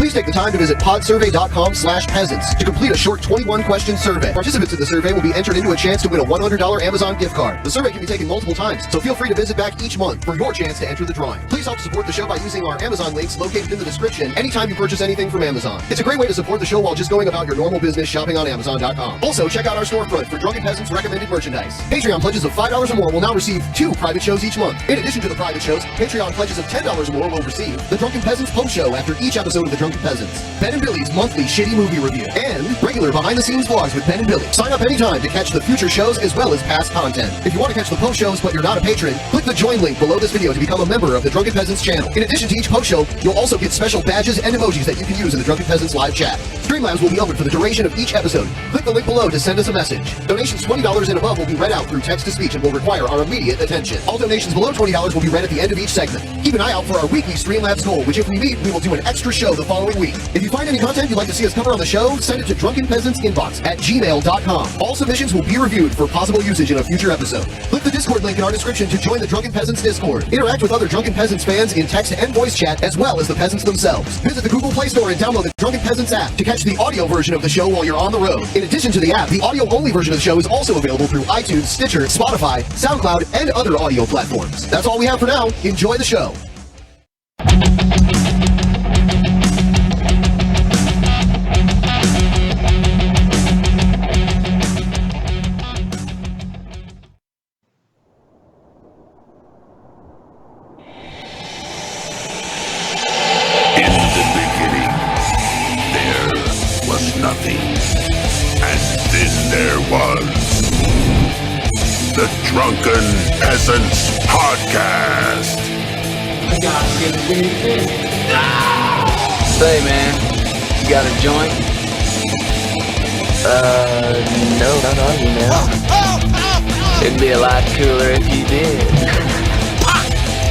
Please take the time to visit podsurvey.com/peasants to complete a short 21-question survey. Participants in the survey will be entered into a chance to win a $100 Amazon gift card. The survey can be taken multiple times, so feel free to visit back each month for your chance to enter the drawing. Please help support the show by using our Amazon links located in the description anytime you purchase anything from Amazon. It's a great way to support the show while just going about your normal business shopping on Amazon.com. Also, check out our storefront for Drunken Peasants recommended merchandise. Patreon pledges of $5 or more will now receive 2 private shows each month. In addition to the private shows, Patreon pledges of $10 or more will receive the Drunken Peasants post show after each episode of the Drunken Peasants, Ben and Billy's monthly shitty movie review, and regular behind-the-scenes vlogs with Ben and Billy. Sign up anytime to catch the future shows as well as past content. If you want to catch the post shows but you're not a patron, click the join link below this video to become a member of the Drunken Peasants channel. In addition to each post show, you'll also get special badges and emojis that you can use in the Drunken Peasants live chat. Streamlabs will be open for the duration of each episode. Click the link below to send us a message. Donations $20 and above will be read out through text-to-speech and will require our immediate attention. All donations below $20 will be read at the end of each segment. Keep an eye out for our weekly Streamlabs goal, which if we meet, we will do an extra show the following week. If you find any content you'd like to see us cover on the show, send it to drunkenpeasantsinbox@gmail.com. All submissions will be reviewed for possible usage in a future episode. Click the Discord link in our description to join the Drunken Peasants Discord. Interact with other Drunken Peasants fans in text and voice chat, as well as the peasants themselves. Visit the Google Play Store and download the Drunken Peasants app to catch the audio version of the show while you're on the road. In addition to the app, the audio-only version of the show is also available through iTunes, Stitcher, Spotify, SoundCloud, and other audio platforms. That's all we have for now. Enjoy the show. The Drunken Peasants Podcast. Say, man, you got a joint? No, you know. It'd be a lot cooler if you did.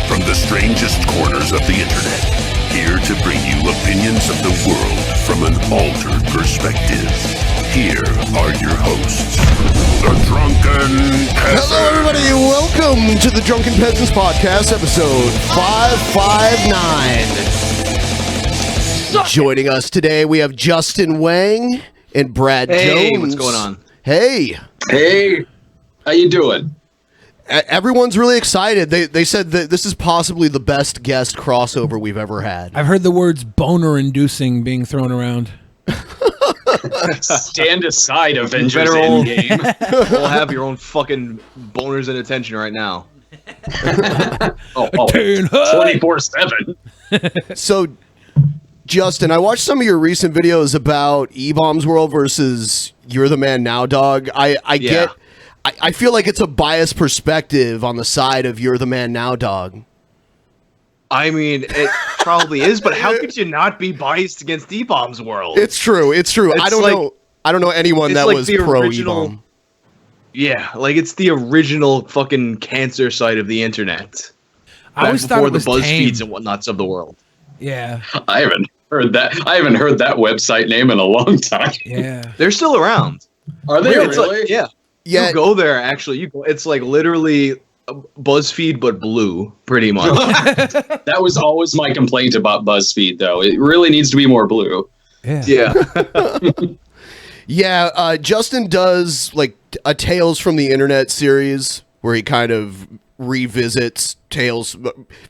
From the strangest corners of the internet, here to bring you opinions of the world from an altered perspective. Here are your hosts, the Drunken Peasants. Hello, everybody. Welcome to the Drunken Peasants Podcast, episode 559. Joining us today, we have Justin Whang and Brad Jones. Hey, what's going on? Hey. Hey, how you doing? Everyone's really excited. They said that this is possibly the best guest crossover we've ever had. I've heard the words boner-inducing being thrown around. Stand aside, Avengers Endgame. We'll have your own fucking boners and attention right now. 24/7. So, Justin, I watched some of your recent videos about E-Bombs World versus You're the Man Now, Dog. I feel like it's a biased perspective on the side of You're the Man Now, Dog. I mean, it probably is, but how could you not be biased against E-Bombs World? It's true. It's true. I don't know anyone that like was the pro original- E-Bomb. Yeah, like it's the original fucking cancer site of the internet. I always thought before it was the BuzzFeeds tame. and whatnots of the world. Yeah, I haven't heard that website name in a long time. yeah. They're still around. Are they It's really? like, yeah. Yeah. You go there, actually. It's like literally BuzzFeed, but blue, pretty much. That was always my complaint about BuzzFeed, though. It really needs to be more blue. Yeah. Yeah, Justin does like a Tales from the Internet series where he kind of revisits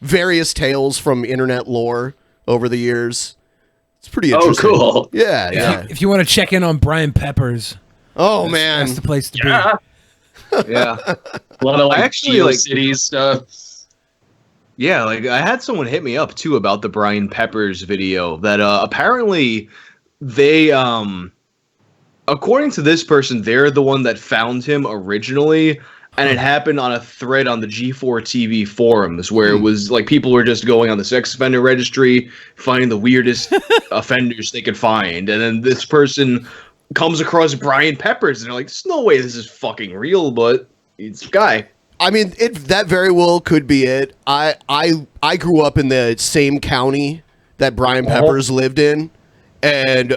various tales from internet lore over the years. It's pretty interesting. Oh, cool. Yeah. If you want to check in on Brian Peppers, Man. that's the place to be. Yeah. Yeah. A lot of like actually like City stuff. Yeah, like I had someone hit me up too about the Brian Peppers video that apparently they according to this person, they're the one that found him originally, and it happened on a thread on the G4 TV forums where it was like people were just going on the sex offender registry, finding the weirdest offenders they could find, and then this person comes across Brian Peppers and they're like, "There's no way this is fucking real," but it's a guy. I mean, that very well could be it. I grew up in the same county that Brian Peppers lived in, and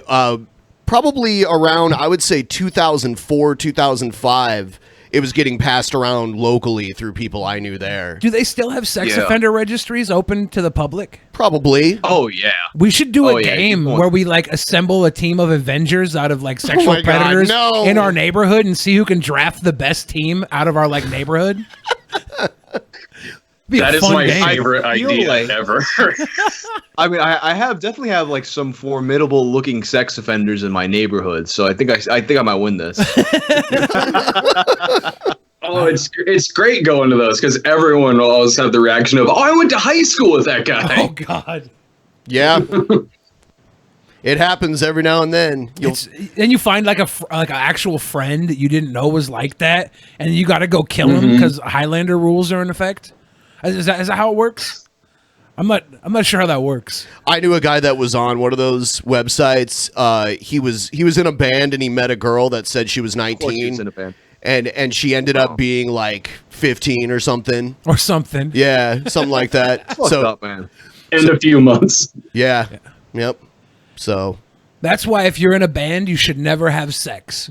probably around, I would say 2004, 2005 it was getting passed around locally through people I knew there. Do they still have sex offender registries open to the public? Probably. Oh yeah. We should do a game where we like assemble a team of Avengers out of like sexual predators in our neighborhood and see who can draft the best team out of our like neighborhood. That is my favorite idea ever. I mean, I definitely have like some formidable looking sex offenders in my neighborhood, so I think I might win this. Oh, it's great going to those because everyone will always have the reaction of, "Oh, I went to high school with that guy." Oh God. Yeah. It happens every now and then. Then you find like an actual friend that you didn't know was like that, and you got to go kill him because Highlander rules are in effect. Is that how it works? I'm not sure how that works. I knew a guy that was on one of those websites. He was in a band and he met a girl that said she was 19. Of course he was in a band. And she ended up being like 15 or something. Or something. Yeah, something like that. Fucked up, man. In a few months. Yeah. Yep. So that's why if you're in a band, you should never have sex.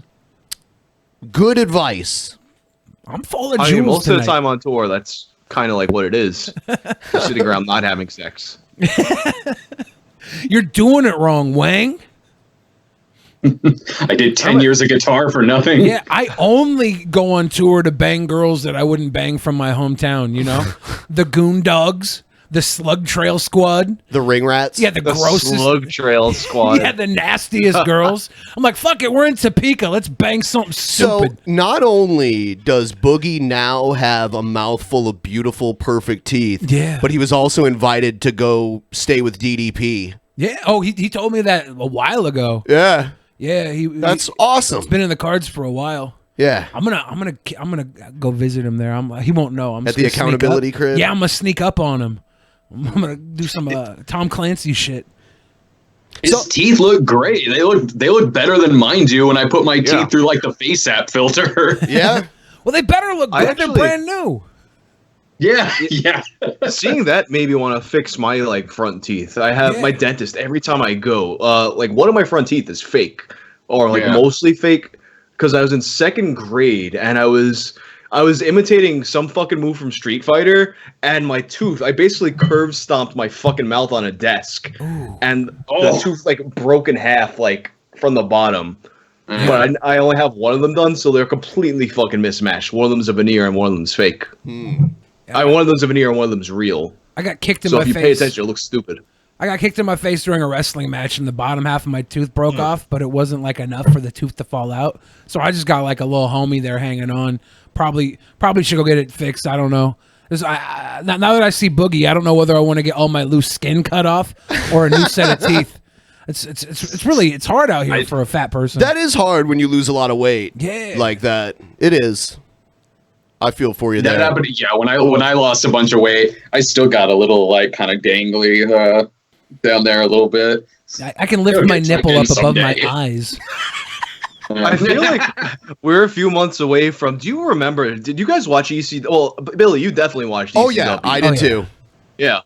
Good advice. I'm full of jewels most tonight. of the time on tour, that's kind of like what it is. Just sitting around not having sex. You're doing it wrong, Whang. I did 10 years of guitar for nothing. Yeah, I only go on tour to bang girls that I wouldn't bang from my hometown, you know? The Goon Dogs, the Slug Trail Squad. The Ring Rats? Yeah, the grossest. Slug Trail Squad. Yeah, the nastiest girls. I'm like, fuck it, we're in Topeka. Let's bang something stupid. So not only does Boogie now have a mouthful of beautiful, perfect teeth, but he was also invited to go stay with DDP. Yeah, oh, he told me that a while ago. Yeah. Yeah, that's awesome. It's been in the cards for a while. Yeah, I'm gonna go visit him there. He won't know. I'm at the accountability crib. Yeah, I'm gonna sneak up on him. I'm gonna do some Tom Clancy shit. His teeth look great. They look better than mine do when I put my teeth through like the Face App filter. Yeah. Well, they better look good. They're brand new. Yeah, yeah. Seeing that made me want to fix my like front teeth. I have my dentist every time I go. Like one of my front teeth is fake, or like mostly fake, because I was in second grade and I was imitating some fucking move from Street Fighter, and my tooth, I basically curve stomped my fucking mouth on a desk, and the tooth like broke in half like from the bottom. But I only have one of them done, so they're completely fucking mismatched. One of them's a veneer and one of them's fake. One of them's a veneer and one of them's real. I got kicked in my face. So if you pay attention, it looks stupid. I got kicked in my face during a wrestling match, and the bottom half of my tooth broke off, but it wasn't like enough for the tooth to fall out. So I just got like a little homie there hanging on. Probably should go get it fixed. I don't know. Now that I see Boogie, I don't know whether I want to get all my loose skin cut off or a new set of teeth. It's hard out here for a fat person. That is hard when you lose a lot of weight. Yeah, like that. It is. I feel for you there. That happened. Yeah, when I lost a bunch of weight, I still got a little like kind of dangly down there a little bit. I can lift my nipple up above my eyes. I feel like we're a few months away from. Do you remember? Did you guys watch EC? Well, Billy, you definitely watched. Oh yeah, I did too. Yeah.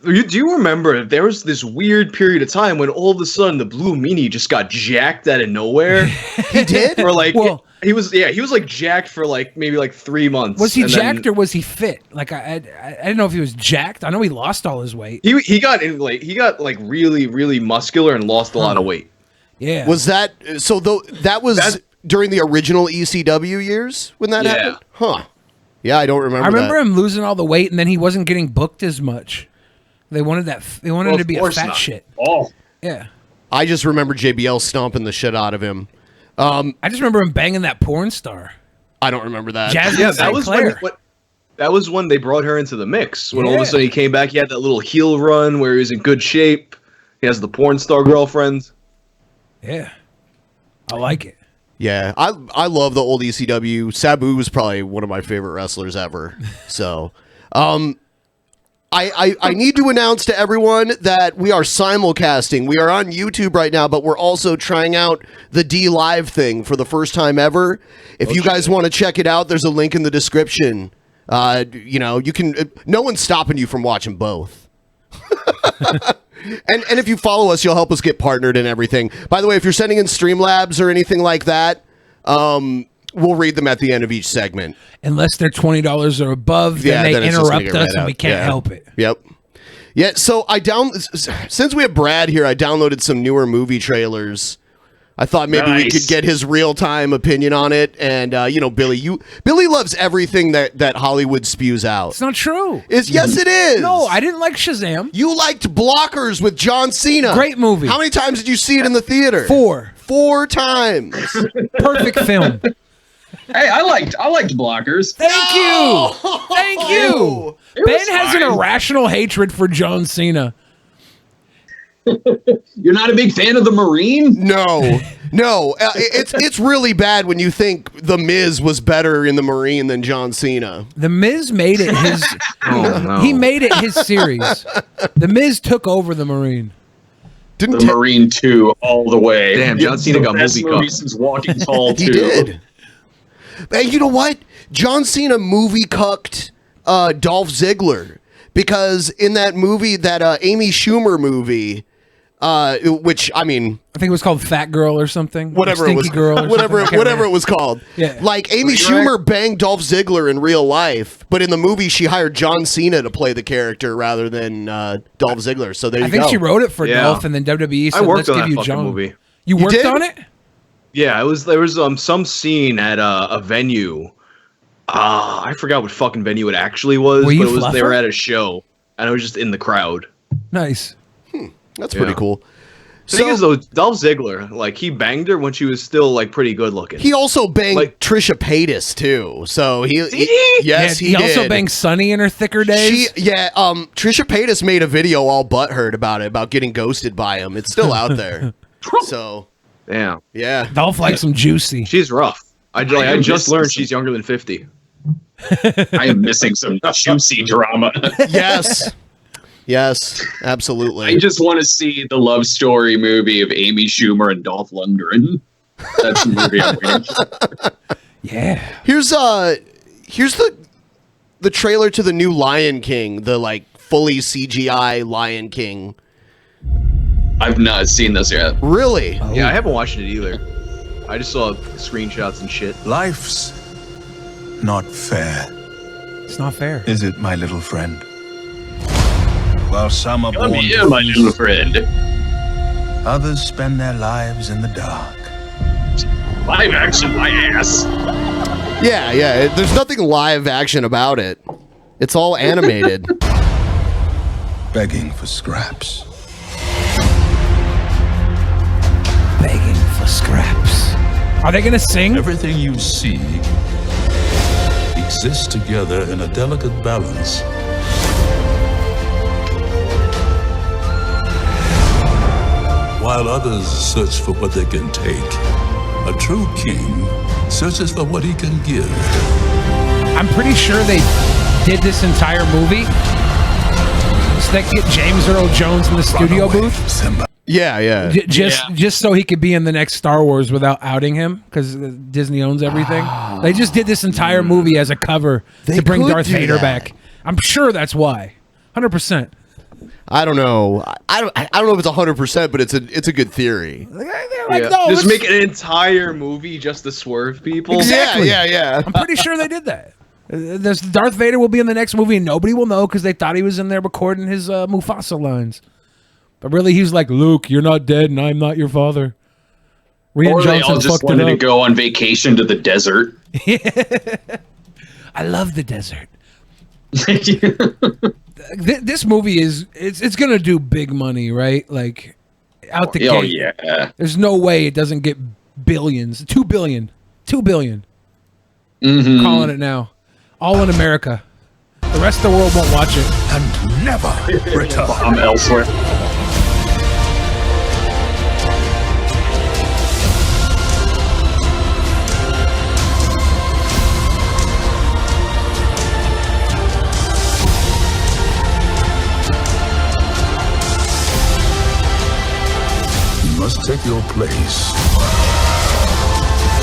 Do you remember there was this weird period of time when all of a sudden the Blue Meanie just got jacked out of nowhere? He did? Or like he was like jacked for like maybe like 3 months. Was he jacked or was he fit? Like I didn't know if he was jacked. I know he lost all his weight. He got really really muscular and lost a lot of weight. Yeah. Was that so? That was during the original ECW years when that happened? Huh. Yeah, I don't remember. I remember him losing all the weight, and then he wasn't getting booked as much. They wanted him to be a fat shit. Oh. Yeah. I just remember JBL stomping the shit out of him. I just remember him banging that porn star. I don't remember that. Jasmine that was when they brought her into the mix. When all of a sudden he came back, he had that little heel run where he was in good shape. He has the porn star girlfriend. Yeah. I like it. Yeah, I love the old ECW. Sabu was probably one of my favorite wrestlers ever. So, I need to announce to everyone that we are simulcasting. We are on YouTube right now, but we're also trying out the D Live thing for the first time ever. If you guys want to check it out, there's a link in the description. You can. No one's stopping you from watching both. And if you follow us, you'll help us get partnered and everything. By the way, if you're sending in Streamlabs or anything like that, We'll read them at the end of each segment. Unless they're $20 or above, then they then it's just gonna interrupt get us read and out. we can't help it. Yep. Yeah, so since we have Brad here, I downloaded some newer movie trailers. I thought maybe we could get his real-time opinion on it. And, Billy loves everything that Hollywood spews out. It's not true. Yes, it is. No, I didn't like Shazam. You liked Blockers with John Cena. Great movie. How many times did you see it in the theater? 4. 4 times. Perfect film. Hey, I liked Blockers. Thank you. Thank you. Ben has an irrational hatred for John Cena. You're not a big fan of the Marine? No. It's really bad when you think The Miz was better in the Marine than John Cena. The Miz made it his. He made it his series. The Miz took over the Marine. Marine 2 all the way. Damn, John Cena got best movie movie cucked. since Walking Tall 2. He did. And you know what? John Cena movie cucked Dolph Ziggler because in that movie, that Amy Schumer movie, which I think it was called Fat Girl or something. Whatever or it was, Girl or whatever it was called. Yeah. Like Amy Schumer banged Dolph Ziggler in real life, but in the movie she hired John Cena to play the character rather than Dolph Ziggler. So there you go. I think she wrote it for Dolph, and then WWE said, "Let's give you John." Movie. You worked on it? Yeah, there was some scene at a venue. I forgot what fucking venue it actually was, Were you but they were Fluffer? at a show, and I was just in the crowd. Nice. That's pretty cool. The thing is, though, Dolph Ziggler, like, he banged her when she was still, like, pretty good looking. He also banged Trisha Paytas too. So he yes, he also did. banged Sunny in her thicker days. Trisha Paytas made a video all butthurt about getting ghosted by him. It's still out there. So yeah. Dolph likes some juicy. She's rough. I just learned she's younger than 50. I am missing some juicy drama. Yes, absolutely. I just want to see the love story movie of Amy Schumer and Dolph Lundgren. That's the movie I'm waiting for. Yeah. Here's the trailer to the new Lion King, the like fully CGI Lion King. I've not seen this yet. Really? Yeah, I haven't watched it either. I just saw screenshots and shit. Life's not fair. It's not fair. Is it, my little friend? While some are Come born here, to my little friend. others spend their lives in the dark. Live action, my ass. Yeah. There's nothing live action about it. It's all animated. Begging for scraps. Begging for scraps. Are they gonna sing? Everything you see exists together in a delicate balance. While others search for what they can take, a true king searches for what he can give. I'm pretty sure they did this entire movie so they could get James Earl Jones in the studio booth. Simba. Yeah. Just so he could be in the next Star Wars without outing him, because Disney owns everything. They just did this entire movie as a cover to bring could Darth do Vader that. back. I'm sure that's why. 100%. I don't know. I don't know if it's 100%, but it's a good theory. Just make an entire movie just to swerve people. Exactly. Yeah. I'm pretty sure they did that. This Darth Vader will be in the next movie and nobody will know because they thought he was in there recording his Mufasa lines. But really, he's like, Luke, you're not dead and I'm not your father. Rian Or they Johnson all just fucked wanted it to up. go on vacation to the desert. I love the desert. This movie it's gonna do big money, right? Like out the Oh gate. yeah. There's no way it doesn't get billions. 2 billion. 2 billion. Mm-hmm. Calling it now. All in America. The rest of the world won't watch it. And never return. I'm elsewhere. You must take your place.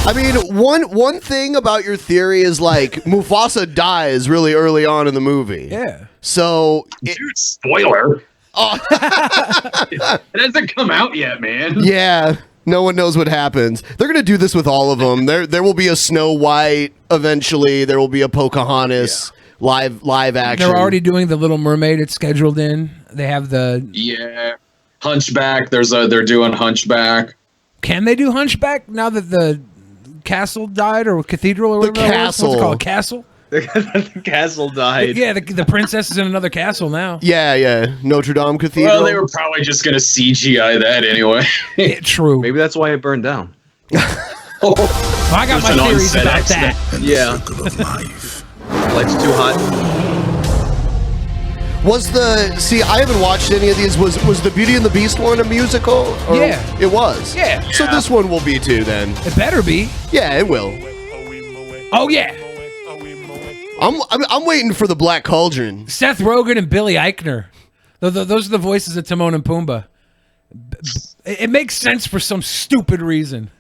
I mean, one thing about your theory is like Mufasa dies really early on in the movie. Yeah. So Dude, spoiler. Oh. It hasn't come out yet, man. Yeah. No one knows what happens. They're gonna do this with all of them. There will be a Snow White eventually. There will be a Pocahontas live action. They're already doing the Little Mermaid. It's scheduled in. They have the Hunchback. They're doing Hunchback. Can they do Hunchback now that the castle died or cathedral or whatever? Castle. What's it called? Castle. The castle died. Yeah, the princess is in another castle now. Yeah. Notre Dame Cathedral. Well, they were probably just gonna CGI that anyway. True. Maybe that's why it burned down. Well, I got my theories about that. Yeah. Lights too hot. I haven't watched any of these. Was the Beauty and the Beast one a musical? Or Yeah. It was. Yeah. So this one will be too then. It better be. Yeah, it will. Oh yeah. I'm waiting for the Black Cauldron. Seth Rogen and Billy Eichner. Those are the voices of Timon and Pumbaa. It makes sense for some stupid reason.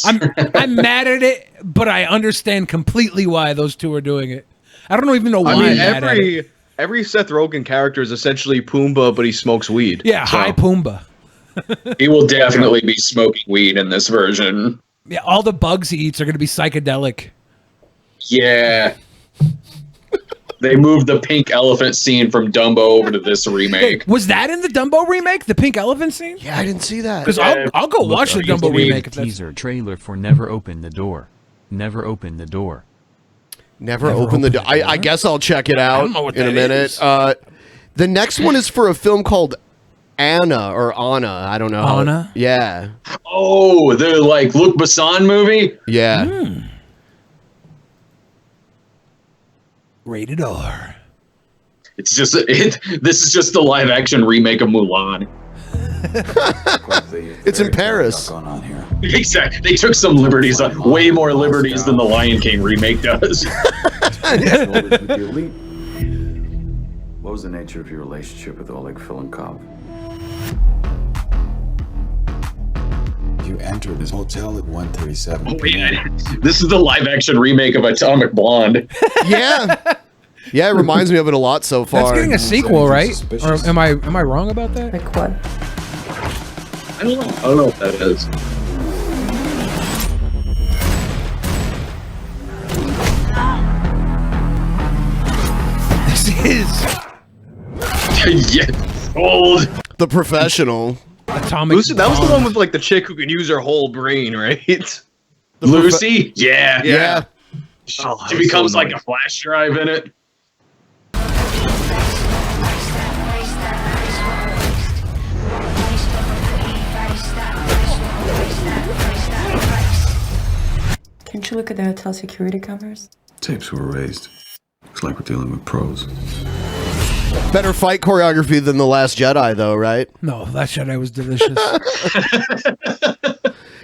I'm mad at it, but I understand completely why those two are doing it. I don't even know why. I'm mad at it. Every Seth Rogen character is essentially Pumbaa, but he smokes weed. Yeah, so. Hi Pumbaa. He will definitely be smoking weed in this version. Yeah, all the bugs he eats are going to be psychedelic. Yeah. They moved the pink elephant scene from Dumbo over to this remake. Hey, was that in the Dumbo remake? The pink elephant scene? Yeah, I didn't see that. Because I'll go watch the Dumbo remake. Teaser trailer for Never Open the Door. Never Open the Door. Never open the door. I guess I'll check it out in a minute. The next one is for a film called Anna or Anna. I don't know. Anna? Yeah. Oh, the Luc Besson movie? Yeah. Rated R. It's just this is just the live action remake of Mulan. It's in Paris. Going on here. Exactly. They took some liberties, way more liberties than the Lion King remake does. With the elite. What was the nature of your relationship with Oleg Filenkov? You entered his hotel at 1:37. Oh, yeah. This is the live action remake of Atomic Blonde. Yeah. Yeah, it reminds me of it a lot so far. That's getting a sequel, right? Or am I wrong about that? Like what? I don't know what that is. This is Yeah, old. The Professional. Atomic Lucy, that was the Blonde. one with the chick who can use her whole brain, right? Lucy? Yeah. Yeah. She becomes like a flash drive in it. Can't you look at the hotel security cameras? Tapes were raised. Looks like we're dealing with pros. Better fight choreography than The Last Jedi, though, right? No, that Jedi was delicious.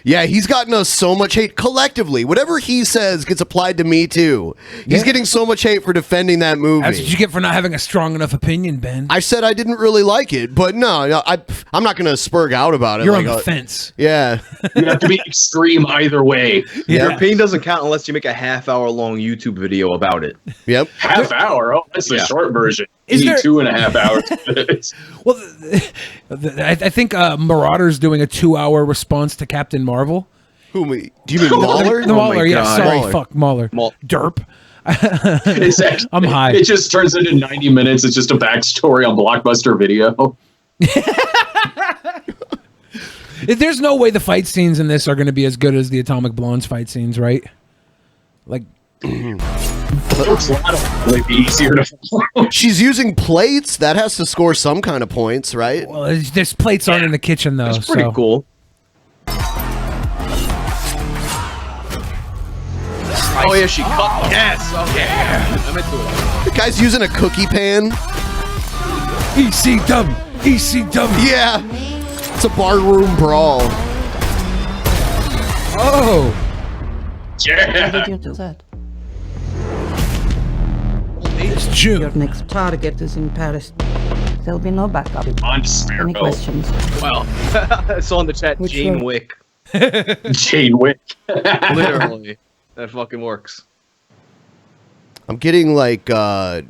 Yeah, he's gotten us so much hate collectively. Whatever he says gets applied to me, too. He's getting so much hate for defending that movie. That's what you get for not having a strong enough opinion, Ben. I said I didn't really like it, but no, I'm not going to spurg out about it. You're on the fence. Yeah. You have to be extreme either way. Your opinion doesn't count unless you make a half-hour-long YouTube video about it. Yep. Half hour? Oh, that's the short version. Is there 2.5 hours? Well, I think Marauder's doing a 2-hour response to Captain Marvel. Do you mean Mauler? The Mauler, yeah. God. Sorry, Mauler. fuck Mauler. Derp. It's actually, I'm high. It just turns into 90 minutes. It's just a backstory on Blockbuster Video. There's no way the fight scenes in this are going to be as good as the Atomic Blonde's fight scenes, right? Like, It'll be easier to follow. She's using plates. That has to score some kind of points, right? well, there's plates aren't in the kitchen though. That's pretty so. cool. Oh yeah, she cut. Yes. Okay. I'm into it. The guy's using a cookie pan. ECW. ECW. Yeah. It's a barroom brawl. Oh. Yeah. How did you do that? It's June. Your next target is in Paris. There'll be no backup. On Any Sparrow. questions? Well, I saw in the chat Which Jane one? Wick. Jane Wick. Literally, that fucking works. I'm getting like Mila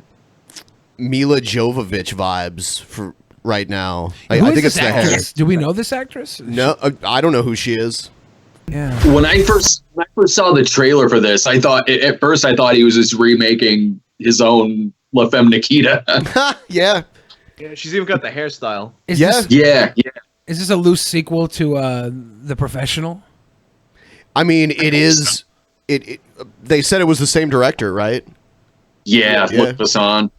Jovovich vibes right now. Who I is think this it's the hair. actress? Do we know this actress? No, I don't know who she is. Yeah. When I first saw the trailer for this, I thought at first he was just remaking his own La Femme Nikita. Yeah. Yeah, she's even got the hairstyle. Is Yeah. this, Yeah. is this a loose sequel to The Professional? I mean, it is. It. They said it was the same director, right? Yeah, Yeah. Luc Besson.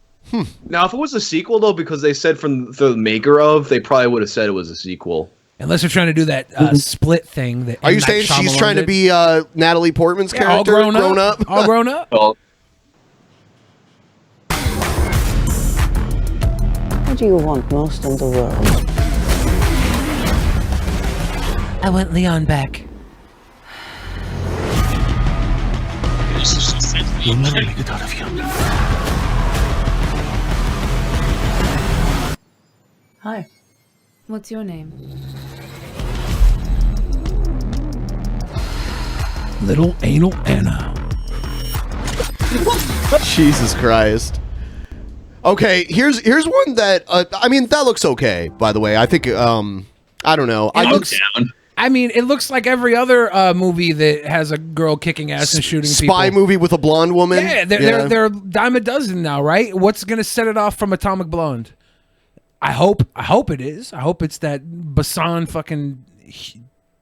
Now, if it was a sequel, though, because they said from the maker of, they probably would have said it was a sequel. Unless they're trying to do that split thing. That Are you M. Night saying she's Shyamalan trying to did. be Natalie Portman's Yeah, all character? grown up? All grown up? Well, What do you want most in the world? I want Leon back. You'll never make it out of here. Hi. What's your name? Little Anal Anna. Jesus Christ. Okay, here's one that I mean that looks okay. By the way, I think I don't know. It looks down. I mean, it looks like every other movie that has a girl kicking ass and shooting people. Spy movie with a blonde woman. Yeah, they're a dime a dozen now, right? What's gonna set it off from Atomic Blonde? I hope it is. I hope it's that Bassan fucking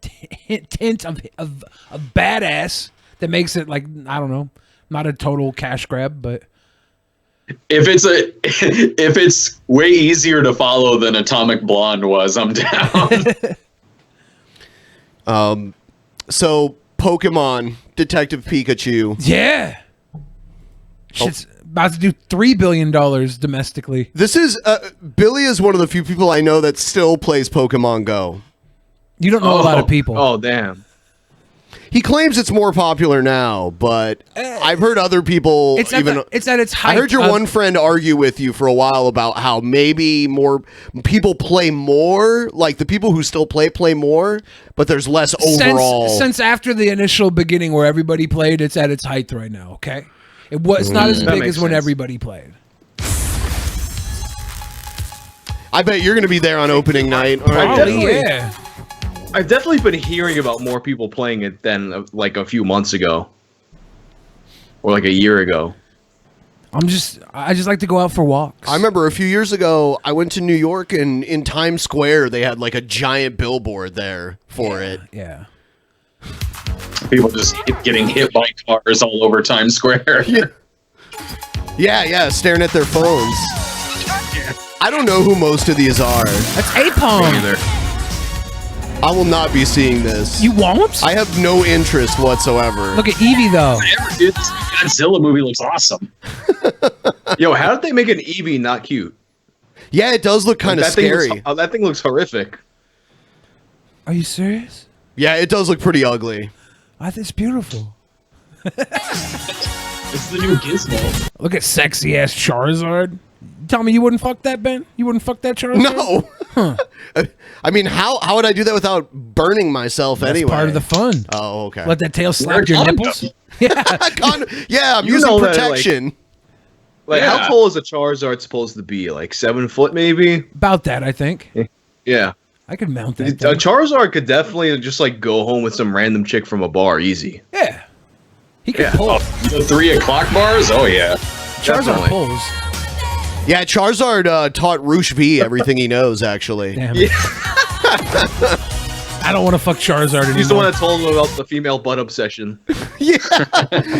tint of badass that makes it like, I don't know, not a total cash grab, but if it's way easier to follow than Atomic Blonde was, I'm down. So Pokemon Detective Pikachu. yeah, shit's about to do $3 billion domestically. This is Billy is one of the few people I know that still plays Pokemon Go. You don't know a lot of people. Oh, damn. He claims it's more popular now, but I've heard other people It's at its height. I heard your one friend argue with you for a while about how maybe more people play more, like the people who still play more, but there's less overall. Since after the initial beginning where everybody played, it's at its height right now. Okay, it's not as That big makes as when sense. everybody played. I bet you're going to be there on opening night. All right, Probably, definitely. yeah. I've definitely been hearing about more people playing it than like a few months ago. Or like a year ago. I just like to go out for walks. I remember a few years ago, I went to New York, and in Times Square, they had like a giant billboard there for it. Yeah. People just getting hit by cars all over Times Square. Yeah, staring at their phones. I don't know who most of these are. That's Apom. I will not be seeing this. You won't? I have no interest whatsoever. Look at Eevee though. Dude, this Godzilla movie looks awesome. Yo, how did they make an Eevee not cute? Yeah, it does look kind of scary. That thing looks horrific. Are you serious? Yeah, it does look pretty ugly. I think it's beautiful. It's the new Gizmo. Look at sexy ass Charizard. Tell me you wouldn't fuck that, Ben? You wouldn't fuck that Charizard? No. Huh. I mean, how would I do that without burning myself That's anyway? part of the fun. Oh, okay. Let that tail slap your nipples. Yeah, I'm You using know that, protection. Like, Yeah. how tall is a Charizard supposed to be? Like 7 foot, maybe? About that, I think. Yeah. I could mount A that thing. Charizard could definitely just like go home with some random chick from a bar, easy. Yeah. He could Yeah. pull. The 3 o'clock bars? Oh, yeah. Charizard definitely. pulls. Yeah, Charizard taught Roosh V everything he knows, actually. Damn. Yeah. I don't want to fuck Charizard anymore. He's the one that told him about the female butt obsession. Yeah.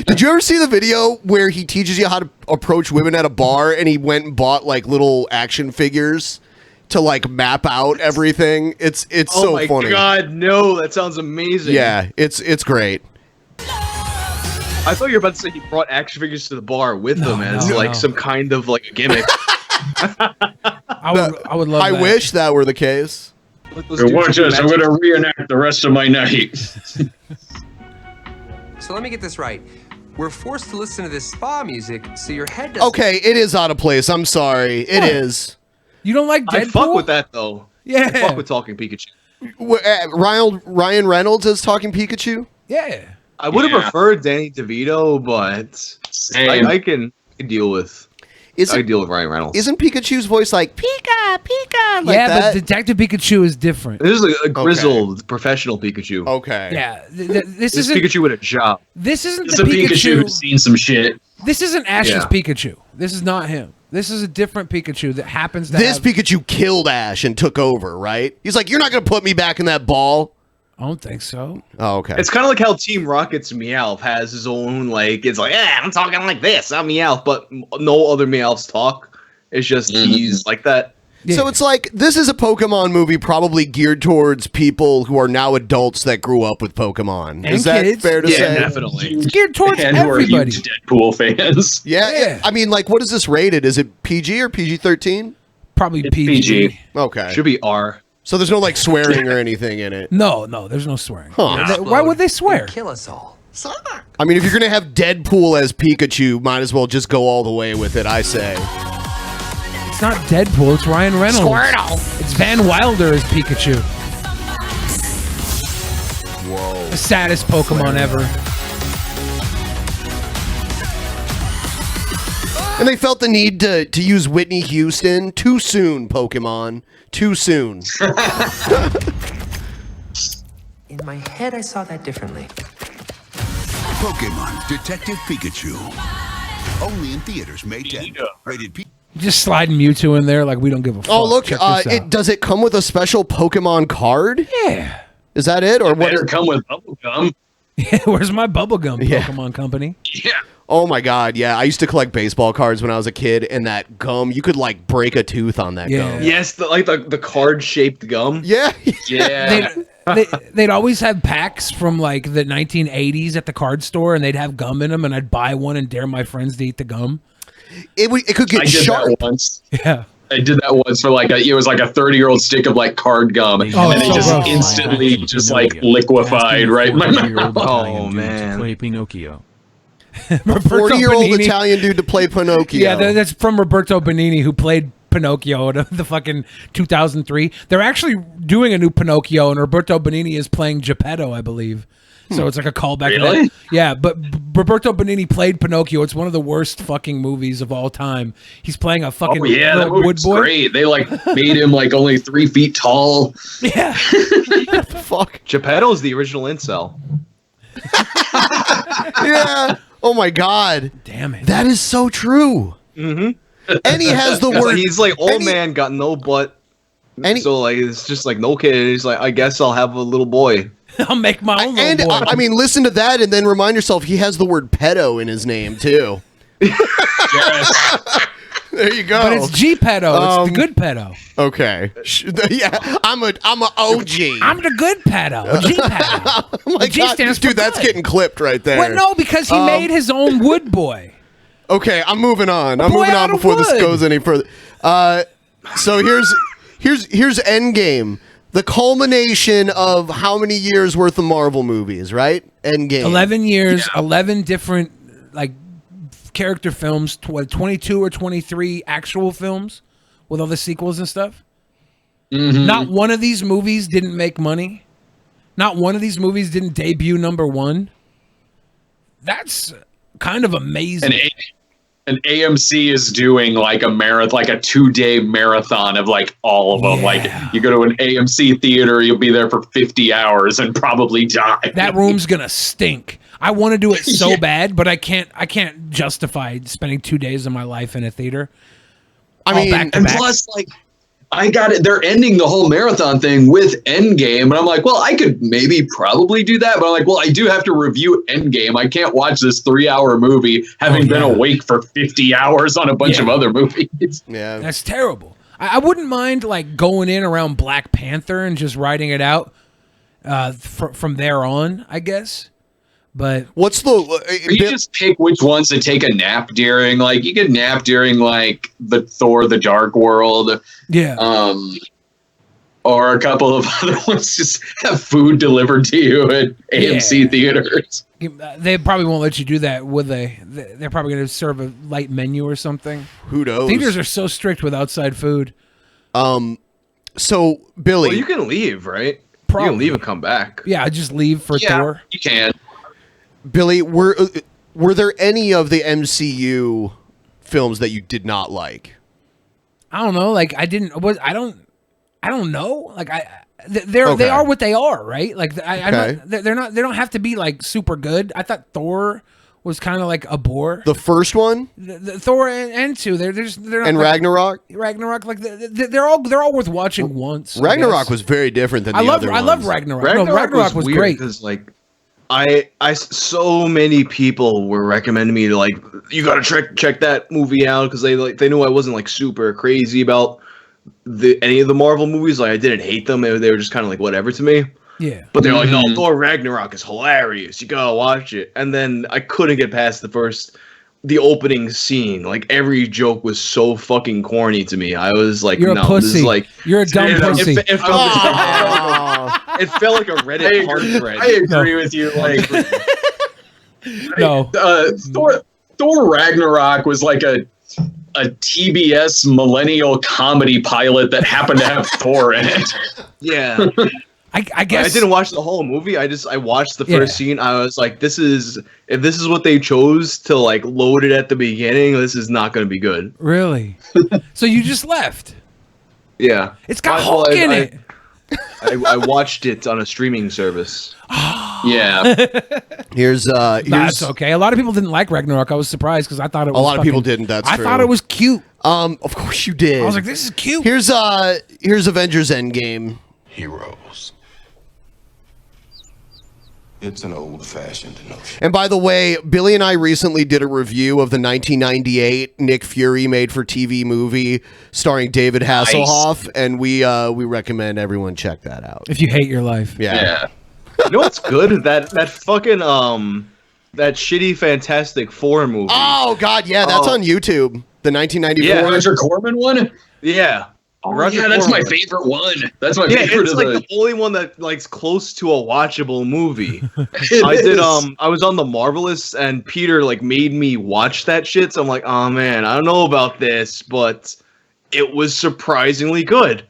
Did you ever see the video where he teaches you how to approach women at a bar, and he went and bought like little action figures to like map out everything? It's Oh so my funny. god, no, that sounds amazing. Yeah, it's great. I thought you were about to say he brought action figures to the bar with him as like some kind of like a gimmick. I would love I that. wish that were the case. Watch this. I'm going to reenact the rest of my night. So let me get this right. We're forced to listen to this spa music, so your head doesn't... Okay, it is out of place. I'm sorry. It is. You don't like Deadpool? I fuck with that though. Yeah. I fuck with talking Pikachu. Ryan Reynolds is talking Pikachu? Yeah. I would have preferred Danny DeVito, but Same. I can deal with. I deal with Ryan Reynolds. Isn't Pikachu's voice like Pika, Pika? Like yeah, that? but Detective Pikachu is different. This is a grizzled professional Pikachu. Okay. Yeah, this This isn't Pikachu with a job. This isn't It's the a Pikachu who's seen some shit. This isn't Ash's Yeah. Pikachu. This is not him. This is a different Pikachu that happens to This have... Pikachu killed Ash and took over, right? He's like, you're not going to put me back in that ball. I don't think so. Oh, okay. It's kind of like how Team Rocket's Meowth has his own, like, it's like, yeah, I'm talking like this, I'm Meowth, but no other Meowths talk. It's just he's like that. Yeah. So it's like, this is a Pokemon movie probably geared towards people who are now adults that grew up with Pokemon. Is that kids. fair to Yeah, say? definitely. It's geared towards And who are everybody. huge Deadpool fans. Yeah. I mean, like, what is this rated? Is it PG or PG-13? Probably It's PG. PG. Okay. Should be R. So there's no, like, swearing or anything in it? No, there's no swearing. Huh. Why would they swear? Kill us all. I mean, if you're going to have Deadpool as Pikachu, might as well just go all the way with it, I say. It's not Deadpool. It's Ryan Reynolds. Squirtle. It's Van Wilder as Pikachu. Whoa. The saddest Pokemon ever. And they felt the need to use Whitney Houston. Too soon, Pokemon. Too soon. In my head, I saw that differently. Pokemon Detective Pikachu. Only in theaters May 10th. Rated P. Just sliding Mewtwo in there like we don't give a fuck. Oh, look. Check this out. Does it come with a special Pokemon card? Yeah. Is that it? Or what? Better come with bubblegum. Where's my bubblegum, Yeah. Pokemon Company? Yeah. Oh my God, yeah. I used to collect baseball cards when I was a kid, and that gum, you could like break a tooth on that Yeah. gum. Yes, the card-shaped gum. Yeah. Yeah. They'd always have packs from like the 1980s at the card store, and they'd have gum in them, and I'd buy one and dare my friends to eat the gum. It could get I did sharp. that once. Yeah. I did that once for like it was like a 30-year-old stick of like card gum, and it's it so just gross. instantly just like liquefied right in my mouth. Oh, man. Play Pinocchio. 40-year-old Benini. Italian dude to play Pinocchio. Yeah, that's from Roberto Benini, who played Pinocchio in the fucking 2003. They're actually doing a new Pinocchio, and Roberto Benini is playing Geppetto, I believe. So it's like a callback. to Really? that. Yeah, but Roberto Benini played Pinocchio. It's one of the worst fucking movies of all time. He's playing a fucking Oh yeah, that little wood movie's boy. great. They like made him like only 3 feet tall. Yeah. Fuck. Geppetto's the original incel. Yeah. Oh my God. Damn it. That is so true. Mm-hmm. And he has the It's word. like, he's like, old and he- man got no butt. And he- So like it's just like no kid. He's like, I guess I'll have a little boy. I'll make my own And little boy. I mean, listen to that, and then remind yourself he has the word pedo in his name too. Yes. There you go. but it's G-pedo. It's the good pedo. Okay. Yeah, I'm a OG. I'm the good pedo. G-pedo. Oh my The G God. stands for Dude, that's good. getting clipped right there. Well, no, because he made his own wood boy. Okay, I'm moving on. I'm boy moving out on of before this wood. goes any further. So here's Endgame, the culmination of how many years worth of Marvel movies, right? Endgame. 11 years, 11 different like character films, 22 or 23 actual films with all the sequels and stuff. Mhm. Not one of these movies didn't make money. Not one of these movies didn't debut #1. That's kind of amazing. And AMC is doing like a marathon, like a 2-day marathon of like all of them. Yeah. Like you go to an AMC theater, you'll be there for 50 hours and probably die. That room's gonna stink. I want to do it so bad, but I can't justify spending 2 days of my life in a theater. I all mean, back to And back. plus, like, I got it. They're ending the whole marathon thing with Endgame, and I'm like, well, I could maybe probably do that, but I'm like, well, I do have to review Endgame. I can't watch this 3-hour movie having been awake for 50 hours on a bunch of other movies. Yeah. That's terrible. I wouldn't mind like going in around Black Panther and just writing it out from there on, I guess. But what's the? Or you just pick which ones to take a nap during. Like you could nap during like the Thor: The Dark World. Yeah. Or a couple of other ones. Just have food delivered to you at AMC theaters. They probably won't let you do that, would they? They're probably going to serve a light menu or something. Who knows? Theaters are so strict with outside food. So Billy, Well, you can leave, right? Probably. You can leave and come back. Yeah, just leave for Thor. You can. Billy, were there any of the MCU films that you did not like? I don't know. Like I don't know. Like they Okay. are what they are, right? Like Okay. they don't have to be like super good. I thought Thor was kind of like a bore. The first one The Thor and 2, they're not and like, Ragnarok. like they're all worth watching once. I Ragnarok guess. was very different than I the love other I love ones. Ragnarok. No, Ragnarok was weird great. because like I so many people were recommending me to like you gotta check that movie out because they knew I wasn't like super crazy about any of the Marvel movies. Like I didn't hate them; they were just kind of like whatever to me. Yeah. But they're like, no, Thor Ragnarok is hilarious. You gotta watch it. And then I couldn't get past the opening scene. Like every joke was so fucking corny to me. I was like, You're a no, pussy. this is like You're a dumb pussy. It felt like a Reddit hard thread. I agree with you. Like, no, Thor Ragnarok was like a TBS millennial comedy pilot that happened to have Thor in it. Yeah. I guess I didn't watch the whole movie. I watched the first scene. I was like, if this is what they chose to like load it at the beginning, this is not going to be good. Really? So you just left? Yeah. It's got Hulk in it. I watched it on a streaming service. Yeah. Here's That's okay. A lot of people didn't like Ragnarok. I was surprised because I thought it was a lot of people didn't. That's I true. thought it was cute. Of course you did. I was like, this is cute. Here's Avengers Endgame. Heroes. It's an old-fashioned notion. And by the way, Billy and I recently did a review of the 1998 Nick Fury made-for-TV movie starring David Hasselhoff, and we recommend everyone check that out. If you hate your life. Yeah. You know what's good? That fucking that shitty Fantastic Four movie. Oh God, yeah, that's on YouTube. The 1994 Yeah. Roger Corman one? Yeah. Oh, Roger yeah, that's my Corman. favorite one. That's my Yeah, favorite it's of like the... the only one that like's close to a watchable movie. It I did is. I was on The Marvelous and Peter like made me watch that shit, so I'm like, oh man, I don't know about this, but it was surprisingly good.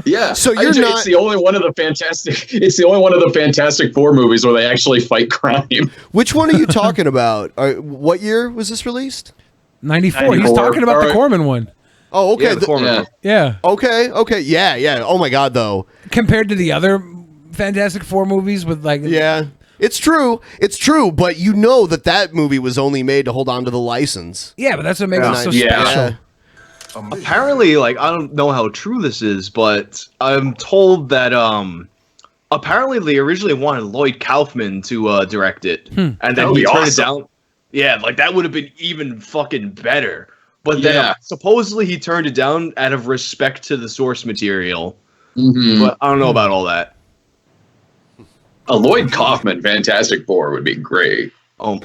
Yeah. So you're It's not- the only one of the fantastic. It's the only one of the Fantastic Four movies where they actually fight crime. Which one are you talking about? What year was this released? 94. He's talking about the Corman one. Oh, okay. Yeah, the Corman one. Yeah. Okay. Yeah. Oh my God, though. Compared to the other Fantastic Four movies with like... Yeah. It's true, but you know that movie was only made to hold on to the license. Yeah, but that's what makes it so Yeah. special. Apparently, like I don't know how true this is, but I'm told that apparently they originally wanted Lloyd Kaufman to direct it, and That then would he be turned awesome. it down. Yeah, like that would have been even fucking better. But then Yeah. supposedly he turned it down out of respect to the source material. Mhm. But I don't know about all that. A Lloyd Kaufman Fantastic Four would be great. Oh,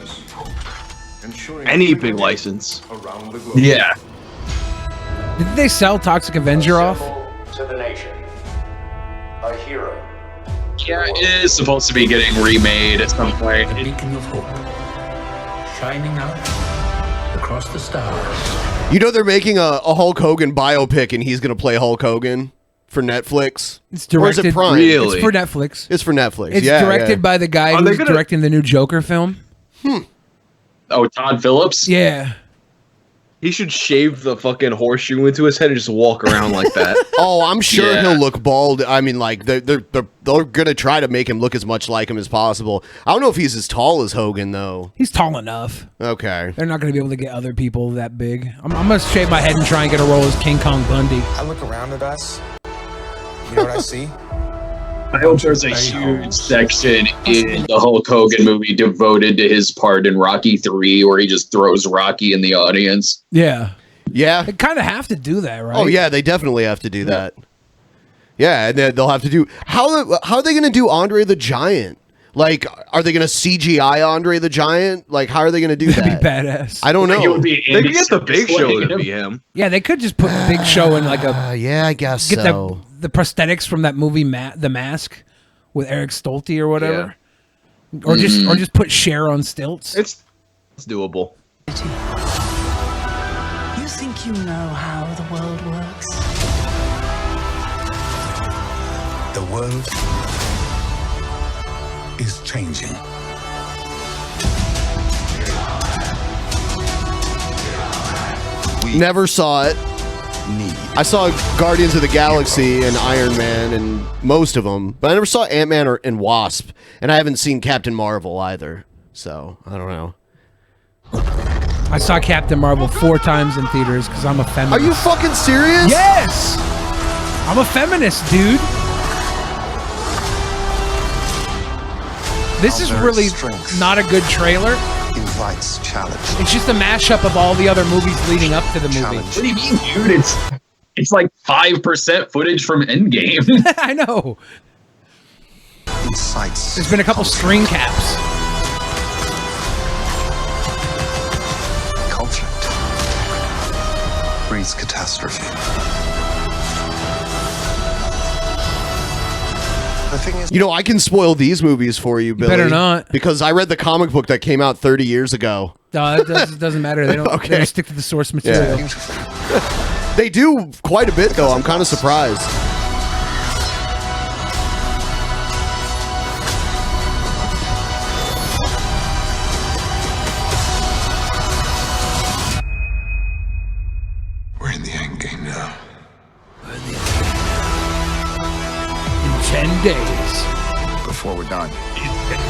any big license. Yeah. Did they sell Toxic Avenger off? To the nation. A hero. Yeah, it is supposed to be getting remade at some point. A beacon of hope. Shining out across the stars. You know they're making a Hulk Hogan biopic, and he's going to play Hulk Hogan for Netflix. It's Or is directed. it Prime? Really? It's for Netflix. It's for Netflix. It's yeah, directed by the guy Are they who's gonna- directing the new Joker film. Oh, Todd Phillips? Yeah. He should shave the fucking horseshoe into his head and just walk around like that. Oh, I'm sure Yeah. he'll look bald. I mean, like they're gonna try to make him look as much like him as possible. I don't know if he's as tall as Hogan though. He's tall enough. Okay. They're not going to be able to get other people that big. I'm going to shave my head and try and get a role as King Kong Bundy. I look around at us. You know what I see? I hope there's a huge section in the Hulk Hogan movie devoted to his part in Rocky 3 where he just throws Rocky in the audience. Yeah. Yeah. They kind of have to do that, right? Oh yeah, they definitely have to do that. Yeah, and then they'll have to do how are they going to do Andre the Giant? Like, are they going to CGI Andre the Giant? Like, how are they going to do That'd that? be badass. I don't know. It would be They could get the Andy Big Show Serkis to be him. Yeah, they could just put the Big Show in like a... Yeah, I guess Get so. the prosthetics from that movie, The Mask, with Eric Stolte or whatever. Or just put Cher on stilts. It's doable. You think you know how the world works? The world is changing. Never saw it. I saw Guardians of the Galaxy and Iron Man and most of them, but I never saw Ant-Man and Wasp, and I haven't seen Captain Marvel either. So I don't know. I saw Captain Marvel 4 times in theaters because I'm a feminist. Are you fucking serious? Yes! I'm a feminist, dude. This is really not a good trailer. Invites challenge. It's just a mashup of all the other movies leading up to the movie. What do you mean, dude? It's like 5% footage from Endgame. I know. Incites. There's been a couple screen caps. Conflict. Breeds catastrophe. The thing is, You know, I can spoil these movies for you, Billy. better not. Because I read the comic book that came out 30 years ago. It doesn't matter. They don't, Okay. they don't stick to the source material. They do quite a bit, though. I'm kind of surprised. We're in the end game now. In 10 days. Before we're done,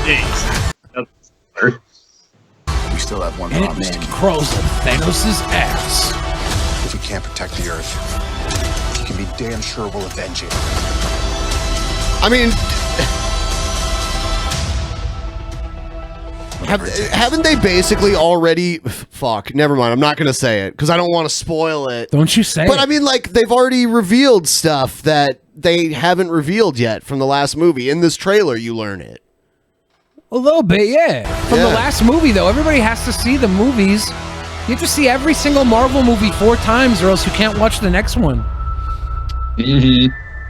Days. we still have one promise to Ant-Man keep. crawls up Thanos' ass. if we can't protect the Earth, you can be damn sure we'll avenge it. I mean, haven't they basically already? Fuck, never mind. I'm not going to say it because I don't want to spoil it. Don't you say But it. I mean, like, they've already revealed stuff that they haven't revealed yet from the last movie. In this trailer, you learn it. A little bit, yeah. From the Yeah. last movie, though, everybody has to see the movies. You have to see every single Marvel movie 4 times, or else you can't watch the next one. Mm-hmm.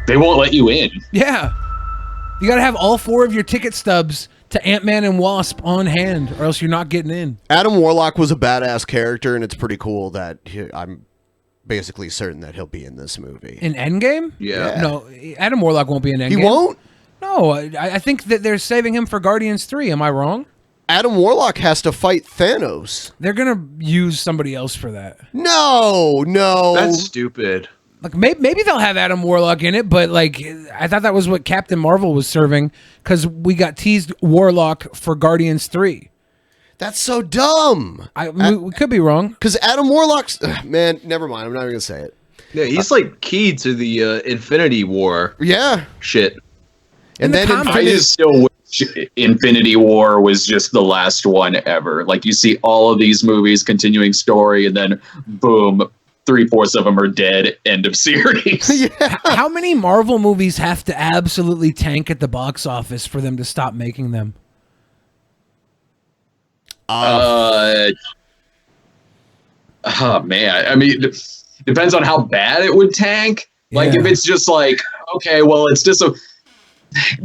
They won't let you in. Yeah. You gotta have all 4 of your ticket stubs to Ant-Man and Wasp on hand, or else you're not getting in. Adam Warlock was a badass character, and it's pretty cool that I'm basically certain that he'll be in this movie. In Endgame? Yeah. No, Adam Warlock won't be in Endgame. He won't? No, I think that they're saving him for Guardians 3. Am I wrong? Adam Warlock has to fight Thanos. They're gonna use somebody else for that. No. That's stupid. Like maybe they'll have Adam Warlock in it, but like I thought that was what Captain Marvel was serving because we got teased Warlock for Guardians 3. That's so dumb. We could be wrong. Because Adam Warlock's... man, never mind. I'm not even going to say it. Yeah, he's like key to the Infinity War. Yeah. Shit. And then I just still wish Infinity War was just the last one ever. Like, you see all of these movies, continuing story, and then boom, 3/4 of them are dead. End of series. How many Marvel movies have to absolutely tank at the box office for them to stop making them? Oh man, I mean, depends on how bad it would tank. Like, if it's just like, okay, well, it's just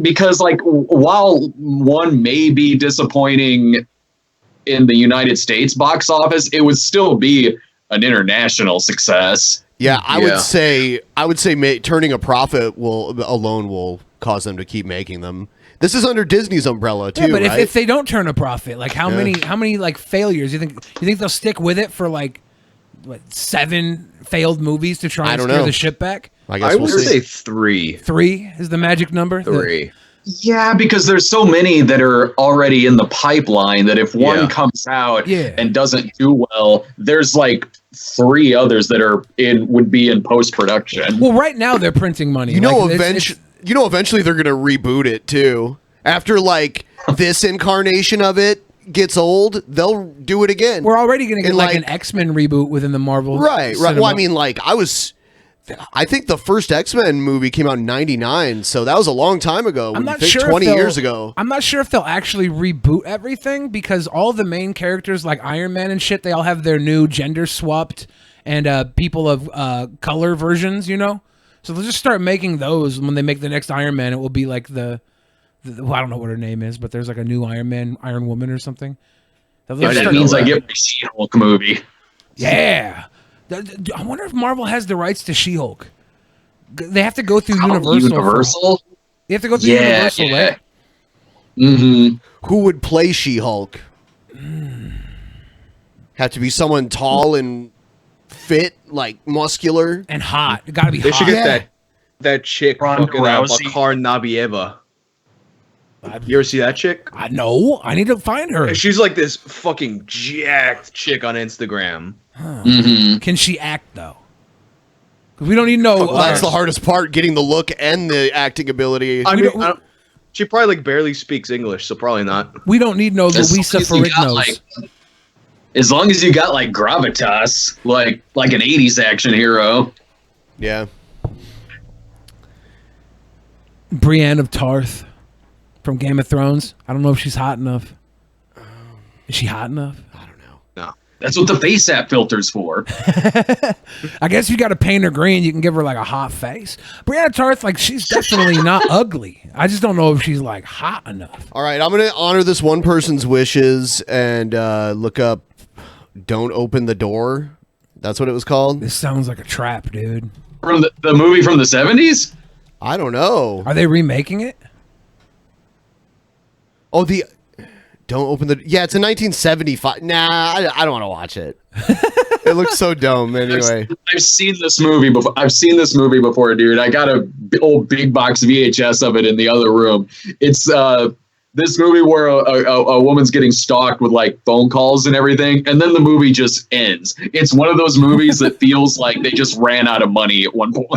because like while one may be disappointing in the United States box office, it would still be an international success. Yeah, I would say turning a profit alone will cause them to keep making them. This is under Disney's umbrella too, Yeah, but right? if they don't turn a profit, like how many like failures you think they'll stick with it for like what 7 failed movies to try and steer the ship back? I would say 3. 3 is the magic number. 3. Yeah, because there's so many that are already in the pipeline that if one comes out and doesn't do well, there's like 3 others that would be in post production. Well, right now they're printing money. You know, Like, eventually they're gonna reboot it too. After like this incarnation of it gets old, they'll do it again. We're already gonna get like an X-Men reboot within the Marvel. Right. cinema. Well, I mean, like I think the first X-Men movie came out in '99, so that was a long time ago. I'm not think sure 20 if they'll- years ago. I'm not sure if they'll actually reboot everything because all the main characters like Iron Man and shit, they all have their new gender swapped and people of color versions, you know? So they'll just start making those. When they make the next Iron Man, it will be like well, I don't know what her name is, but there's like a new Iron Man, Iron Woman or something. That means I get my She-Hulk movie. Yeah. I wonder if Marvel has the rights to She-Hulk. They have to go through Universal. Universal? They have to go through Universal, right? Mm-hmm. Who would play She-Hulk? Have to be someone tall and fit, like muscular and hot. It gotta be They hot. should get that chick Ronda fucking Rousey. Bakar Nabieva. You ever see that chick? I know. I need to find her. She's like this fucking jacked chick on Instagram. Can she act though? 'Cause we don't need no. Well, that's the hardest part, getting the look and the acting ability. I mean, she probably like barely speaks English, so probably not. We don't need no Luisa Ferrignos. As long as you got like gravitas, like an 80s action hero. Yeah. Brienne of Tarth from Game of Thrones. I don't know if she's hot enough. Is she hot enough? I don't know. No. That's what the face app filter's for. I guess you got to paint her green. You can give her like a hot face. Brienne of Tarth, like she's definitely not ugly. I just don't know if she's like hot enough. All right, I'm going to honor this one person's wishes and look up Don't Open the Door. That's what it was called? This sounds like a trap, dude. From the movie from the 70s? I don't know. Are they remaking it? Oh, Don't Open the... Yeah, it's a 1975... Nah, I don't want to watch it. It looks so dumb anyway. I've seen this movie before, dude. I got a old big box VHS of it in the other room. It's this movie where a woman's getting stalked with like phone calls and everything, and then the movie just ends. It's one of those movies that feels like they just ran out of money at one point.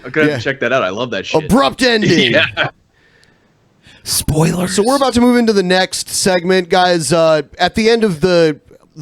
I'm gonna have to check that out. I love that shit. Abrupt ending. Yeah. Spoilers. So we're about to move into the next segment, guys. At the end of the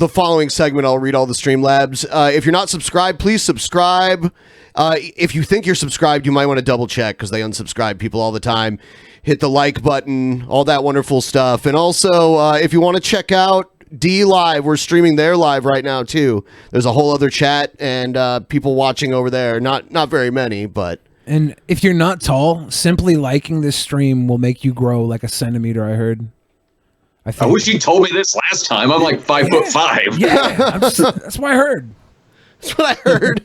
following segment, I'll read all the Streamlabs. If you're not subscribed, please subscribe. If you think you're subscribed, you might want to double check because they unsubscribe people all the time. Hit the like button, all that wonderful stuff. And also, if you want to check out D Live, we're streaming there live right now too. There's a whole other chat and people watching over there. Not very many, but. And if you're not tall, simply liking this stream will make you grow like a centimeter, I heard. I wish you told me this last time. I'm like 5'5". Yeah, that's what I heard. That's what I heard.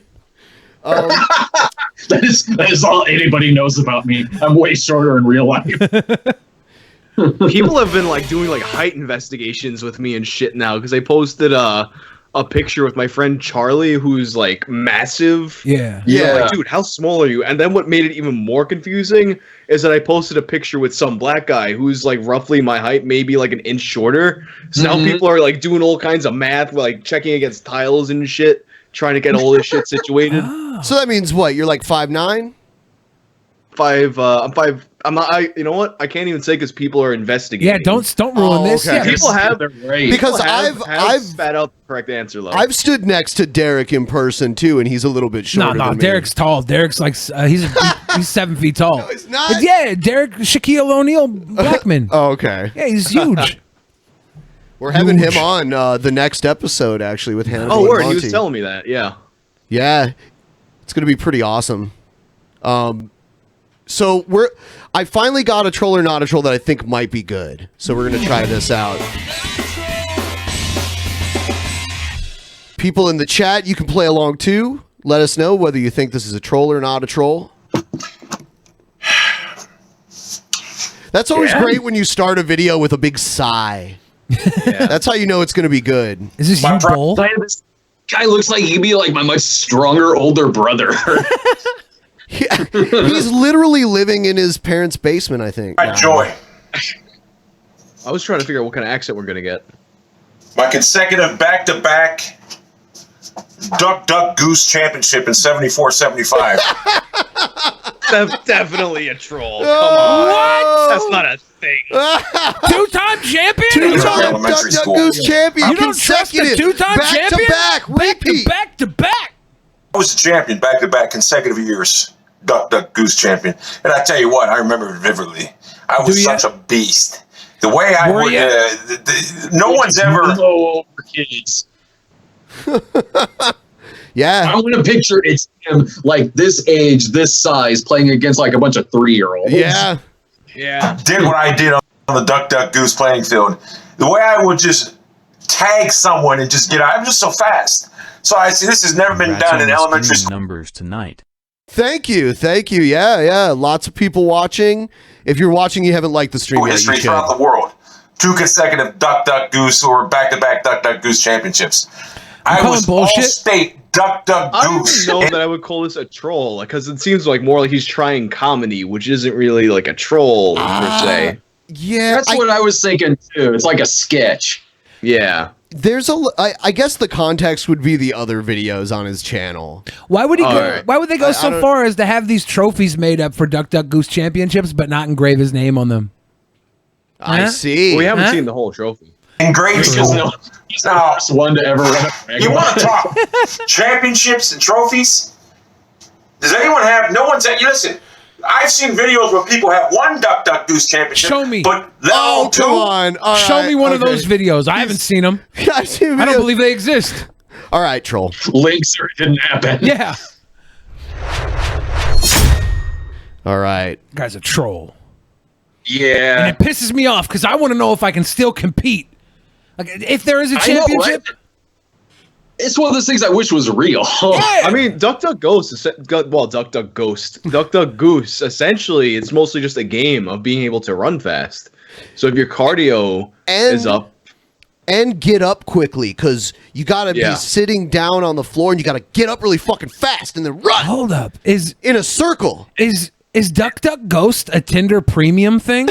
That is all anybody knows about me. I'm way shorter in real life. People have been like doing like height investigations with me and shit now because I posted a picture with my friend Charlie who's like massive. Yeah. Like, dude, how small are you? And then what made it even more confusing is that I posted a picture with some black guy who's like roughly my height, maybe like an inch shorter. So now people are like doing all kinds of math, like checking against tiles and shit, trying to get all this shit situated. So that means what? You're like 5'9"? I'm 5. I'm not. You know what? I can't even say because people are investigating. Yeah, don't ruin this. okay. Yeah, People have Because I've spat out the correct answer. Though I've stood next to Derek in person too, and he's a little bit shorter. No, than Derek's tall. Derek's like he's 7 feet tall. No, he's not. Yeah, Derek Shaquille O'Neal Blackman. Oh, okay. Yeah, he's huge. We're having him on the next episode actually with Hannibal. oh, and word! He Monty. was telling me that. Yeah. Yeah, it's gonna be pretty awesome. So I finally got a troll or not a troll that I think might be good. So we're gonna try this out. People in the chat, you can play along too. Let us know whether you think this is a troll or not a troll. That's always great when you start a video with a big sigh. Yeah. That's how you know it's going to be good. Is this you, Bull? This guy looks like he'd be like my much stronger older brother. Yeah, he's literally living in his parents' basement, I think. Joy. I was trying to figure out what kind of accent we're gonna get. My consecutive back-to-back Duck Goose Championship in 74-75. That's definitely a troll. Come Oh, on. What? That's not a thing. Two-time champion? Two-time Duck Goose champion. You don't trust the Consecutive. two-time champion? Back-to-back. Repeat. Back-to-back. I was a champion back-to-back consecutive years. Duck Goose champion. And I tell you what, I remember it vividly. I was such a beast. The way I would, no one's ever. Over kids. Yeah. I want to picture it's him like this age, this size, playing against like a bunch of 3-year-olds. Yeah. Yeah. Did what I did on the Duck Goose playing field. The way I would just tag someone and just get out. I'm just so fast. So I see this has never been done in elementary school. Numbers tonight. Thank you. Yeah. Lots of people watching. If you're watching, you haven't liked the stream yet, you History should. throughout the world. 2 consecutive Duck Goose or back-to-back Duck Goose championships. I calling was bullshit? all state duck I don't goose. know that I would call this a troll, because it seems like more like he's trying comedy, which isn't really like a troll per se. Yeah, That's what I was thinking too. It's like a sketch. Yeah. There's I guess the context would be the other videos on his channel. Why would he go? Alright. Why would they go I so don't- far as to have these trophies made up for Duck Duck Goose Championships, but not engrave his name on them? I Huh? see. We haven't seen the whole trophy. In grade school. He's the first one to ever run a You want to talk championships and trophies? Does anyone have? No one's. You listen. I've seen videos where people have one duck goose championship. Show me. But Oh, come on. All Show right, me one of okay. those videos. I haven't seen them. I've seen I don't videos. believe they exist. All right, troll. links or it didn't happen. Yeah, All right. guy's a troll, Yeah. and it pisses me off because I want to know if I can still compete. Like, if there is a I know, championship, right? It's one of those things I wish was real. I mean, Duck Duck Ghost, well, Duck Duck Ghost, Duck Duck Goose, essentially, it's mostly just a game of being able to run fast. So if your cardio is up, and get up quickly, because you got to Yeah. be sitting down on the floor and you got to get up really fucking fast and then run hold up, is in a circle. Duck Duck Ghost a Tinder premium thing?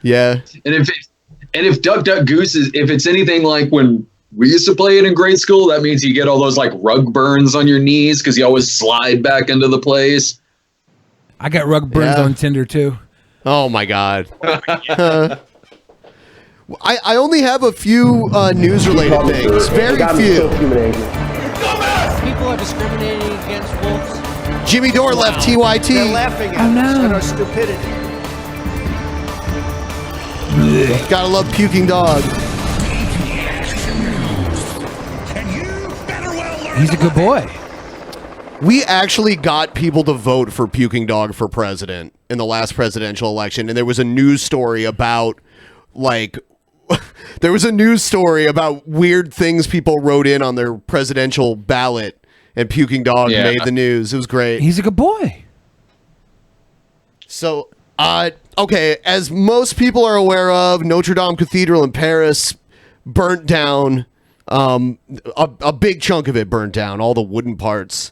Yeah. And if Duck Duck Goose is, if it's anything like when we used to play it in grade school, that means you get all those like rug burns on your knees because you always slide back into the place. I got rug burns Yeah. on Tinder too. Oh my god. I only have a few news related things. Very few. People are discriminating against wolves. Jimmy Dore left TYT. They're laughing at us and our stupidity. Gotta love puking dog. He's a good boy. We actually got people to vote for puking dog for president in the last presidential election, and there was a news story about like there was a news story about weird things people wrote in on their presidential ballot, and puking dog Yeah. made the news. It was great. He's a good boy. So, okay, as most people are aware of, Notre Dame Cathedral in Paris burnt down. A big chunk of it burnt down, all the wooden parts.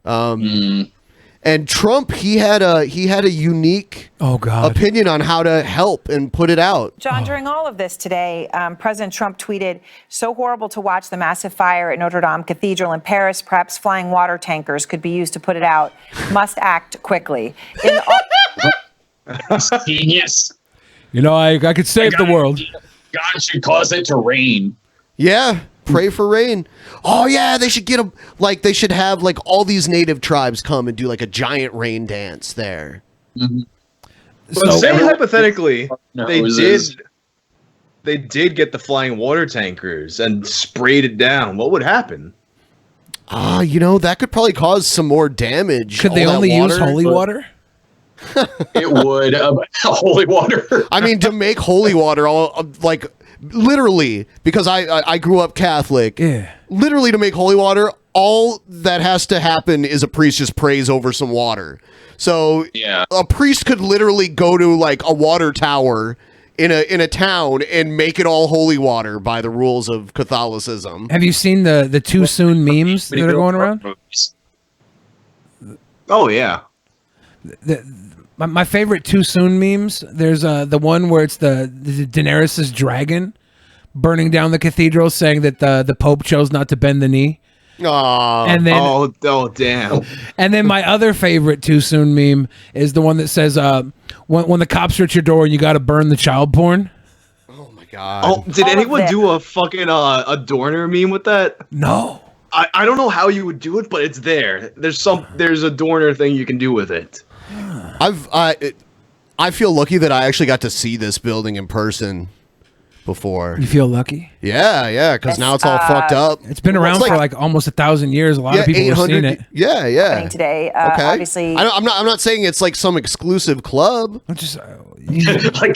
And Trump, he had a unique opinion on how to help and put it out. John, during all of this today, President Trump tweeted, "So horrible to watch the massive fire at Notre Dame Cathedral in Paris. Perhaps flying water tankers could be used to put it out. Must act quickly." Genius. You know, I could save the world. God should cause it to rain. Yeah, pray for rain. Oh yeah, they should get them. Like they should have like all these native tribes come and do like a giant rain dance there. But say hypothetically, Noses. they did get the flying water tankers and sprayed it down. What would happen? You know, that could probably cause some more damage. Could they all that only use holy water? It would. Holy water. I mean, to make holy water, all like literally, because I grew up Catholic. Yeah. Literally, to make holy water, all that has to happen is a priest just prays over some water. So Yeah. a priest could literally go to like a water tower in a town and make it all holy water by the rules of Catholicism. Have you seen the too soon memes that are going around? Oh yeah. My favorite too soon memes. There's the one where it's the Daenerys' dragon burning down the cathedral, saying that the Pope chose not to bend the knee. Aww. And then oh damn. And then my other favorite too soon meme is the one that says when the cops are at your door and you got to burn the child porn. God. Oh, did anyone do a fucking adorner meme with that? No. I don't know how you would do it, but it's there. There's a adorner thing you can do with it. I feel lucky that I actually got to see this building in person before. You feel lucky? Yeah, because now it's all fucked up. It's been around for like almost 1,000 years. A lot of people have seen it. Yeah. Today, Okay. obviously, I'm not saying it's like some exclusive club. like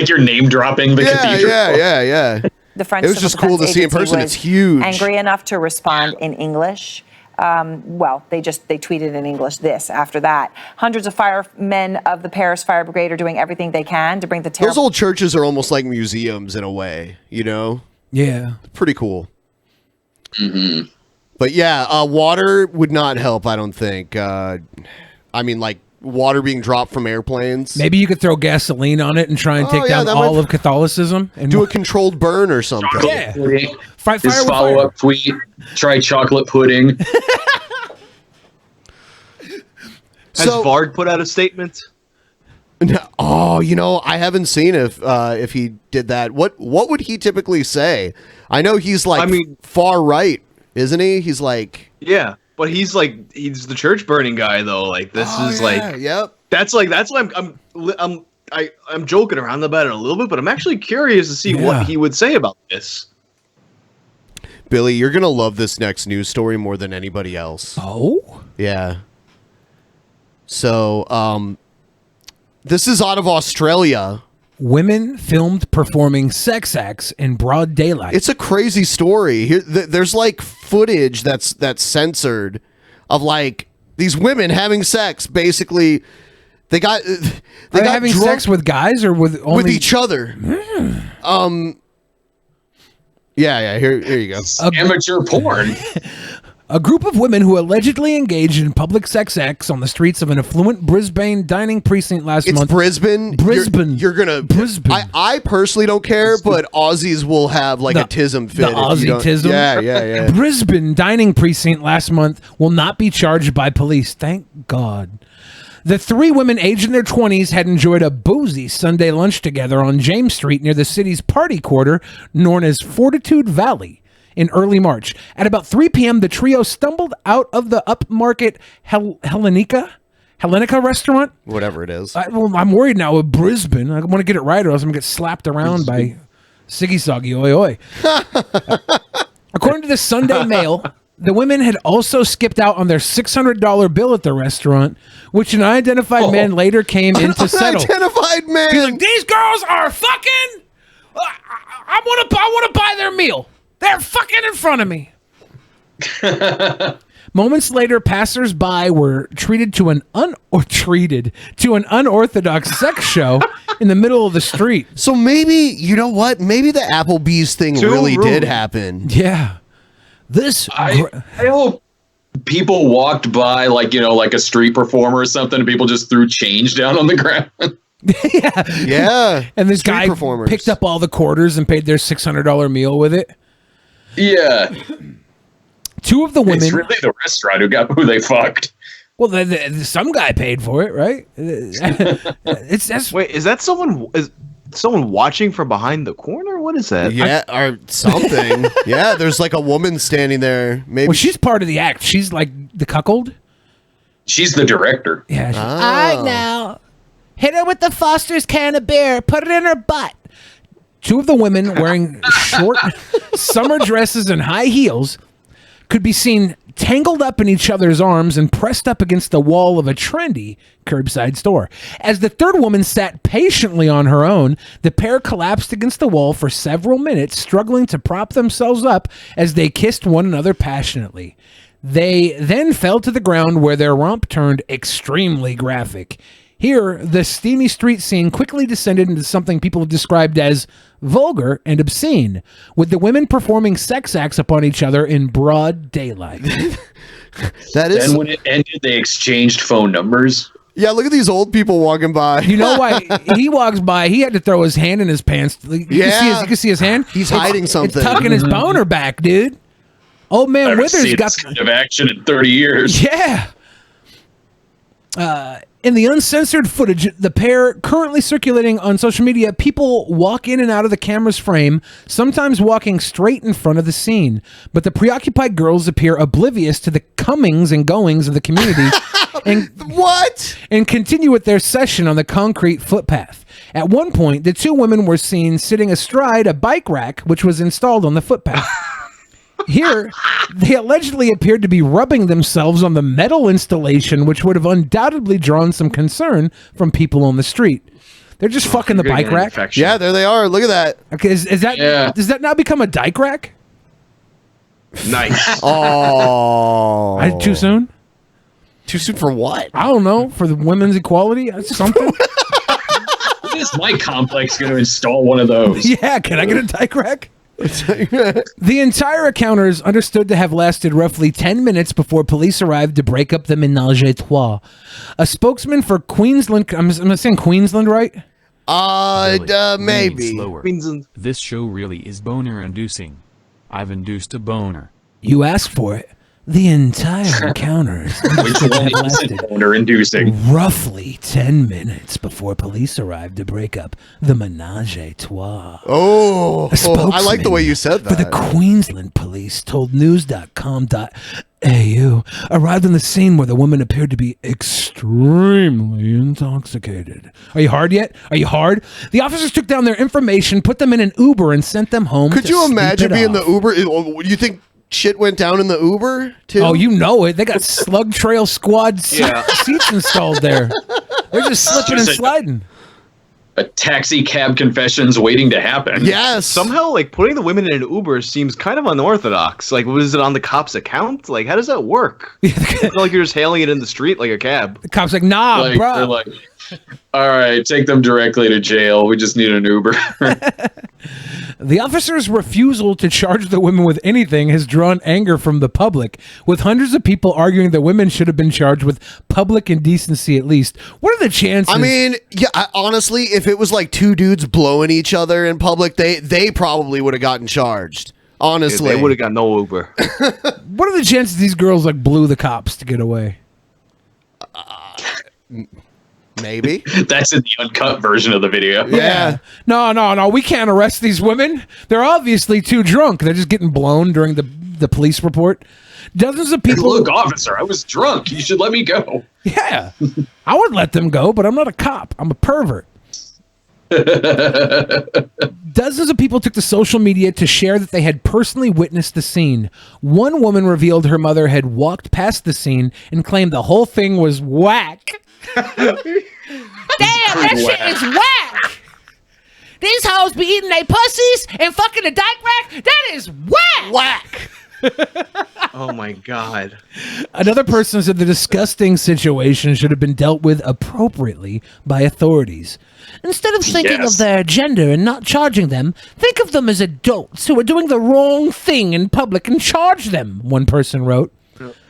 you're name dropping the cathedral. Yeah. the French It was Civil just cool to Defense see in Agency person. was It's huge. Angry enough to respond in English. Well, they tweeted in English this after that. Hundreds of firemen of the Paris Fire Brigade are doing everything they can to bring the Those old churches are almost like museums in a way, you know? Yeah. Pretty cool. Mm-hmm. But yeah, water would not help, I don't think. I mean, like, water being dropped from airplanes. Maybe you could throw gasoline on it and try and take down that all might- of Catholicism. And Do a controlled burn or something. Yeah. Fight His fire with follow-up tweet, try chocolate pudding. Has Varg put out a statement? Oh, you know, I haven't seen if he did that. What would he typically say? I know he's like far right, isn't he? He's like Yeah, but he's the church burning guy though. Like this is yep. That's why I'm joking around about it a little bit, but I'm actually curious to see what he would say about this. Billy, you're gonna love this next news story more than anybody else. Oh? Yeah. So, this is out of Australia. Women filmed performing sex acts in broad daylight. It's a crazy story. Here, there's like footage that's censored of like these women having sex. Basically, they got having drunk sex with guys or with only... with each other. Yeah. Here you go. Amateur porn. A group of women who allegedly engaged in public sex acts on the streets of an affluent Brisbane dining precinct last It's month. Brisbane. Brisbane. You're gonna. Brisbane. I personally don't care, but Aussies will have like a tism fit. The if you Aussie don't- tism. Yeah. Brisbane dining precinct last month will not be charged by police. Thank God. The three women aged in their 20s had enjoyed a boozy Sunday lunch together on James Street near the city's party quarter known as Fortitude Valley in early March. At about 3 p.m., the trio stumbled out of the upmarket Hellenica restaurant. Whatever it is. I'm worried now with Brisbane. I want to get it right or else I'm going to get slapped around by Siggy Soggy Oi Oi. According to the Sunday Mail, the women had also skipped out on their $600 bill at the restaurant, which an unidentified man later came in to settle. Unidentified man. He's like, these girls are fucking. I want to buy their meal. They're fucking in front of me. Moments later, passers-by were treated to an unorthodox sex show in the middle of the street. So maybe, you know what? Maybe the Applebee's thing really did happen. Yeah. I hope people walked by like a street performer or something and people just threw change down on the ground. Yeah. And this Street guy performers. picked up all the quarters and paid their $600 meal with it. Yeah. Two of the women. It's really the restaurant who they fucked. Well, some guy paid for it, right? Wait, is that someone watching from behind the corner? What is that? Yeah, or something. Yeah, there's like a woman standing there. Maybe Well, she's part of the act. She's like the cuckold. She's the director. Yeah. Oh. All right, now. Hit her with the Foster's can of beer. Put it in her butt. Two of the women wearing short summer dresses and high heels could be seen tangled up in each other's arms and pressed up against the wall of a trendy curbside store. As the third woman sat patiently on her own, the pair collapsed against the wall for several minutes, struggling to prop themselves up as they kissed one another passionately. They then fell to the ground where their romp turned extremely graphic. Here, the steamy street scene quickly descended into something people have described as vulgar and obscene, with the women performing sex acts upon each other in broad daylight. That is. Then when it ended, they exchanged phone numbers. Yeah, look at these old people walking by. You know why he walks by? He had to throw his hand in his pants. You can see his hand. He's hiding something. It's tucking his boner back, dude. Old man Never Withers seen got this kind of action in 30 years. Yeah. In the uncensored footage, the pair currently circulating on social media, people walk in and out of the camera's frame, sometimes walking straight in front of the scene. But the preoccupied girls appear oblivious to the comings and goings of the community and continue with their session on the concrete footpath. At one point, the two women were seen sitting astride a bike rack, which was installed on the footpath. Here, they allegedly appeared to be rubbing themselves on the metal installation, which would have undoubtedly drawn some concern from people on the street. They're just fucking the bike rack. Yeah, there they are. Look at that. Okay, is that does that now become a dyke rack? Nice. Oh, Too soon? Too soon for what? I don't know. For the women's equality, that's something. When is my complex going to install one of those? Yeah, can I get a dyke rack? The entire encounter is understood to have lasted roughly 10 minutes before police arrived to break up the ménage à trois. A spokesman for Queensland, I'm saying Queensland, right? Maybe. Slower. This show really is boner-inducing. I've induced a boner. You asked for it. The entire encounter is lasted boner-inducing. roughly 10 minutes before police arrived to break up the ménage à trois. Oh, I like the way you said that. For the Queensland police told news.com.au arrived on the scene where the woman appeared to be extremely intoxicated. Are you hard yet? Are you hard? The officers took down their information, put them in an Uber, and sent them home. Could you imagine being the Uber? You think shit went down in the Uber too? Oh, you know it. They got Slug Trail Squad seats installed there. They're just slipping and sliding. A taxi cab confessions waiting to happen. Yes. Somehow, like, putting the women in an Uber seems kind of unorthodox. Like, was it on the cop's account? Like, how does that work? It's not like you're just hailing it in the street like a cab. The cop's like, nah, Like, bro. they're like, all right, take them directly to jail. We just need an Uber. The officer's refusal to charge the women with anything has drawn anger from the public, with hundreds of people arguing that women should have been charged with public indecency at least. What are the chances? I mean, yeah, honestly, if it was like two dudes blowing each other in public, they probably would have gotten charged. Honestly. Yeah, they would have got no Uber. What are the chances these girls like blew the cops to get away? Maybe. That's in the uncut version of the video. Yeah. No. We can't arrest these women. They're obviously too drunk. They're just getting blown during the police report. Dozens of people. Look, officer, I was drunk. You should let me go. Yeah. I would let them go, but I'm not a cop. I'm a pervert. Dozens of people took to social media to share that they had personally witnessed the scene. One woman revealed her mother had walked past the scene and claimed the whole thing was whack. Damn, that shit is whack. These hoes be eating their pussies and fucking a dyke rack. That is whack. Whack. Oh my god. Another person said the disgusting situation should have been dealt with appropriately by authorities. Instead of thinking of their gender and not charging them, think of them as adults who are doing the wrong thing in public and charge them, one person wrote.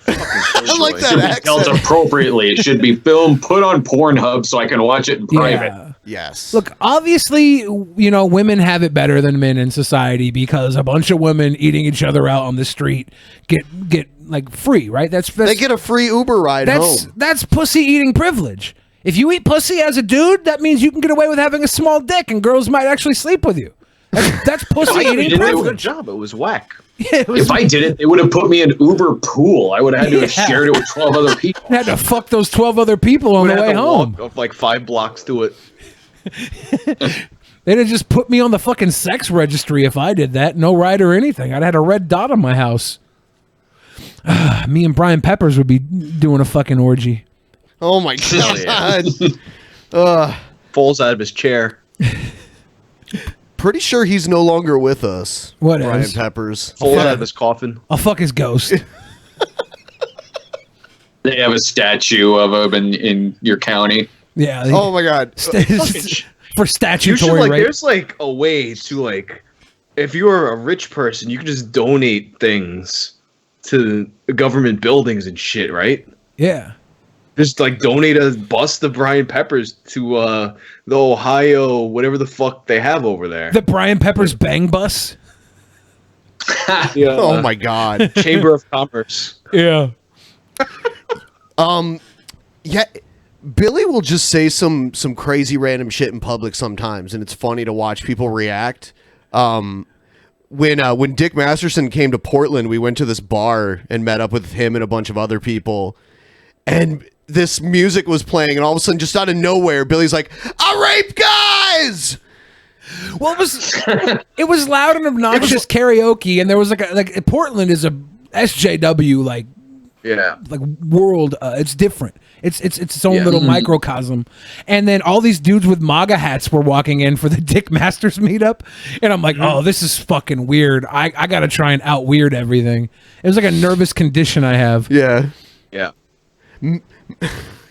I like that accent. Dealt appropriately. It should be filmed, put on Pornhub so I can watch it in private. Yes. Look, obviously, women have it better than men in society because a bunch of women eating each other out on the street get like free, right? That's they get a free Uber ride home. That's pussy eating privilege. If you eat pussy as a dude, that means you can get away with having a small dick and girls might actually sleep with you. That's pussy eating privilege. Good job. It was whack. Yeah, if I did it, they would have put me in Uber pool. I would have had to have shared it with 12 other people. You had to fuck those 12 other people on the way home. Walk like 5 blocks to it. They'd have just put me on the fucking sex registry if I did that. No ride or anything. I'd had a red dot on my house. Me and Brian Peppers would be doing a fucking orgy. Oh my god. Falls out of his chair. Pretty sure he's no longer with us. What Brian else? Peppers. Falls out of his coffin. I'll fuck his ghost. They have a statue of him in your county. Yeah. Oh my god. For statutory You should, like, rape. there's like a way to, like, if you're a rich person, you can just donate things to government buildings and shit, right? Yeah. Just like donate a bus to Brian Peppers to the Ohio, whatever the fuck they have over there. The Brian Peppers bang bus. Yeah. Oh my god. Chamber of Commerce. Yeah. Yeah. Billy will just say some crazy random shit in public sometimes, and it's funny to watch people react. When Dick Masterson came to Portland, we went to this bar and met up with him and a bunch of other people, and this music was playing, and all of a sudden, just out of nowhere, Billy's like, "I rape guys!" Well, it was loud and obnoxious karaoke, and there was like Portland is a SJW like world. It's different. It's its own little microcosm. And then all these dudes with MAGA hats were walking in for the Dick Masters meetup, and I'm like, oh, this is fucking weird. I gotta try and out weird everything. It was like a nervous condition I have. Yeah. Yeah.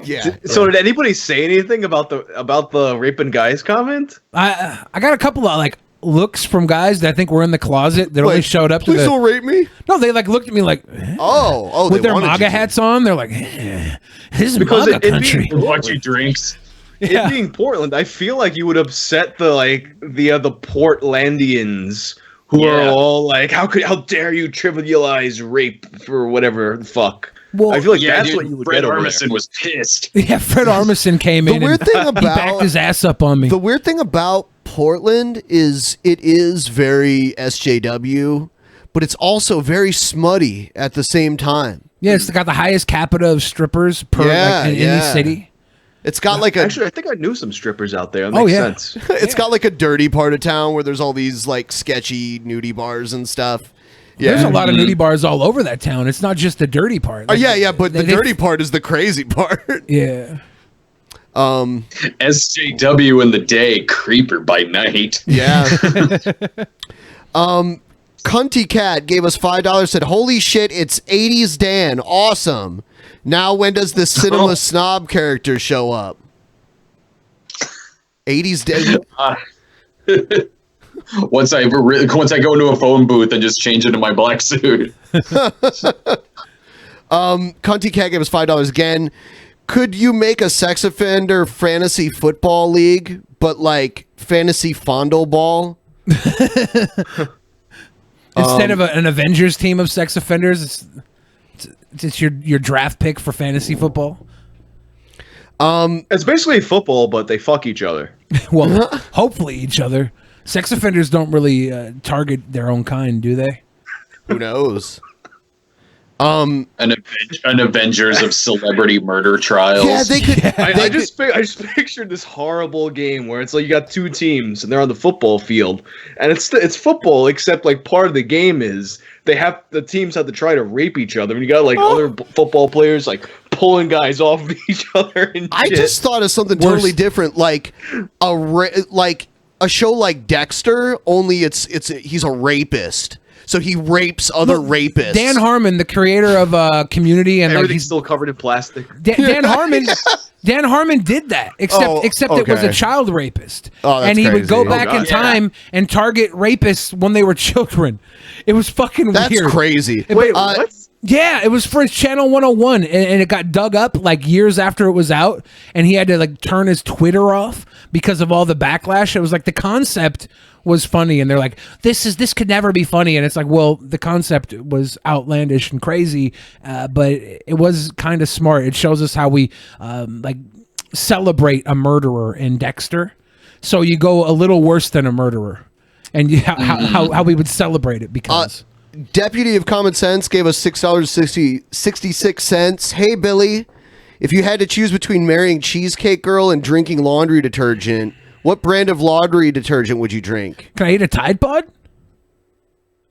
Yeah. So did anybody say anything about the raping guys comment? I got a couple of like looks from guys that I think were in the closet that only showed up to Please don't rape me. No, they like looked at me like, oh, with they their wanted you MAGA to. hats on. They're like, this is Because MAGA country. Watch you drinks. It being Portland, I feel like you would upset the Portlandians who are all like, how dare you trivialize rape for whatever the fuck. Well, I feel like yeah, that's dude, what you would Fred get over Armisen there. was pissed. Yeah, Fred Armisen came in weird and thing he backed his ass up on me. The weird thing about Portland is it is very SJW, but it's also very smutty at the same time. Yeah, it's got the highest capita of strippers per in any city. It's got like a Actually, I think I knew some strippers out there. That Oh, makes yeah. sense. it's got like a dirty part of town where there's all these like sketchy nudie bars and stuff. Yeah. There's a lot of nudie bars all over that town. It's not just the dirty part. Oh yeah, but the they- dirty part is the crazy part. Yeah. SJW in the day, creeper by night. Yeah. Cunty Cat gave us $5, said, "Holy shit, it's 80s Dan. Awesome. Now when does the cinema snob character show up?" 80s Dan. Once I go into a phone booth and just change into my black suit. Cunty Cat gave us $5 again. Could you make a sex offender fantasy football league, but like fantasy fondle ball? Instead of an Avengers team of sex offenders, it's your draft pick for fantasy football. It's basically football, but they fuck each other. Well, hopefully each other. Sex offenders don't really target their own kind, do they? Who knows? An Avengers of celebrity murder trials. Yeah, they could. I just pictured this horrible game where it's like you got two teams and they're on the football field, and it's football, except like part of the game is the teams have to try to rape each other, and you got like other football players like pulling guys off of each other. And I shit. just thought of something totally different, like a show like Dexter. Only he's a rapist. So he rapes other rapists. Dan Harmon, the creator of Community, and everything's still covered in plastic. Dan Harmon. Dan Harmon did that, except it was a okay. child rapist, Oh, that's and he would go crazy. back in time and target rapists when they were children. It was fucking That's weird. crazy. Wait, what? Yeah, it was for his Channel 101, and it got dug up like years after it was out, and he had to like turn his Twitter off because of all the backlash. It was like the concept was funny, and they're like, this could never be funny, and it's like, well, the concept was outlandish and crazy, but it was kind of smart. It shows us how we like celebrate a murderer in Dexter. So you go a little worse than a murderer, and how we would celebrate it because. Deputy of Common Sense gave us $6.66. Hey, Billy, if you had to choose between marrying Cheesecake Girl and drinking laundry detergent, what brand of laundry detergent would you drink? Can I eat a Tide Pod?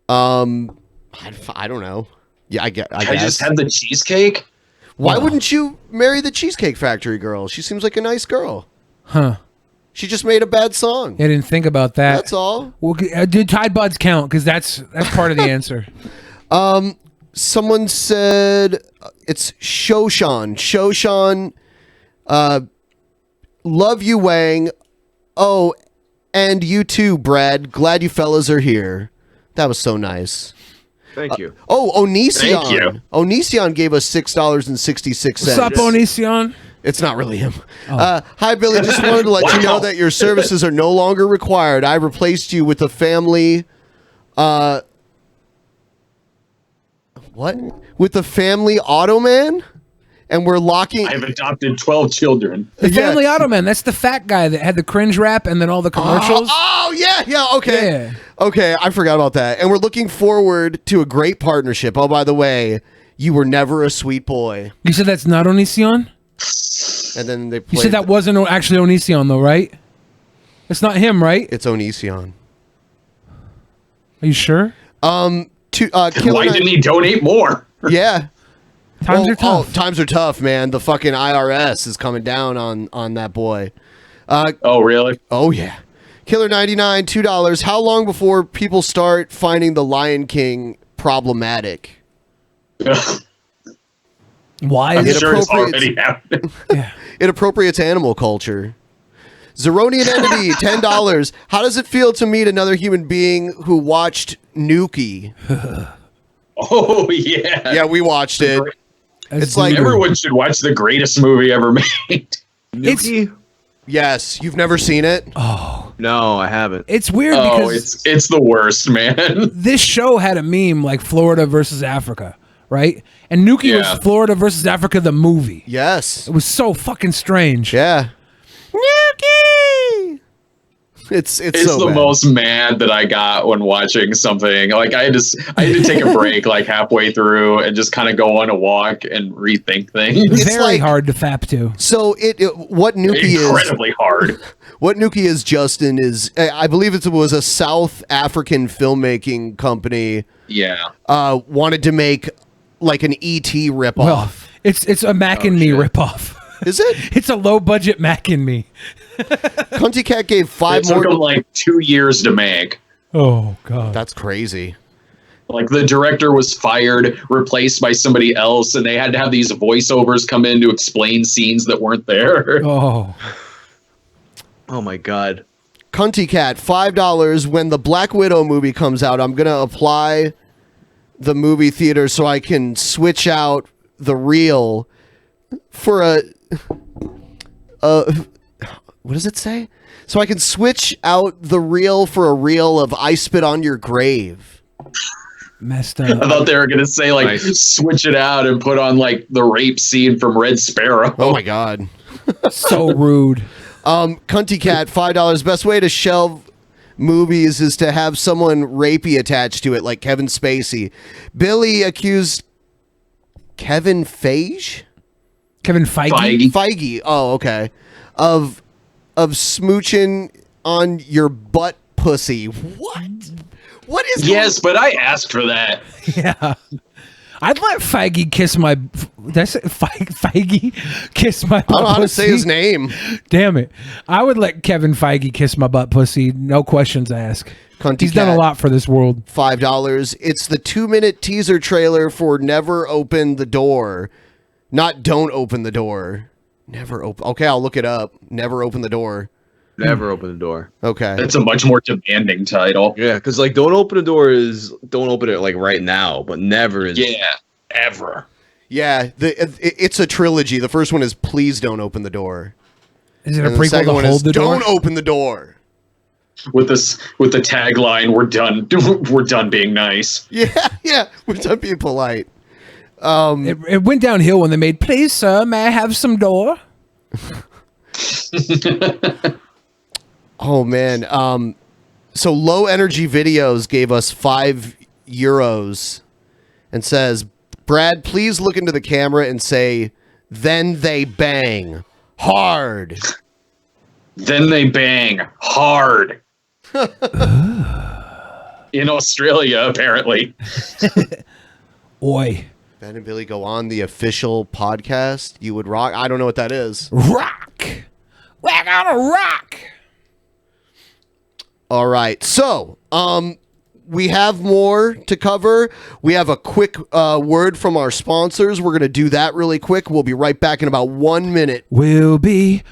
I don't know. Yeah, I guess. I just had the cheesecake. Why wouldn't you marry the Cheesecake Factory girl? She seems like a nice girl. Huh. She just made a bad song. I didn't think about that. That's all. Well, do Tide Pods count? Because that's part of the answer. Someone said it's Shoshan. Shoshan, love you, Whang. Oh, and you too, Brad. Glad you fellas are here. That was so nice. Thank you. Onision. Thank you. Onision gave us $6.66. What's up, Onision? It's not really him. Hi, Billy. Just wanted to let you know that your services are no longer required. I replaced you with a family. What? With the family Automan? And we're locking. I've adopted 12 children. The Family Automan. That's the fat guy that had the cringe rap and then all the commercials. Yeah. Okay. Yeah. Okay. I forgot about that. And we're looking forward to a great partnership. Oh, by the way, you were never a sweet boy. You said that's not Onision? And then they You played said that wasn't actually Onision, though, right? It's not him, right? It's Onision. Are you sure? Why didn't he donate more? Yeah. Times are tough. Times are tough, man. The fucking IRS is coming down on that boy. Oh, really? Oh, yeah. Killer 99, $2. How long before people start finding the Lion King problematic? Why I'm is sure it's appropriate- already happening. It appropriates animal culture. Zeronian Entity, $10. How does it feel to meet another human being who watched Nuki? Oh, yeah. Yeah, we watched it. It's like everyone should watch the greatest movie ever made. Nuki? Yes, you've never seen it? Oh. No, I haven't. It's weird because it's the worst, man. This show had a meme like Florida versus Africa, right? And Nuki was Florida versus Africa, the movie. Yes. It was so fucking strange. Yeah. Nuki! It's so the bad. most mad that I got when watching something. Like I had to take a break like halfway through and just kind of go on a walk and rethink things. It's very hard to fap to. So what Nuki is incredibly hard. What Nuki is, Justin, is I believe it was a South African filmmaking company. Yeah. Wanted to make like an ET ripoff. Well, it's a Mac and Me ripoff. Is it? It's a low budget Mac and Me. Cunty Cat gave 5 It took them like 2 years to make. Oh god, that's crazy. Like the director was fired, replaced by somebody else, and they had to have these voiceovers come in to explain scenes that weren't there. Oh my god. Cunty Cat, $5. When the Black Widow movie comes out, I'm gonna apply the movie theater so I can switch out the reel for a what does it say? So I can switch out the reel for a reel of I Spit on Your Grave. Messed I up. thought they were gonna say like switch it out and put on like the rape scene from Red Sparrow. Oh my god. So rude. Cunty Cat, $5. Best way to shelve movies is to have someone rapey attached to it, like Kevin Spacey. Billy accused Kevin Feige? Kevin Feige? Feige. Oh, okay. Of smooching on your butt pussy. What? What is Yes, but I asked for that. Yeah. I'd let Feige kiss my. Did I say Feige kiss my butt I don't know how to pussy? say his name. Damn it. I would let Kevin Feige kiss my butt pussy. No questions asked. Cunty He's done a Cat, lot for this world. $5. It's the 2-minute teaser trailer for Never Open the Door. Not Don't Open the Door. Never open. Okay, I'll look it up. Never Open the Door. Never open the door. Okay. That's a much more demanding title. Yeah, because like don't open the door is don't open it like right now, but never is ever. Yeah, it's a trilogy. The first one is Please Don't Open the Door. Is it a And the prequel second to one Hold is the Door? Don't Open the Door. With the tagline, we're done being nice. Yeah, we're done being polite. It went downhill when they made, please, sir, may I have some door? Oh man. So Low Energy Videos gave us €5 and says, Brad, please look into the camera and say, then they bang hard. Then they bang hard. In Australia, apparently. Oi. Ben and Billy go on the official podcast. You would rock. I don't know what that is. Rock. We're gonna rock. All right. So, we have more to cover. We have a quick word from our sponsors. We're going to do that really quick. We'll be right back in about 1 minute. We'll be.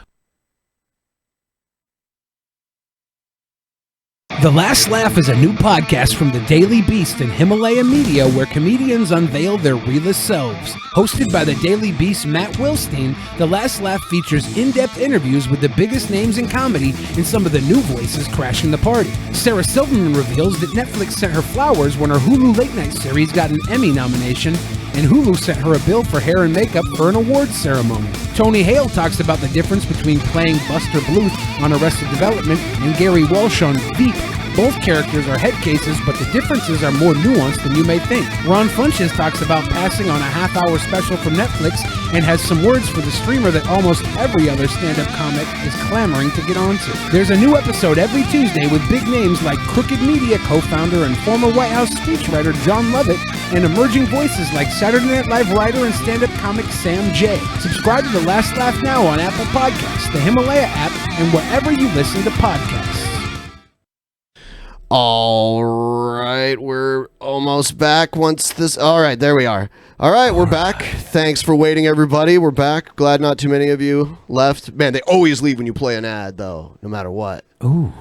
The Last Laugh is a new podcast from the Daily Beast and Himalaya Media where comedians unveil their realest selves. Hosted by the Daily Beast's Matt Wilstein, The Last Laugh features in-depth interviews with the biggest names in comedy and some of the new voices crashing the party. Sarah Silverman reveals that Netflix sent her flowers when her Hulu late night series got an Emmy nomination, and Hulu sent her a bill for hair and makeup for an awards ceremony. Tony Hale talks about the difference between playing Buster Bluth on Arrested Development and Gary Walsh on Veep. Both characters are head cases, but the differences are more nuanced than you may think. Ron Funches talks about passing on a half-hour special from Netflix and has some words for the streamer that almost every other stand-up comic is clamoring to get onto. There's a new episode every Tuesday with big names like Crooked Media co-founder and former White House speechwriter John Lovett and emerging voices like Saturday Night Live writer and stand-up comic Sam Jay. Subscribe to The Last Laugh now on Apple Podcasts, the Himalaya app, and wherever you listen to podcasts. All right, we're almost back once this... All right, there we are. All right, we're back. Thanks for waiting, everybody. We're back. Glad not too many of you left. Man, they always leave when you play an ad, though, no matter what. Ooh.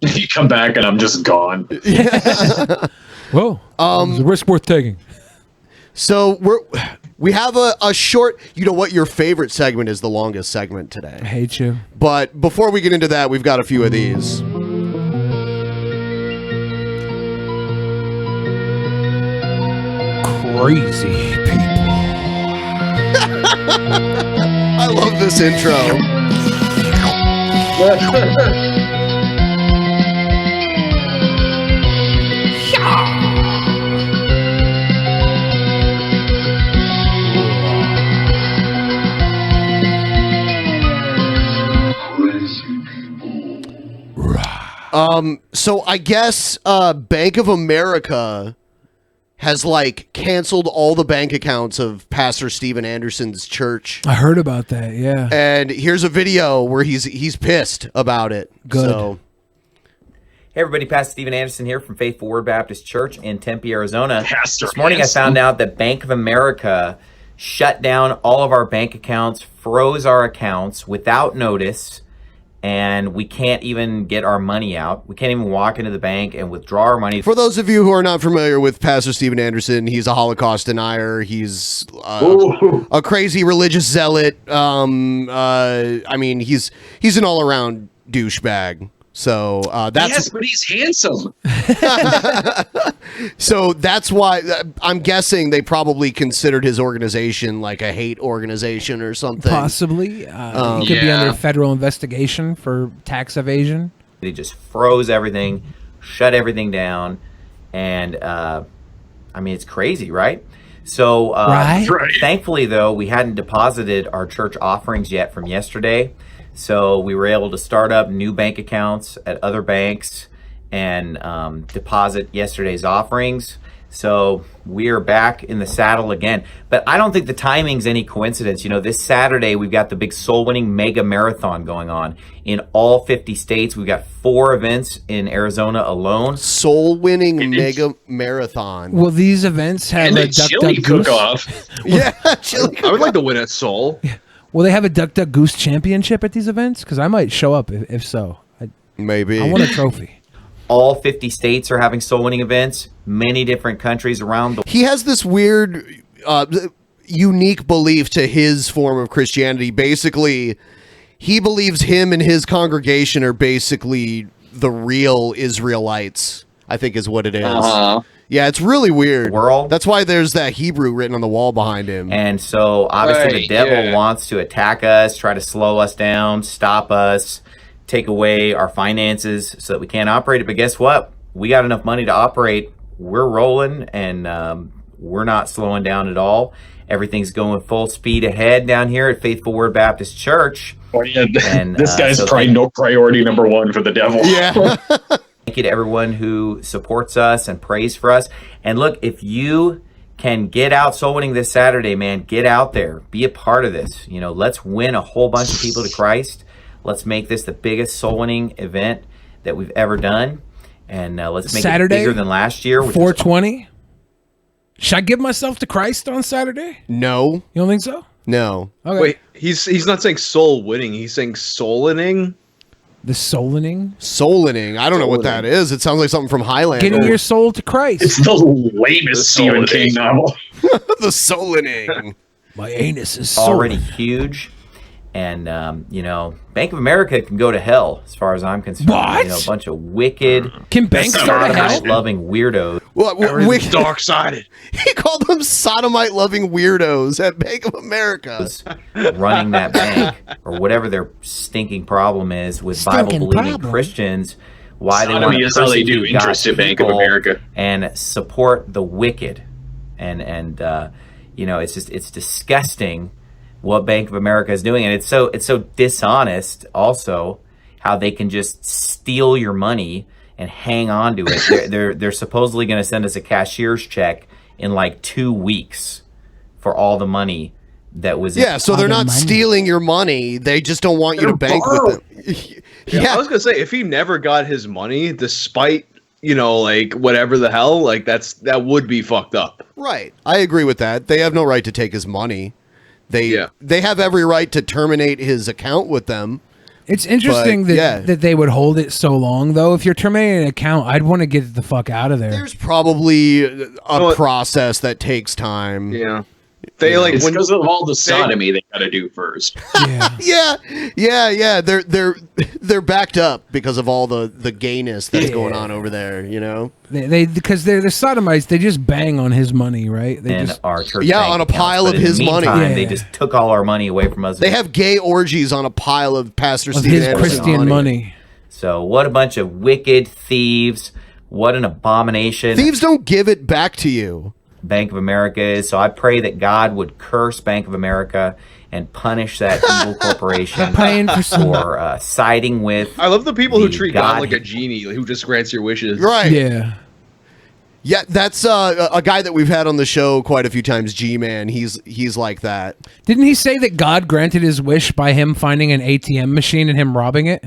You come back and I'm just gone. Whoa. It's a risk worth taking. So we have a short... You know what? Your favorite segment is the longest segment today. I hate you. But before we get into that, we've got a few of these. Crazy people. I love this intro. So I guess Bank of America has like canceled all the bank accounts of Pastor Steven Anderson's church. I heard about that, yeah. And here's a video where he's pissed about it. Good. So, hey everybody, Pastor Steven Anderson here from Faithful Word Baptist Church in Tempe, Arizona. Pastor this morning Anderson. I found out that Bank of America shut down all of our bank accounts, froze our accounts without notice, and we can't even get our money out. We can't even walk into the bank and withdraw our money. for those of you who are not familiar with Pastor Steven Anderson, he's a Holocaust denier. He's a crazy religious zealot. I mean, he's an all-around douchebag. So that's yes, but he's handsome. so that's why I'm guessing they probably considered his organization like a hate organization or something. Possibly. He could be under federal investigation for tax evasion. They just froze everything, shut everything down, and I mean, it's crazy, right? So thankfully, though, we hadn't deposited our church offerings yet from yesterday. So we were able to start up new bank accounts at other banks and deposit yesterday's offerings. So we are back in the saddle again. But I don't think the timing's any coincidence. You know, this Saturday, we've got the big soul-winning mega marathon going on in all 50 states. We've got 4 events in Arizona alone. Soul-winning mega marathon. Will these events have And a a Duck chili Duck Goose? cook-off. Yeah, chili I would like to win at Seoul. Will they have a Duck Duck Goose championship at these events? Because I might show up if so. Maybe. I want a trophy. All 50 states are having soul-winning events. Many different countries around the He has this weird, unique belief to his form of Christianity. Basically, he believes him and his congregation are basically the real Israelites, I think is what it is. Yeah, it's really weird. World. That's why there's that Hebrew written on the wall behind him. And so obviously the devil wants to attack us, try to slow us down, stop us, take away our finances so that we can't operate it. But guess what? We got enough money to operate. We're rolling, and we're not slowing down at all. Everything's going full speed ahead down here at Faithful Word Baptist Church. Oh, yeah, And, this guy's so probably no priority number 1 for the devil. Yeah. Thank you to everyone who supports us and prays for us. And look, if you can get out soul winning this Saturday, man, get out there. Be a part of this. You know, let's win a whole bunch of people to Christ. Let's make this the biggest soul winning event that we've ever done. And let's make Saturday, it bigger than last year. 420. Should I give myself to Christ on Saturday? No. You don't think so? No. Okay. Wait, he's not saying soul winning. He's saying soulining. The soulining? Soulining. I don't know what that is. It sounds like something from Highlander. Getting your soul to Christ. It's the lamest Stephen King novel. The soulining. My anus is already huge. And, you know, Bank of America can go to hell as far as I'm concerned. What? You know, a bunch of wicked, Can banks go to hell? loving weirdos. What? Dark-sided. He called them sodomite-loving weirdos at Bank of America. Running that bank or whatever their stinking problem is with Bible-believing Christians. Why they want Sodomy to is how they do persecute interest God's at Bank of people America. and support the wicked. And you know, it's disgusting what Bank of America is doing, and it's so dishonest also how they can just steal your money and hang on to it. They're supposedly going to send us a cashier's check in like 2 weeks for all the money that was So they're not stealing your money. They just don't want you to bank with them. Yeah, I was gonna say if he never got his money, despite like whatever the hell, like that would be fucked up. Right. I agree with that. They have no right to take his money. They have every right to terminate his account with them. It's interesting that they would hold it so long, though. If you're terminating an account, I'd want to get the fuck out of there. There's probably a process that takes time. Yeah. It's because of all the sodomy they got to do first. Yeah. They're backed up because of all the gayness that's going on over there. Because they're sodomites. They just bang on his money, right? They And just our church on a pile of his money. They just took all our money away from us. They have gay orgies on a pile of Pastor Steve his Anderson's Christian money. So what a bunch of wicked thieves! What an abomination! Thieves don't give it back to you. Bank of America is. So I pray that God would curse Bank of America and punish that evil corporation for siding with. I love the people who treat God like God- a genie, who just grants your wishes. Right. Yeah. That's a guy that we've had on the show quite a few times, G-Man. He's like that. Didn't he say that God granted his wish by him finding an ATM machine and him robbing it?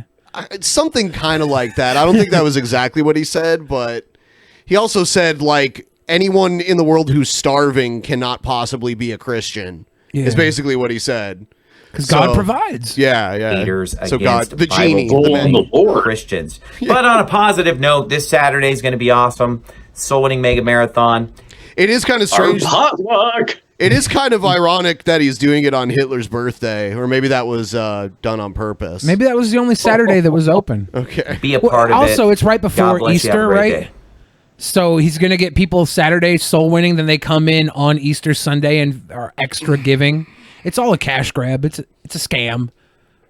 It's something kind of like that. I don't think that was exactly what he said, but he also said, like, anyone in the world who's starving cannot possibly be a Christian. Yeah. Is basically what he said. Because God provides. Yeah. Haters So against God, the genie, Christians. But on a positive note, this Saturday is going to be awesome. Soul Winning Mega Marathon. It is kind of strange. Potluck. It is kind of ironic that he's doing it on Hitler's birthday, or maybe that was done on purpose. Maybe that was the only Saturday that was open. Okay. Be a part of it. Also, it's right God before bless you. Have a Easter, great right? day. So he's going to get people Saturday soul winning, then they come in on Easter Sunday and are extra giving. It's all a cash grab. It's a scam.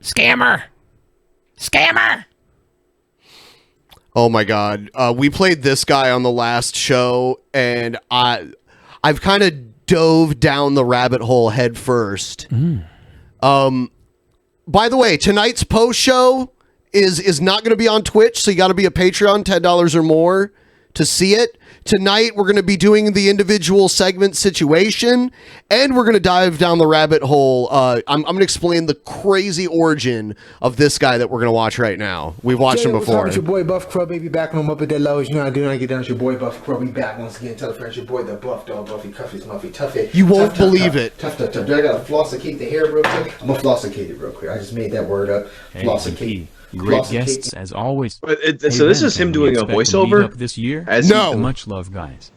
Scammer. Oh my God. We played this guy on the last show, and I've kind of dove down the rabbit hole head first. By the way, tonight's post show is not going to be on Twitch, so you got to be a Patreon, $10 or more to see it. Tonight, we're going to be doing the individual segment situation, and we're going to dive down the rabbit hole. I'm going to explain the crazy origin of this guy that we're going to watch right now. We've watched him before. It's your boy Buff Crow, baby, back when I'm up at that lows. You know how I do. I get down. It's your boy Buff Crow. We back once again. Tell a friend, your boy the Buff Dog, Buffy, Cuffy, Smuffy, Tuffy. You won't believe it. Tough. Do I got to flossicate the hair real quick? I'm going to flossicate it real quick. I just made that word up. Flossicate. Great guests as always. So this is him doing a voiceover this year. No. Much love, guys.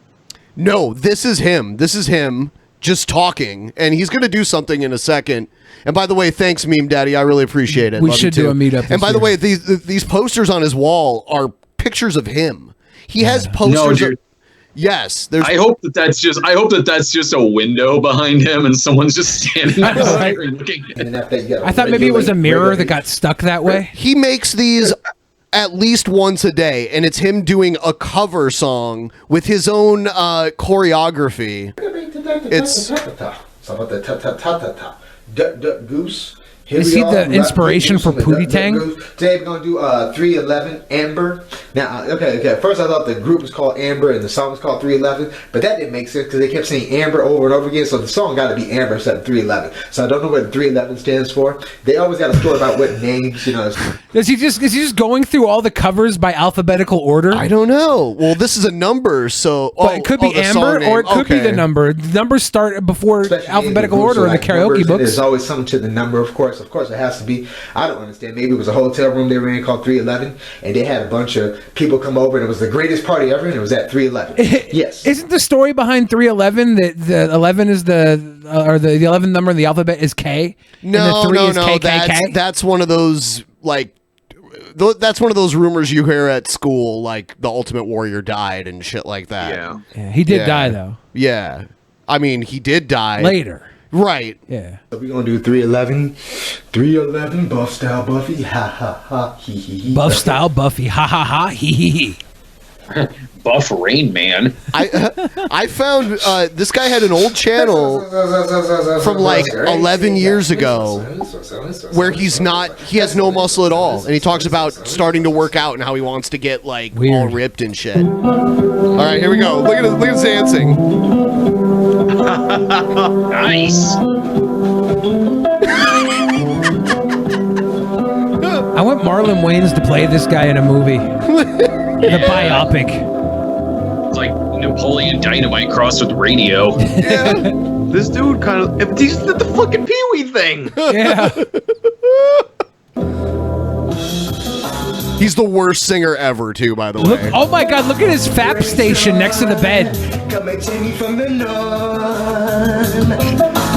No, this is him. This is him just talking, and he's going to do something in a second. And by the way, thanks, Meme Daddy. I really appreciate it. We Love should you do too. a meetup And this by the year. way, these posters on his wall are pictures of him. He has posters. No, dude. Yes, there's. I hope that's just a window behind him, and someone's just standing outside looking. I thought maybe it was a mirror that got stuck that way. He makes these at least once a day, and it's him doing a cover song with his own choreography. It's Goose. Is he the inspiration for Pootie Tang? Today we're gonna do 311 Amber. Now, okay. First I thought the group was called Amber and the song was called 311, but that didn't make sense because they kept saying Amber over and over again. So the song got to be Amber instead of 311. So I don't know what 311 stands for. They always got a story about what names, Is he just going through all the covers by alphabetical order? I don't know. Well, this is a number, so But it could be the song Amber name. or it could be Okay. the number. The numbers start before alphabetical order in the karaoke books. There's always something to the number, of course. Of course, it has to be. I don't understand. Maybe it was a hotel room they were in called 311, and they had a bunch of people come over, and it was the greatest party ever, and it was at 311. Yes. Isn't the story behind 311 that the 11 is the 11th number in the alphabet is K? And No, the 3 no, is no. KKK? That's one of those that's one of those rumors you hear at school, like the Ultimate Warrior died and shit like that. Yeah, he did die though. Yeah, I mean he did die Later. Right. Yeah. So we're gonna do 311. 311 Buff Style Buffy. Ha ha ha. Hee hee hee. Buff style Buffy. Ha ha ha. Hee hee hee. Buff Rain Man. I found this guy had an old channel from like 11 years ago where he has no muscle at all, and he talks about starting to work out and how he wants to get like all ripped and shit. All right, here we go. Look at his dancing. Nice. I want Marlon Wayans to play this guy in a movie. The biopic. It's like Napoleon Dynamite crossed with radio. Yeah. This dude kind of. He just did the fucking Pee-wee thing. Yeah. He's the worst singer ever, too, by the Look, way. oh my God, look at his FAP station next to the bed. Come and take me from the north.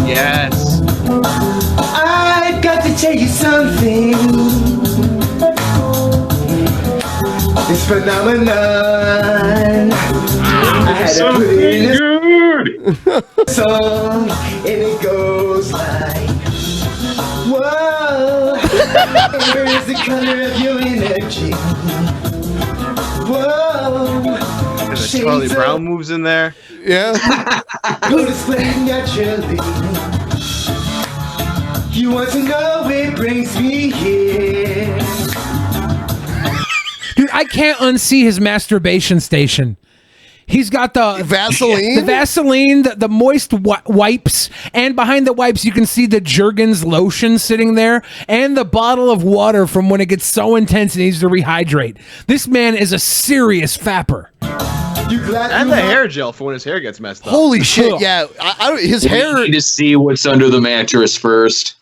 Yes. I've got to tell you something. This phenomenon. I had to put it in a song, and it goes like, whoa. Here is the color of your energy. Whoa. There's a Charlie Brown moves in there. Yeah. Go display naturally. You want to know it brings me here. Dude, I can't unsee his masturbation station. He's got the Vaseline, the moist wipes, and behind the wipes you can see the Jergens lotion sitting there, and the bottle of water from when it gets so intense it needs to rehydrate. This man is a serious fapper. And the hair gel for when his hair gets messed up. Holy shit, yeah. His hair... We need to see what's under the mattress first.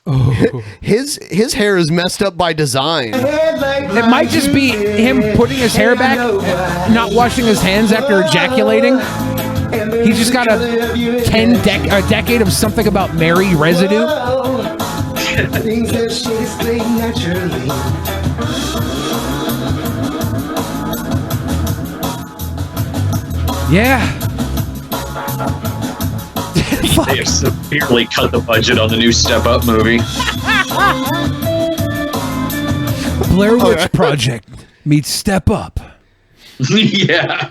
His hair is messed up by design. It might just be him putting his hair back, not washing his hands after ejaculating. He's just got a decade of something about Mary residue. Things that shit display naturally. Yeah. They have severely cut the budget on the new Step Up movie. Blair Witch Project meets Step Up. Yeah.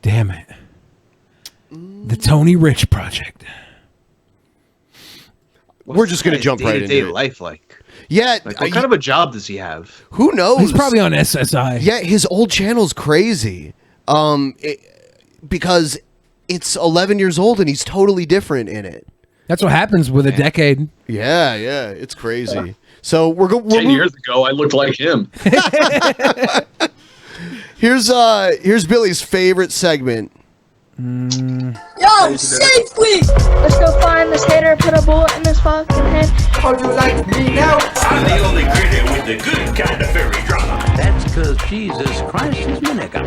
Damn it. The Tony Rich Project. We're just going to jump right into it. Life like. Yeah. Like, what kind of a job does he have? Who knows? He's probably on SSI. Yeah, his old channel's crazy. Because it's 11 years old and he's totally different in it. That's what happens with a decade. Yeah, it's crazy. So we're going. 10 years ago, I looked like him. Here's Billy's favorite segment. Yo, safely! Let's go find this hater and put a bullet in his fucking head. How'd you like me now? I'm the only critter with the good kind of fairy drama. That's because Jesus Christ is my nigga.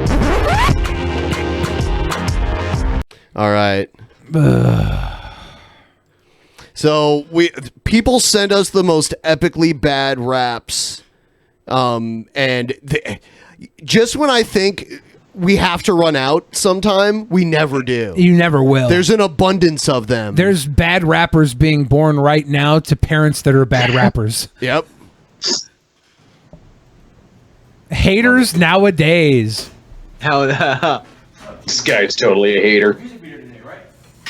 All right. So people send us the most epically bad raps, and just when I think we have to run out sometime, we never do. You never will. There's an abundance of them. There's bad rappers being born right now to parents that are bad rappers. Yep. Haters nowadays. This guy's totally a hater.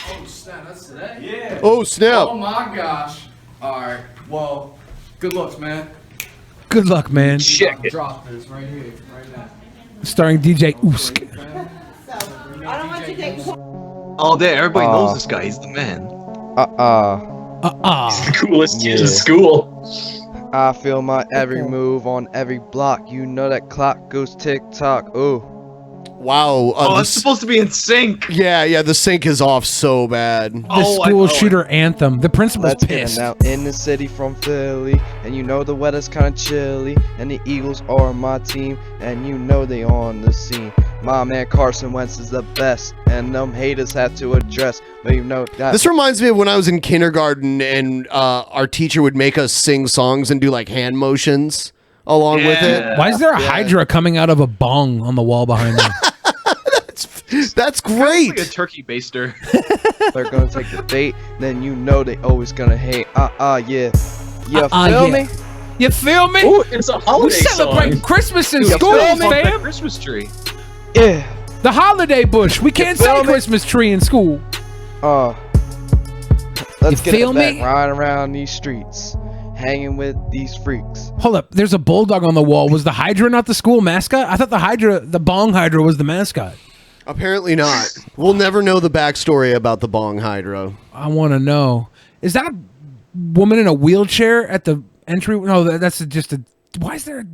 Oh snap, that's today? Yeah. Oh snap. Oh my gosh. Alright, well, good looks, man. Good luck, man. Check it. Drop this right here, right now. Starring DJ Usk. I don't want you to take All day, everybody knows this guy. He's the man. He's the coolest kid in school. I feel my every move on every block. You know that clock goes tick-tock. Ooh. Wow. It's supposed to be in sync. Yeah, the sync is off so bad. The school shooter anthem. The principal's Let's get pissed. it now in the city from Philly. And you know the weather's kinda chilly. And the Eagles are my team. And you know they on the scene. My man Carson Wentz is the best. And them haters have to address. But you know that. This reminds me of when I was in kindergarten and our teacher would make us sing songs and do like hand motions along with it. Why is there a Hydra coming out of a bong on the wall behind them? That's great. Like a turkey baster. They're gonna take the bait, then you know they always gonna hate. Yeah. You feel yeah. me? You feel me? Ooh, it's a holiday We celebrate song. Christmas in You school, feel me? The fam. Christmas tree. Yeah. The holiday bush. We can't feel say me? Christmas tree in school. Let's You get feel it back. me? Riding around these streets, hanging with these freaks. Hold up. There's a bulldog on the wall. Was the Hydra not the school mascot? I thought the bong Hydra was the mascot. Apparently not. We'll never know the backstory about the bong hydra. I want to know. Is that a woman in a wheelchair at the entry? No, that's just a. Why is there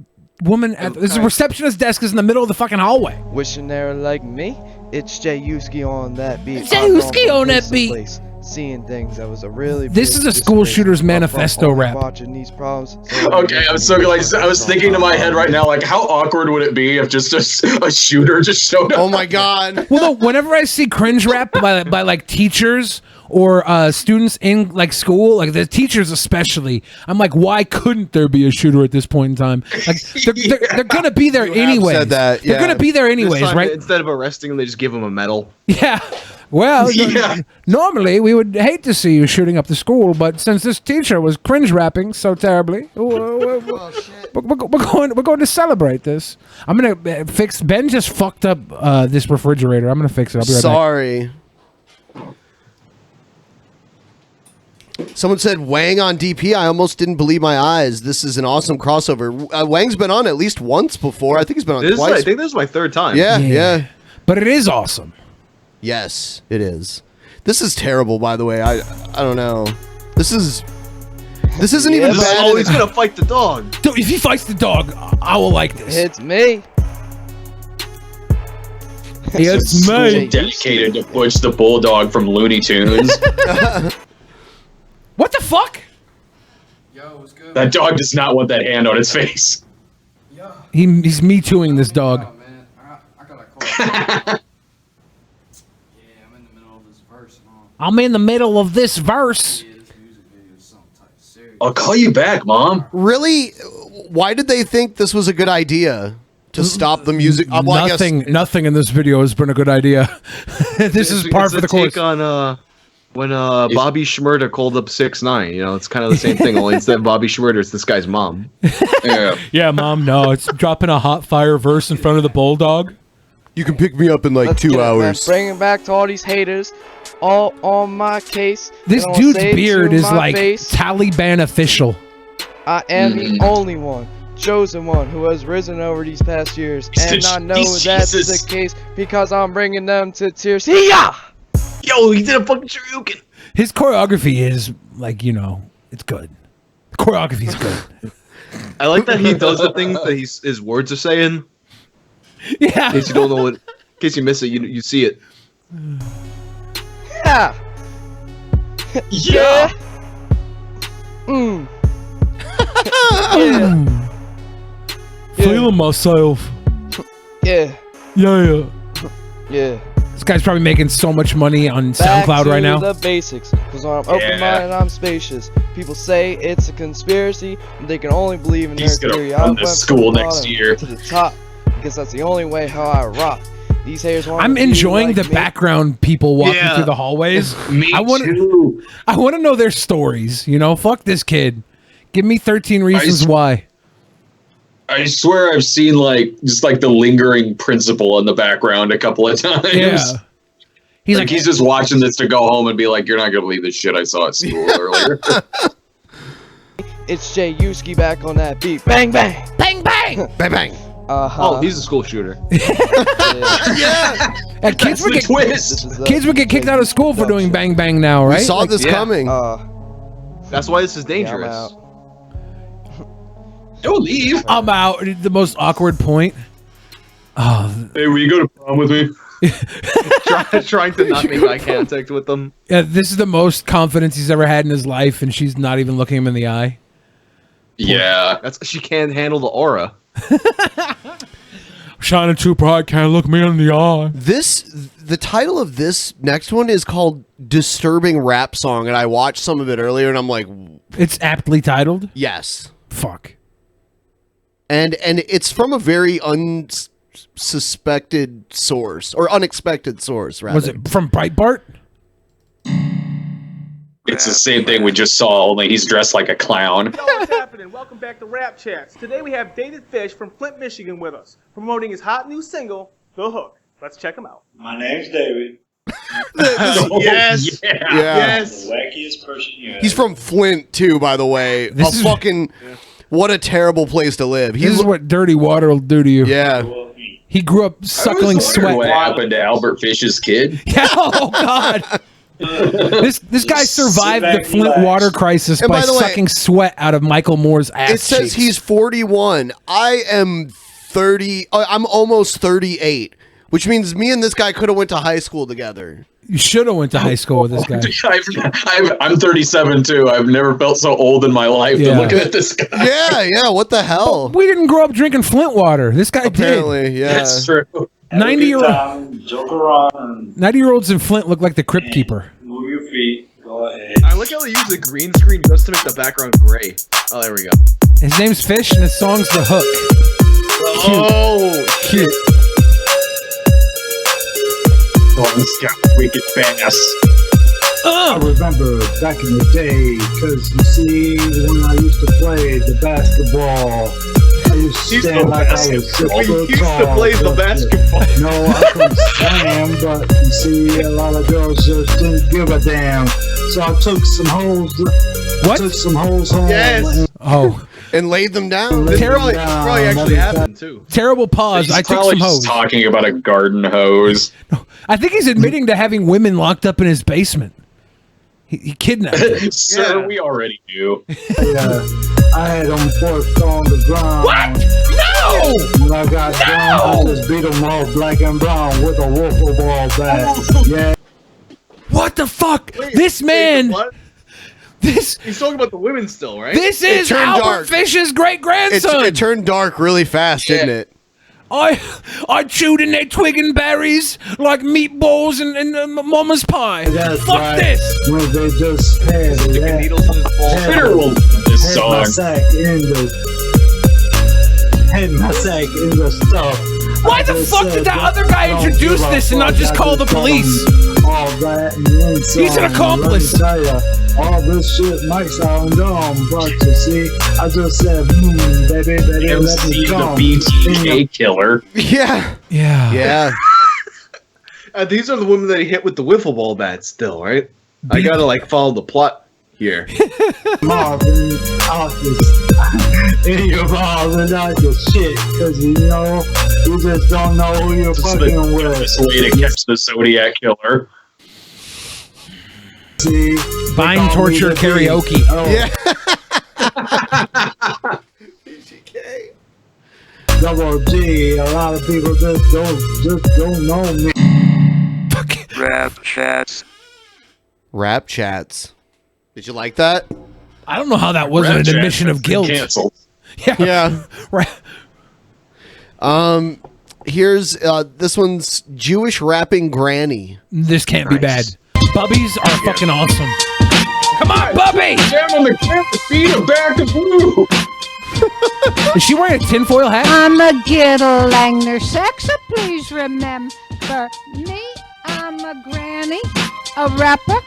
woman at there's a receptionist desk is in the middle of the fucking hallway. Wishing they were like me. It's Jay Yuski on that beat. Jay Yuski on that beat. Seeing things that was a really. This is a school shooter's manifesto rap. Watching these problems. Okay, I'm so like I was thinking in my head right now, like how awkward would it be if just a shooter just showed up? Oh my god. Well, no, whenever I see cringe rap by like teachers or students in like school, like the teachers especially, I'm like, why couldn't there be a shooter at this point in time? Like they're gonna be there anyways. said that, They're gonna be there This anyways, time, right? Instead of arresting them, they just give them a medal. Yeah. Well, normally we would hate to see you shooting up the school, but since this teacher was cringe rapping so terribly, we're going to celebrate this. I'm gonna fix. Ben just fucked up this refrigerator. I'm gonna fix it. I'll be right back. Sorry. Someone said Whang on DP. I almost didn't believe my eyes. This is an awesome crossover. Whang's been on at least once before. I think he's been on twice. I think this is my third time. Yeah. But it is awesome. Yes, it is. This is terrible, by the way. I don't know. This isn't even bad. Oh, he's gonna fight the dog. Dude, if he fights the dog, I will like this. It's me. It's me. Dedicated to Butch the Bulldog from Looney Tunes. What the fuck? That dog does not want that hand on its face. He's me tooing this dog. I'm in the middle of this verse. I'll call you back, Mom. Really? Why did they think this was a good idea to stop the music? Well, I guess- Nothing in this video has been a good idea. This is par for the course. Take on when Bobby Shmurda called up 6ix9ine. You know, it's kind of the same thing. Only instead of Bobby Shmurda, it's this guy's mom. Yeah, Mom. No, it's dropping a hot fire verse in front of the bulldog. You can pick me up in like 2 hours. Bring it back to all these haters, all on my case. This and I'll dude's say beard to is my like face, Taliban official. I am the only one, chosen one, who has risen over these past years, and I know that's the case because I'm bringing them to tears. Hiya! Yo, he did a fucking Shoryuken. His choreography is like, you know, it's good. The choreography's good. I like that he does the things that his words are saying. Yeah. In case you don't know what, in case you miss it, you see it. Yeah. Yeah. Yeah. Feeling myself. Yeah. Yeah. Yeah. This guy's probably making so much money on Back SoundCloud to right now. the basics, because when I'm open-minded, I'm spacious. People say it's a conspiracy, but they can only believe in He's their gonna theory. run I this went school from the next bottom year. to the top, because that's the only way how I rock. These haters want I'm to be enjoying like the me. background people walking through the hallways. Me I want too. to know their stories. You know, fuck this kid. Give me 13 reasons why. I swear I've seen just the lingering principal in the background a couple of times. Yeah. He's just watching this to go home and be like, "You're not gonna believe this shit I saw at school earlier." It's Jay Yuski back on that beat. Bang bang. Bang bang. Bang bang. Oh, he's a school shooter. Yeah. And kids would That's get the twist. kids would get kicked out of school for doing bang bang now, right? We saw this coming. That's why this is dangerous. Don't leave. I'm out. The most awkward point. Oh, Hey, will you go to prom with me? Trying to not make eye contact with them. yeah, this is the most confidence he's ever had in his life, and she's not even looking him in the eye. Yeah. She can't handle the aura. Shining too bright, can't look me in the eye. The title of this next one is called Disturbing Rap Song, and I watched some of it earlier, and I'm like, It's aptly titled. yes. Fuck. And it's from a very unsuspected source, or unexpected source, rather. Was it from Breitbart? It's the same thing we just saw, only he's dressed like a clown. Yo, what's happening? Welcome back to Rap Chats. Today we have Dated Fish from Flint, Michigan with us, promoting his hot new single, The Hook. Let's check him out. My name's David. Yes. Yeah. Yes. The wackiest person you have. He's from Flint, too, by the way. What a terrible place to live. This is what dirty water will do to you. Yeah. He grew up suckling sweat. What happened to Albert Fish's kid? Yeah, oh God. This guy survived back the and Flint relax. water crisis And by by the way, sucking sweat out of Michael Moore's ass. It says cheeks. he's 41. I am 30. I'm almost 38, which means me and this guy could have went to high school together. You should have went to high school with this guy. I'm 37 too. I've never felt so old in my life than looking at this guy. Yeah. What the hell? We didn't grow up drinking Flint water. This guy Apparently, did. yeah. That's true. 90-year-olds in Flint look like the Crypt Keeper. Move your feet. Go ahead. I like how they use the green screen just to make the background gray. Oh, there we go. His name's Fish, and his song's The Hook. Cute. Oh, this got wicked fast. I remember back in the day, because you see, when I used to play the basketball, I used to stand like I was 6 foot tall. We used to play the basketball. No, I couldn't slam, but you see, a lot of girls just didn't give a damn. So I took some holes. Took some holes home. Yes. Oh. And laid them down. This probably actually happened too. Terrible pause. He's I took probably some just hose. talking about a garden hose. I think he's admitting to having women locked up in his basement. He kidnapped them. Sir, we already do. Yeah, I had them forced on the ground. What? No! When I got down, I just beat them all black and brown with a wiffle ball bat. Yeah. What the fuck? This man. What? This. He's talking about the women still, right? This is Albert Fish's great grandson. It turned dark really fast, didn't it? I chewed in their twig and berries like meatballs and mama's pie. That's Fuck right. this. When they just had Sticking needles in his balls. Literal this had my song. sack in the stuff. Why the fuck did that other guy introduce this and not just call the police? All that and then some. He's an accomplice. Let me tell ya, all this shit might sound dumb, but you see, I just said, baby, let me MC the come. BTK killer. Yeah. Yeah. These are the women that he hit with the wiffle ball bat still, right? I gotta follow the plot here. Marvin, in your balls and out your shit, because you know, you just don't know who you're fucking with. This way to catch the Zodiac killer. See, Bind, torture, karaoke. Yeah. Double G, a lot of people just don't know me. Rap chats. Rap chats. Did you like that? I don't know how that wasn't an admission of guilt. Canceled. Yeah. Yeah. Here's this one's Jewish rapping granny. This can't be bad. Bubbies are fucking awesome. Come on, Bubby! Down on the ground, feet are back to blue. Is she wearing a tinfoil hat? I'm a Gittle Langner sex, please remember me. I'm a granny, a rapper,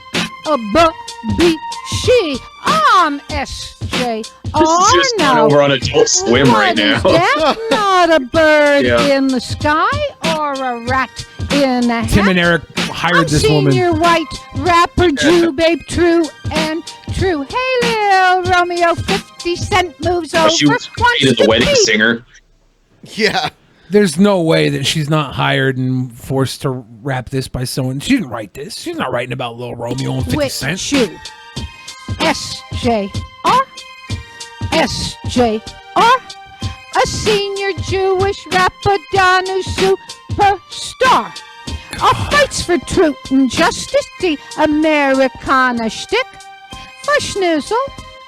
a bubby, she. I'm SJ. This is just going over on Adult Swim right now. That not a bird Yeah. in the sky or a rat in a hat. Tim and Eric hired this woman. Senior white rapper, Jew, babe, true and true. Hey, Lil Romeo, 50 Cent moves over. She was wants the to wedding be. singer. Yeah. There's no way that she's not hired and forced to rap this by someone. She didn't write this. She's not writing about Lil Romeo and 50 Which Cent. shoe? SJR. SJR. A senior Jewish rapper, Danu superstar. Fights for truth and justice, the Americana shtick. For schnizzle,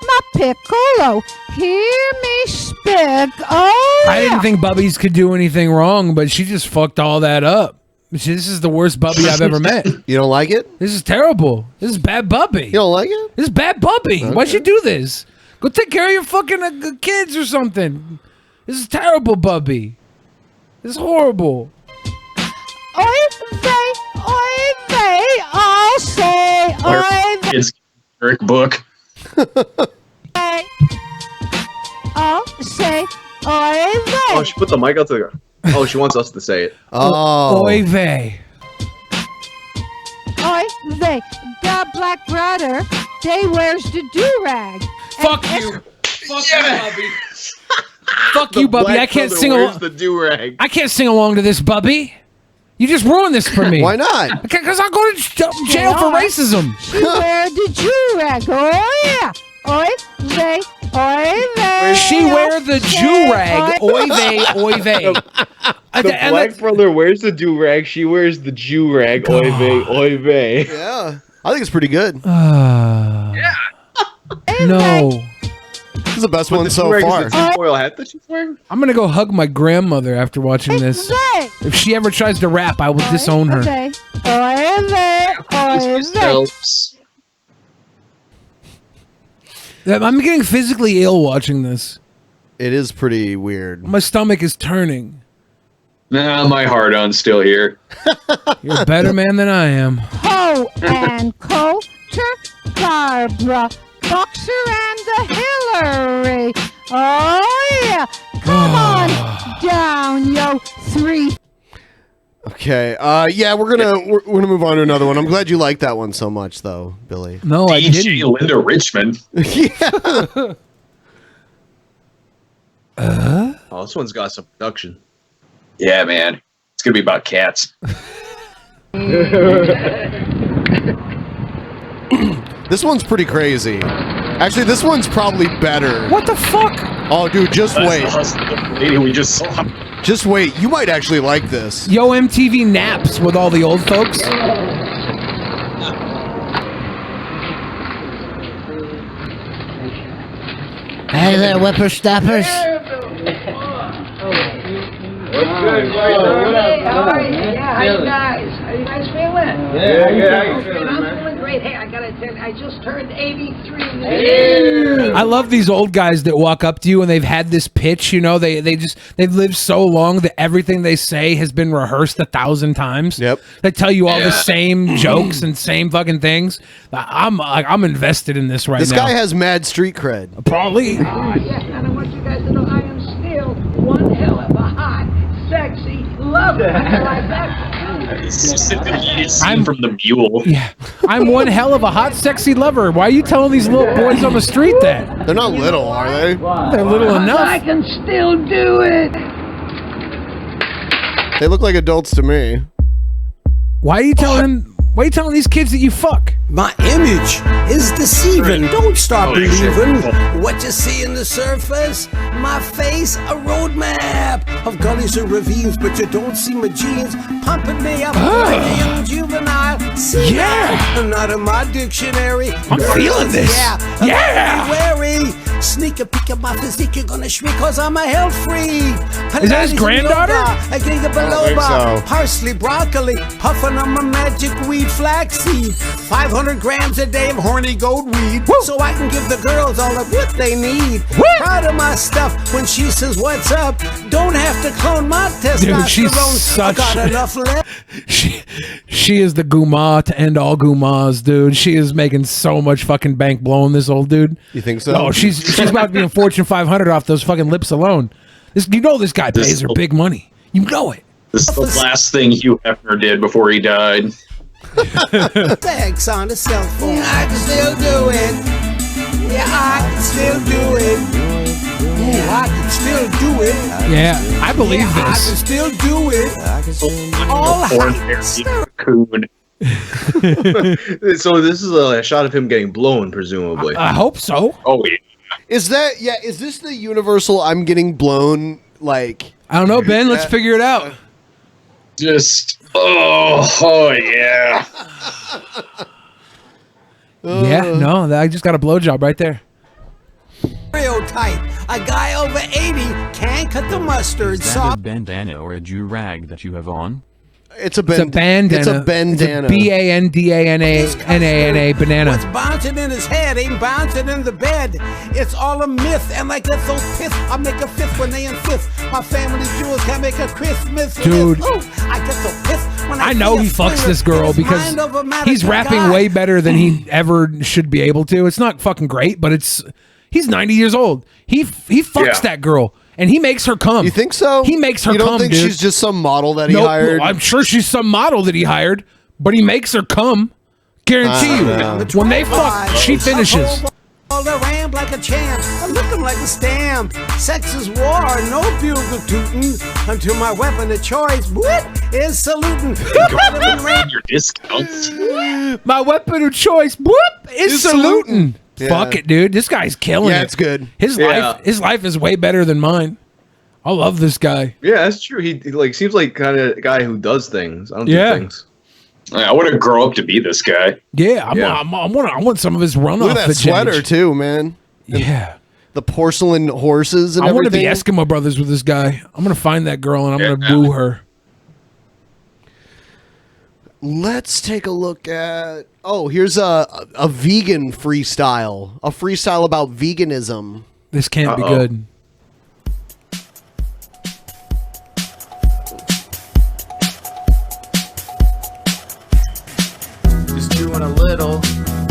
my piccolo, hear me spig. Oh, I didn't think Bubbies could do anything wrong, but she just fucked all that up. This is the worst Bubby I've ever met. You don't like it? This is terrible. This is bad Bubby. You don't like it? This is bad Bubby. Okay. Why'd you do this? Go take care of your fucking kids or something. This is terrible, Bubby. This is horrible. Oy vey, I'll say, oy vey. Kids Eric book. I'll say, oy vey. Oh, she put the mic out to the ground. Oh, she wants us to say it. Oh. Oy vey. Oy vey. The black brother, they wears the do-rag. Fuck you. Fuck you, Bubby. Fuck you, Bubby. I can't sing along. The do-rag. I can't sing along to this, Bubby. You just ruined this for me. Why not? Because I'll go to jail for racism. She wear the Jew-rag. Oh, yeah. Oy vey, oy vey. She wear the Jew-rag. Oy vey, oy vey. The black brother wears the do-rag. She wears the Jew-rag. Oy vey, oy vey. Yeah. I think it's pretty good. Yeah. No. This is the best one so far. Foil hat that she's wearing? I'm going to go hug my grandmother after watching this. If she ever tries to rap, I will disown her. I'm getting physically ill watching this. It is pretty weird. My stomach is turning. Nah, my heart on's still here. You're a better man than I am. Ho and Culture, Barbara, Boxer and the Hillary. Oh, yeah. Come on down, yo, 3. Okay. Yeah, we're gonna move on to another one. I'm glad you liked that one so much, though, Billy. No, I didn't. DJ Linda Richmond. Yeah. Oh, this one's got some production. Yeah, man. It's gonna be about cats. This one's pretty crazy. Actually, this one's probably better. What the fuck? Oh, dude, just wait. The lady we just saw. Just wait. You might actually like this. Yo, MTV naps with all the old folks. Hey there, whippersnappers. What's good? How are you? Yeah, how you guys? How you guys feeling? Yeah, good. How you feeling, I'm man? feeling great. Hey, I gotta tell you, I just turned 83. I love these old guys that walk up to you and they've had this pitch, you know, they've lived so long that everything they say has been rehearsed 1,000 times. Yep. They tell you all the same jokes and same fucking things. I'm invested in this right This now. guy has mad street cred. Probably. Yes, and I want you guys to know I am still one hell of a hot, sexy lover. I like that. I'm from the mule. Yeah, I'm one hell of a hot, sexy lover. Why are you telling these little boys on the street that? They're not little, are they? They're little enough. I can still do it. They look like adults to me. Why are you telling these kids that you fuck? My image is deceiving. Don't stop believing what you see in the surface. My face, a roadmap of gullies and ravines, but you don't see my jeans pumping me up like a young juvenile. See that? Not in my dictionary. I'm feeling this. Yeah. Wary. Sneak a peek at my physique, you're gonna shriek cause I'm a health freak. Is that his granddaughter? A giga biloba, parsley, broccoli, puffing on my magic weed flaxseed. 500 grams a day of horny gold weed, so I can give the girls all of what they need. Proud of my stuff when she says what's up. Don't have to clone my testosterone. Dude, she's such. I got enough left. She is the guma to end all gumas, dude. She is making so much fucking bank blowing this old dude. You think so? No, she's about to be in Fortune 500 off those fucking lips alone. This guy pays her big money. You know it. This is the last thing Hugh Hefner did before he died. Thanks on the cell phone. Yeah, I can still do it. Yeah, I can still do it. Yeah, I can still do it. Yeah, I believe I can this. still do it. All Coon. So this is a shot of him getting blown, presumably. I hope so. Oh yeah. Is this the universal I'm getting blown, like... I don't know, Ben. Let's figure it out. Just, oh yeah. Yeah, no, I just got a blowjob right there. stereotype. A guy over 80 can't cut the mustard. Is that a bandana or a Jew-rag that you have on? It's a bandana. It's a bandana. bandana banana. What's bouncing in his head ain't bouncing in the bed. It's all a myth, and like a little pith, I make a fifth when they in fifth. My family jewels can make a Christmas Dude. myth. Ooh, I get the pith when I know he fucks this girl because he's rapping way better than he ever should be able to. It's not fucking great, but he's 90 years old. He fucks that girl. And he makes her come. You think so? He makes her come, You don't think dude. she's just some model that he hired? I'm sure she's some model that he hired, but he makes her come. Guarantee you. When they fuck, she finishes. All the stand like a champ, looking like a stamp. Sex is war, no bugle tootin', until my weapon of choice, what, is salutin'. Your discounts. My weapon of choice, whoop, is saluting. Yeah. Fuck it, dude. This guy's killing it. Yeah, it's good. His life is way better than mine. I love this guy. Yeah, that's true. He like seems like kind of guy who does things. I don't do things. I want to grow up to be this guy. Yeah, I want some of his runoff. Look at that sweater too, man. Yeah. The porcelain horses and I want to everything. be Eskimo Brothers with this guy. I'm gonna find that girl and I'm gonna woo her. Let's take a look at. Oh, here's a vegan freestyle. A freestyle about veganism. This can't be good. Just doing a little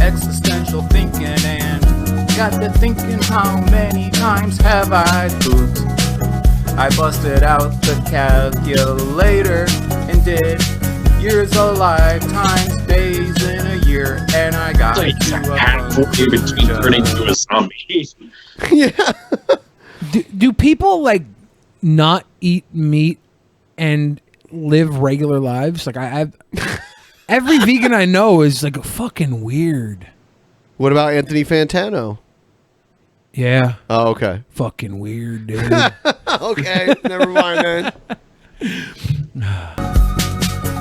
existential thinking and got to thinking, how many times have I pooped? I busted out the calculator and did years of lifetimes, days in a year, and I got Like to halfway between turning into a zombie. Do people like not eat meat and live regular lives? Like I've every vegan I know is like fucking weird. What about Anthony Fantano? Yeah. Oh, okay. Fucking weird, dude. Okay, never mind then.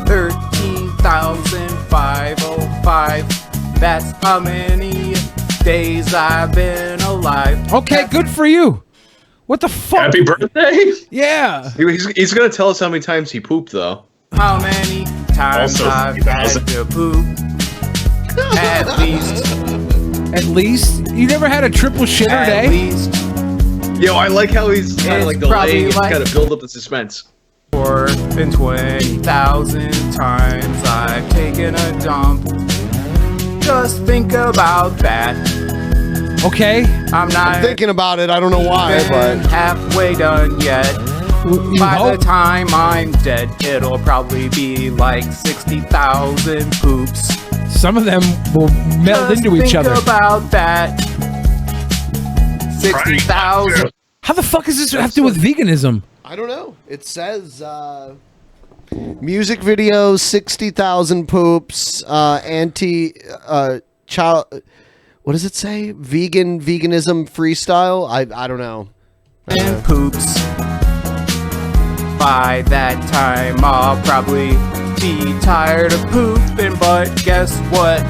13,505. That's how many days I've been alive. Okay, good for you. What the fuck? Happy birthday! Yeah. He's gonna tell us how many times he pooped though. How many times Also, I've had to poop? At least. At least? You never had a triple shitter At day? least. Yo, I like how he's kind of like delaying and kind of build up the suspense. More than 20,000 times I've taken a dump. Just think about that. Okay. I'm thinking about it. I don't know why, but halfway done yet. By the time I'm dead, it'll probably be like 60,000 poops. Some of them will meld into each other. Think about that. 60,000. How the fuck does this have to do with veganism? I don't know. It says music video, 60,000 poops, child. What does it say? Veganism freestyle? I don't know. And poops. By that time, I'll probably be tired of pooping, but guess what?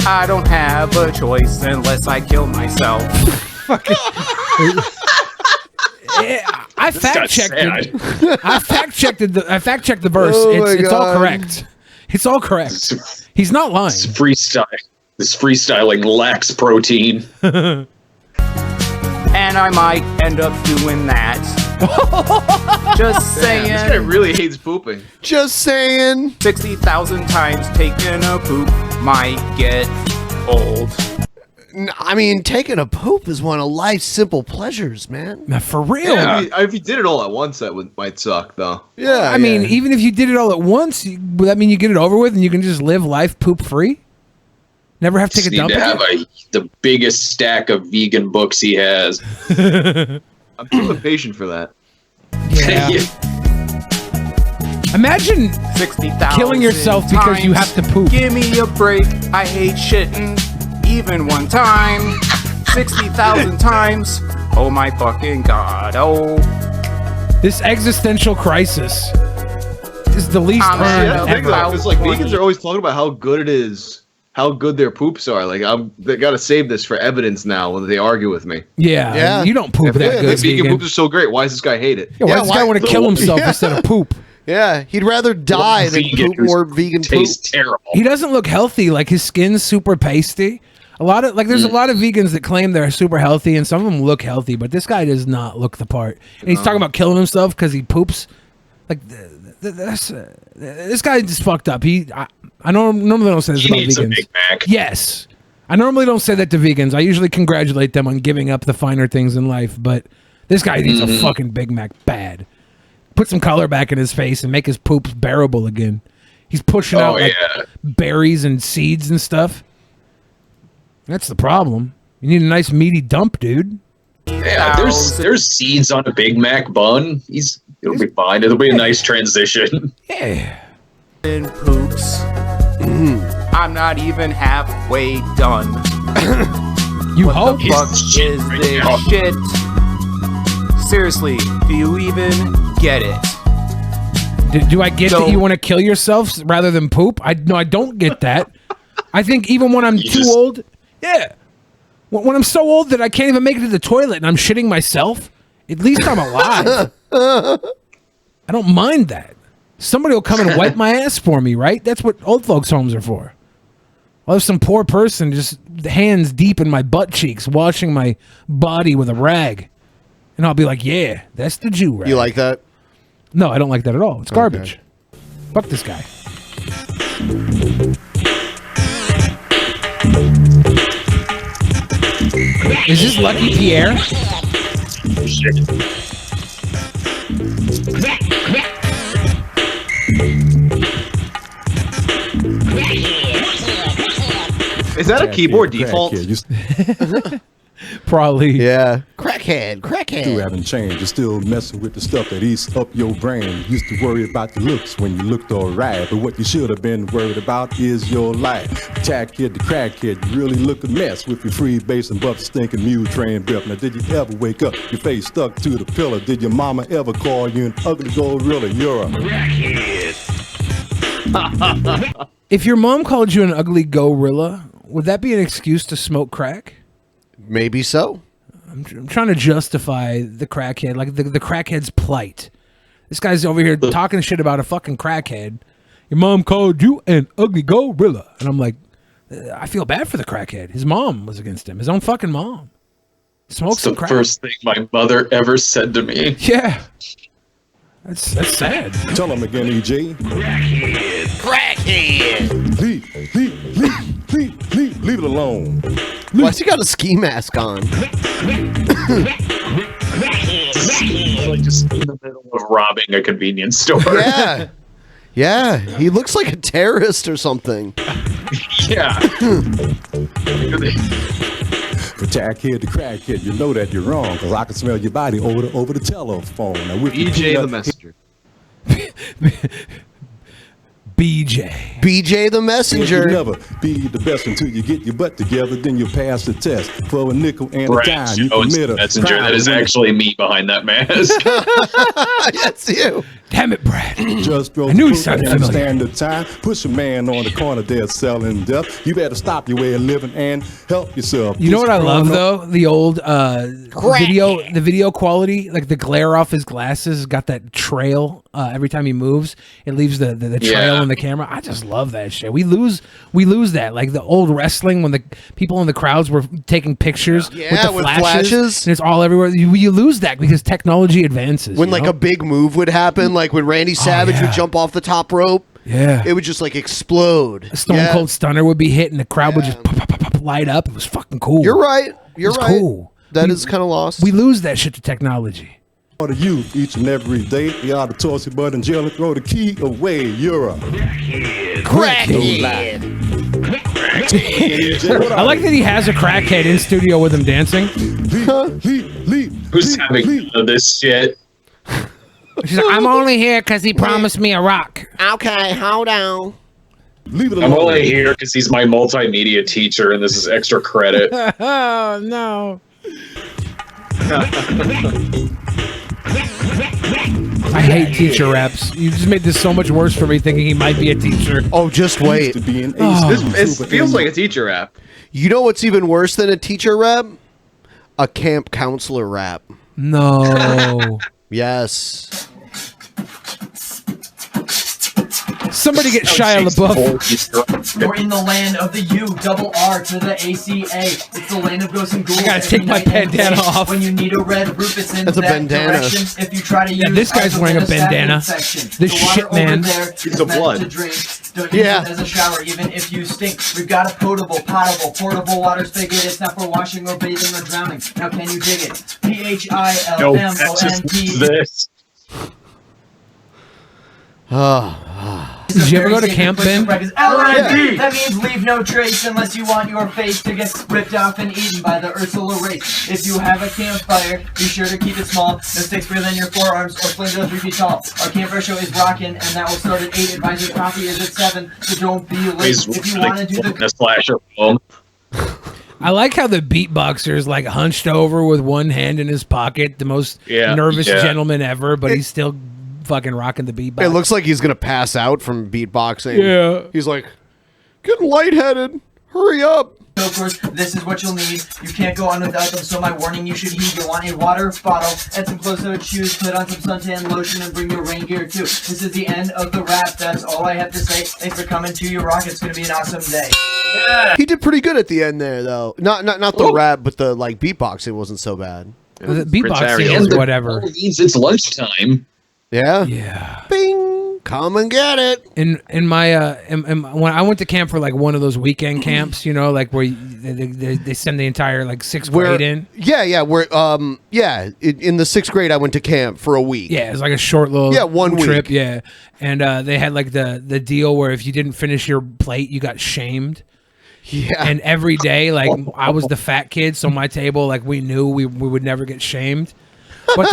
I don't have a choice unless I kill myself. I fact checked it. I fact checked the verse. Oh It's all God. correct. It's all correct. He's not lying. This freestyling lacks protein. And I might end up doing that. Just saying. This guy really hates pooping. Just saying. 60,000 times taking a poop might get old. I mean, taking a poop is one of life's simple pleasures, man. Now, for real. Yeah, if you did it all at once, that might suck, though. Yeah. I mean, even if you did it all at once, would that mean you get it over with and you can just live life poop free? Never have to take a dump Need to again? have the biggest stack of vegan books he has. I'm too impatient for that. Yeah. Imagine 60,000 killing yourself because you have to poop. Give me a break. I hate shitting. Even one time. 60,000 times. Oh my fucking god. Oh. This existential crisis is the least I'm earned at Think ever. though, 'cause, like vegans are always talking about how good it is, how good their poops are. Like they gotta save this for evidence now when they argue with me. Yeah, you don't poop that good. If vegan vegan. poop is so great, why does this guy hate it? Yeah, why does this guy want to kill himself instead of poop? Yeah, he'd rather die than poop more vegan poop. Tastes terrible. He doesn't look healthy. Like his skin's super pasty. There's a lot of vegans that claim they're super healthy, and some of them look healthy, but this guy does not look the part. And he's talking about killing himself because he poops. Like this guy just fucked up. I normally don't say this about Eats a vegans. Big Mac. Yes, I normally don't say that to vegans. I usually congratulate them on giving up the finer things in life, but this guy needs a fucking Big Mac bad. Put some color back in his face and make his poops bearable again. He's pushing out like berries and seeds and stuff. That's the problem. You need a nice meaty dump, dude. Yeah, there's seeds on a Big Mac bun. It'll be fine. It'll be a nice transition. Yeah. And poops. I'm not even halfway done. You what hope the fuck is this shit? Seriously, do you even get it? Do I get that you want to kill yourself rather than poop? No, I don't get that. I think even when I'm too old, yeah. When I'm so old that I can't even make it to the toilet and I'm shitting myself, at least I'm alive. I don't mind that. Somebody will come and wipe my ass for me, right? That's what old folks' homes are for. I'll have some poor person just hands deep in my butt cheeks, washing my body with a rag. And I'll be like, yeah, that's the Jew rag. You like that? No, I don't like that at all. It's garbage. Fuck this guy. Is this Lucky Pierre? Is that a keyboard default? Probably. Yeah. Crackhead. You haven't changed. You're still messing with the stuff that eats up your brain. Used to worry about the looks when you looked alright, but what you should have been worried about is your life. Tackhead to crackhead, you really look a mess with your free bass and buff stinking mule train breath. Now, did you ever wake up, your face stuck to the pillow? Did your mama ever call you an ugly gorilla? You're a crackhead. If your mom called you an ugly gorilla, would that be an excuse to smoke crack? Maybe so. I'm trying to justify the crackhead, like the crackhead's plight. This guy's over here talking shit about a fucking crackhead. Your mom called you an ugly gorilla. And I'm like, I feel bad for the crackhead. His mom was against him. His own fucking mom. Smoke some crack. The first thing my mother ever said to me. Yeah. That's sad. Tell him again, EJ. Crackhead. Leave it alone. Why's he got a ski mask on? Like just in the middle of robbing a convenience store. Yeah. Yeah. He looks like a terrorist or something. Yeah. For tackhead to crackhead, you know that you're wrong, because I can smell your body over the telephone. Now, with EJ the messenger. BJ the messenger. You'll never be the best until you get your butt together, then you pass the test. For a nickel and a dime, you commit a messenger. That is actually me behind that mask. That's you. Damn it, Brad. Just I knew he sounded familiar. Stand the time. Push a man on the corner there selling death. You better stop your way of living and help yourself. You know what I love though? The old video quality, like the glare off his glasses has got that trail every time he moves. It leaves the trail in the camera. I just love that shit. We lose that. Like the old wrestling when the people in the crowds were taking pictures with the flashes. And it's all everywhere. You lose that because technology advances. When like a big move would happen, like when Randy Savage would jump off the top rope. Yeah. It would just like explode. A Stone Cold Stunner would be hit and the crowd would just pop, light up. It was fucking cool. You're right. You're right. Cool. That is kind of lost. We lose that shit to technology. To you each and every day, you ought to toss your butt in jail and throw the key away. You're a crackhead. I like that he has a crackhead in studio with him dancing. Who's having this shit? She's like, I'm only here because he promised me a rock. Okay, hold on. I'm only here because he's my multimedia teacher and this is extra credit. Oh, no. I hate teacher reps. You just made this so much worse for me thinking he might be a teacher. Oh, just wait. It feels like a teacher rap. You know what's even worse than a teacher rap? A camp counselor rap. No. Yes. Somebody get Shia LaBeouf. We're in the land of the U, double R to the ACA. It's the land of ghosts and ghouls. I gotta take my bandana off. When you need a red roof, it's in That's a that bandana. direction. If you try to use this guy's wearing a bandana. This shit, man. It's a blood. Don't use it as a shower, even if you stink. We've got a potable, portable water spigot. It's not for washing or bathing or drowning. Now can you dig it? PHILMONT. This. Did you ever go to camp, Ben? LND! That means leave no trace unless you want your face to get ripped off and eaten by the Ursula race. If you have a campfire, be sure to keep it small. No sticks bigger than your forearms or flames are 3 feet tall. Our campfire show is rockin', and that will start at 8. Advisory coffee is at 7, so don't be late. If you want to do the slasher film. I like how the beatboxer is like hunched over with one hand in his pocket, the most nervous gentleman ever, but he's still fucking rocking the beatbox. It looks like he's gonna pass out from beatboxing. Yeah. He's like, getting lightheaded. Hurry up. So of course, this is what you'll need. You can't go on without them, so my warning you should heed. You'll want a water bottle and some closed-toed shoes. Put on some suntan lotion and bring your rain gear too. This is the end of the rap. That's all I have to say. Thanks for coming to your rock. It's gonna be an awesome day. Yeah. He did pretty good at the end there, though. Not the rap, but the like beatboxing wasn't so bad. The beatboxing was whatever. Means it's lunchtime. Yeah. Yeah. Bing. Come and get it. In my when I went to camp for like one of those weekend camps, you know, like where they send the entire like 6th grade in. Yeah. Where in the 6th grade I went to camp for a week. Yeah, it was like a short little 1 trip. week. Yeah, and they had like the deal where if you didn't finish your plate, you got shamed. Yeah. And every day, like I was the fat kid, so my table, like we knew we would never get shamed. But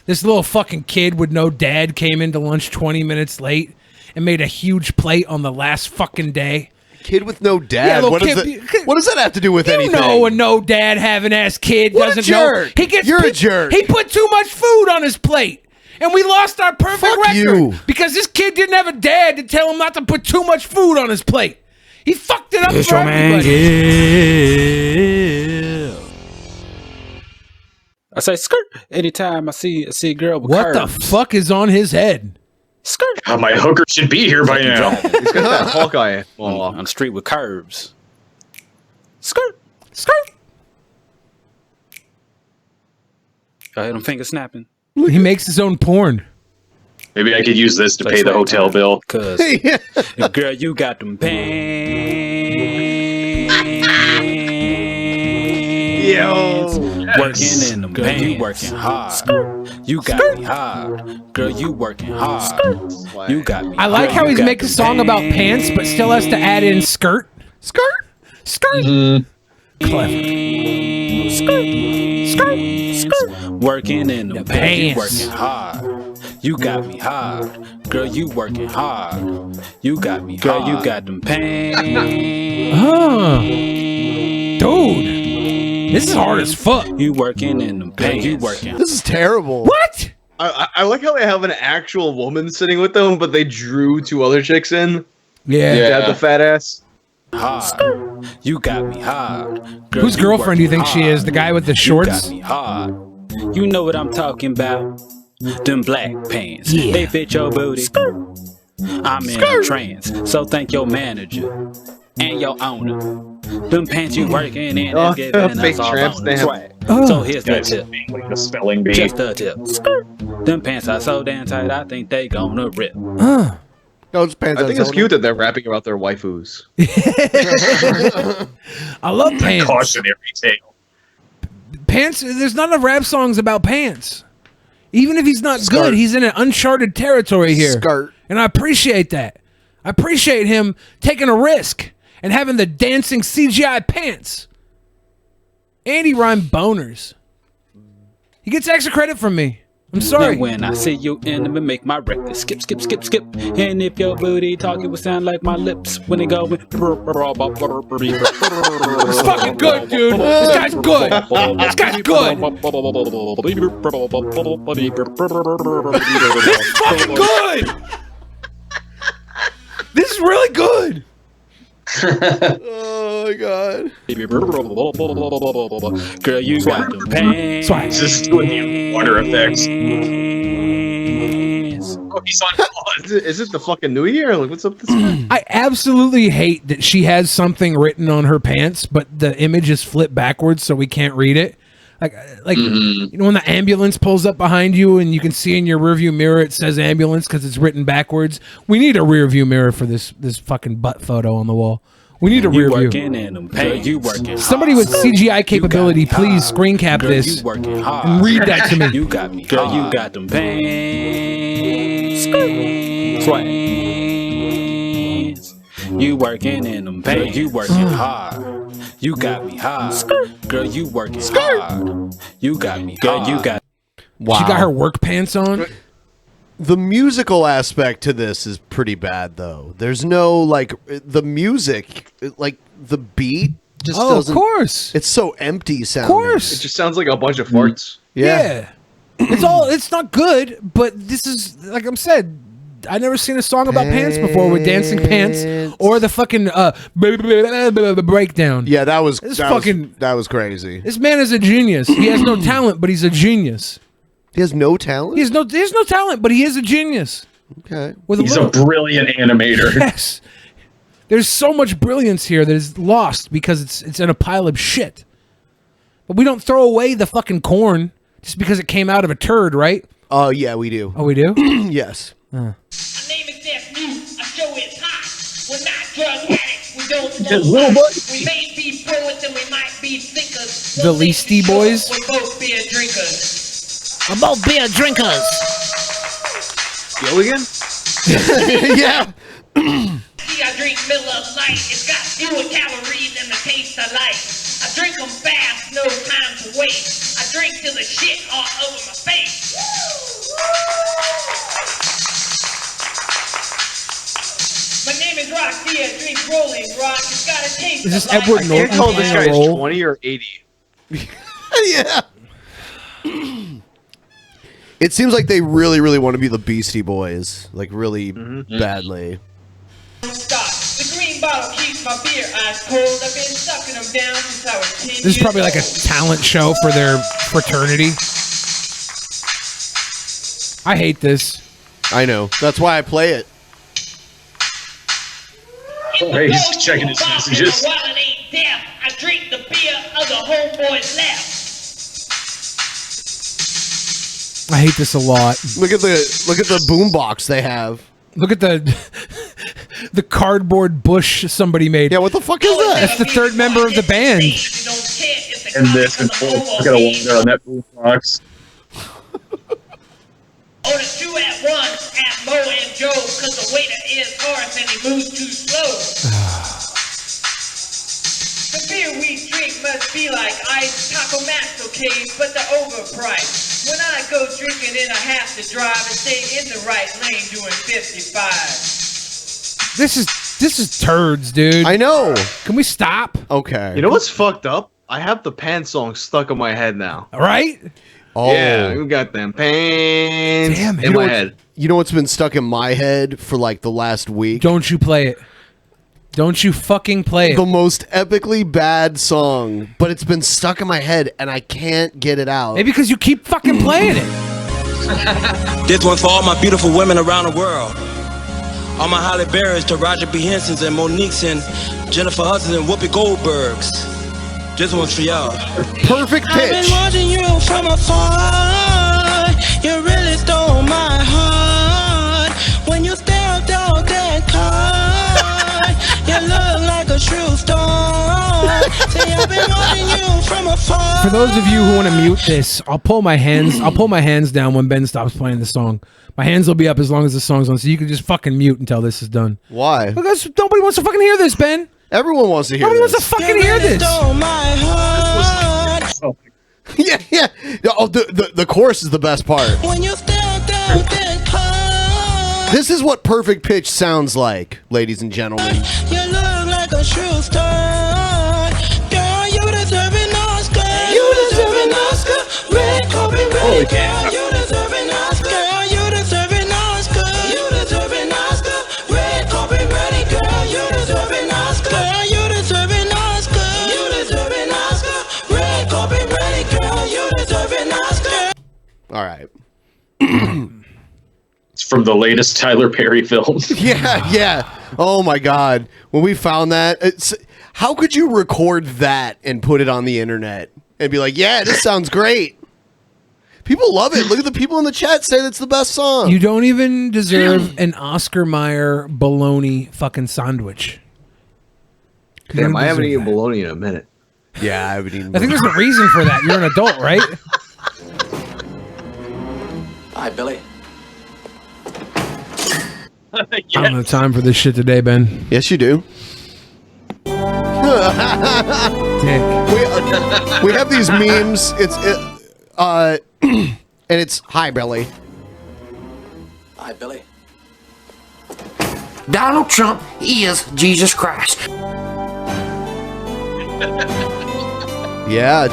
this little fucking kid with no dad came into lunch 20 minutes late and made a huge plate on the last fucking day. Kid with no dad. Yeah, what does that have to do with anything? You know, a no dad having ass kid What a doesn't jerk. know. You're a jerk. He put too much food on his plate. And we lost our perfect record you. because this kid didn't have a dad to tell him not to put too much food on his plate. He fucked it up for everybody. I say skirt anytime I see a girl with What curves. the fuck is on his head? Skirt. God, my hooker should be here by now. He's got that Hawkeye on the street with curves. Skirt. Go ahead, I'm finger snapping. He makes his own porn. Maybe I could use this to pay the hotel bill. Cause girl, you got them pants. Yo. Working in them pants. You working hard. You got me hard. Girl, you working hard. You got me. I like how he's making a song about pants, but still has to add in skirt. Skirt. Clever. Skirt. Working in them pants. You working hard. You got me hard. Girl, you working hard. You got me hard. Girl, you got them pants. Dude. This is hard as fuck. You working in them pants. You working. This is terrible. What? I like how they have an actual woman sitting with them, but they drew 2 other chicks in. Yeah. To have the fat ass. Hard. You got me hard. Girl, Whose girlfriend do you think she is? The guy with the shorts? You got me hard. You know what I'm talking about. Them black pants. Yeah. They fit your booty. I'm in a trance. So thank your manager and your owner. Them pants you working in is giving us all on the swag. So here's the tip. The spelling bee. Just the tip. Them pants are so damn tight, I think they gonna rip. Those pants I think it's cute that they're rapping about their waifus. I love pants. Cautionary tale. Pants. There's not enough rap songs about pants. Even if he's not good, he's in an uncharted territory here. And I appreciate that. I appreciate him taking a risk and having the dancing CGI pants. And he rhymed boners. He gets extra credit from me. I'm sorry. And when I see you in them, make my record skip. And if your booty talk, it would sound like my lips when they go. It's fucking good, dude. This guy's good. This guy's good. This is fucking good. This is really good. Oh my god. Girl, you got them pants. Just doing the water effects. Oh, he's on pause. Is it the fucking New Year? Like, what's up this time? I absolutely hate that she has something written on her pants, but the image is flipped backwards so we can't read it. Like you know when the ambulance pulls up behind you and you can see in your rearview mirror it says ambulance because it's written backwards. We need a rearview mirror for this fucking butt photo on the wall. We need a rearview. You working. Somebody with CGI capability, please screen cap this and read that to me. You got me. Girl, you got them pants. Swag. You working in them pants. You working hard. You got me hard. Girl, you working hard. You got me hard. Girl, you got. Wow. She got her work pants on. The musical aspect to this is pretty bad, though. There's no, like, the music, like, the beat just doesn't... of course. It's so empty sounding. Of course. It just sounds like a bunch of farts. Yeah. It's not good, but this is, like I said, I never seen a song about pants before with dancing pants or the fucking breakdown. Yeah, that was crazy. This man is a genius. He has no talent, but he's a genius. He has no talent? He has no talent, but he is a genius. Okay. He's a brilliant animator. Yes. There's so much brilliance here that is lost because it's in a pile of shit. But we don't throw away the fucking corn just because it came out of a turd, right? Oh, yeah, we do. Oh, we do? Yes. Our name is Death New. Our show is hot. We're not drug addicts. We don't smoke little pot. boy. We may be poets and we might be thinkers. The Leasty Boys? We're both beer drinkers. We're both beer drinkers. Gilligan? Yeah. See, I drink Miller Lite. It's got fewer calories than the taste I like. I drink them fast, no time to waste. I drink till the shit all over my face. My name is Roxy. I drink Rolling Rock. It's got a taste. Is this of Edward life. I can't tell if this guy is Roll? 20 or 80. Yeah. It seems like they really, really want to be the Beastie Boys. Like, really badly. Stop. The green bottle keeps my beer ice cold. I've been sucking them down since I was 10 This is probably like a talent show for their fraternity. I hate this. I know. That's why I play it. Hey, he's checking his messages. While it ain't death, I drink the beer of the homeboys left. I hate this a lot. Look at the boombox they have. Look at the cardboard bush somebody made. Yeah, what the fuck is that? That's the third member of the band. And this and full. Look at a wonder on that boombox. Order 2 at once at Mo and Joe, cause the waiter is hoarse and he moves too slow. The beer we drink must be like ice. Taco Max okay, but they're overpriced. When I go drinking and I have to drive and stay in the right lane doing 55. This is turds, dude. I know. Can we stop? Okay. You know what's fucked up? I have the pants song stuck in my head now. All right? Oh. Yeah, we got them pants in my head. You know what's been stuck in my head for like the last week? Don't you play it. Don't you fucking play it. The most epically bad song, but it's been stuck in my head and I can't get it out. Maybe because you keep fucking playing it. This one's for all my beautiful women around the world. All my Holly Berrys to Roger B. Henson's and Monique's and Jennifer Hudson's and Whoopi Goldberg's. This one's for y'all. Perfect pitch. I've been watching you from afar. You really stole my heart. When you stepped out that car, you look like a true star. Say I've been watching you from afar. For those of you who want to mute this, I'll pull my hands down when Ben stops playing the song. My hands will be up as long as the song's on, so you can just fucking mute until this is done. Why? Because nobody wants to fucking hear this, Ben. Everyone wants to hear Nobody this. wants to fucking hear this. Yeah, yeah. Oh, the chorus is the best part. When you stepped out that car, This is what perfect pitch sounds like, ladies and gentlemen. you look like a true star. Girl, you deserve an Oscar. You deserve an Oscar. Red carpet ready, girl. You deserve an Oscar. Girl, you deserve an Oscar. You deserve an Oscar. Red carpet ready, girl. You deserve an Oscar. Girl, you deserve an Oscar. You deserve an Oscar. Red carpet ready, girl. You deserve an Oscar. All right. It's from the latest Tyler Perry film. Yeah, yeah. Oh my God. When we found that, how could you record that and put it on the internet and be like, yeah, this sounds great? People love it. Look at the people in the chat say that's the best song. You don't even deserve an Oscar Mayer bologna fucking sandwich. You Damn, don't I haven't deserve eaten bologna in a minute. Yeah, I haven't eaten. I think there's a reason for that. You're an adult, right? Hi, Billy. I don't have time for this shit today, Ben. Yes, you do. We have these memes. And it's hi, Billy. Hi, Billy. Donald Trump is Jesus Christ. Yeah.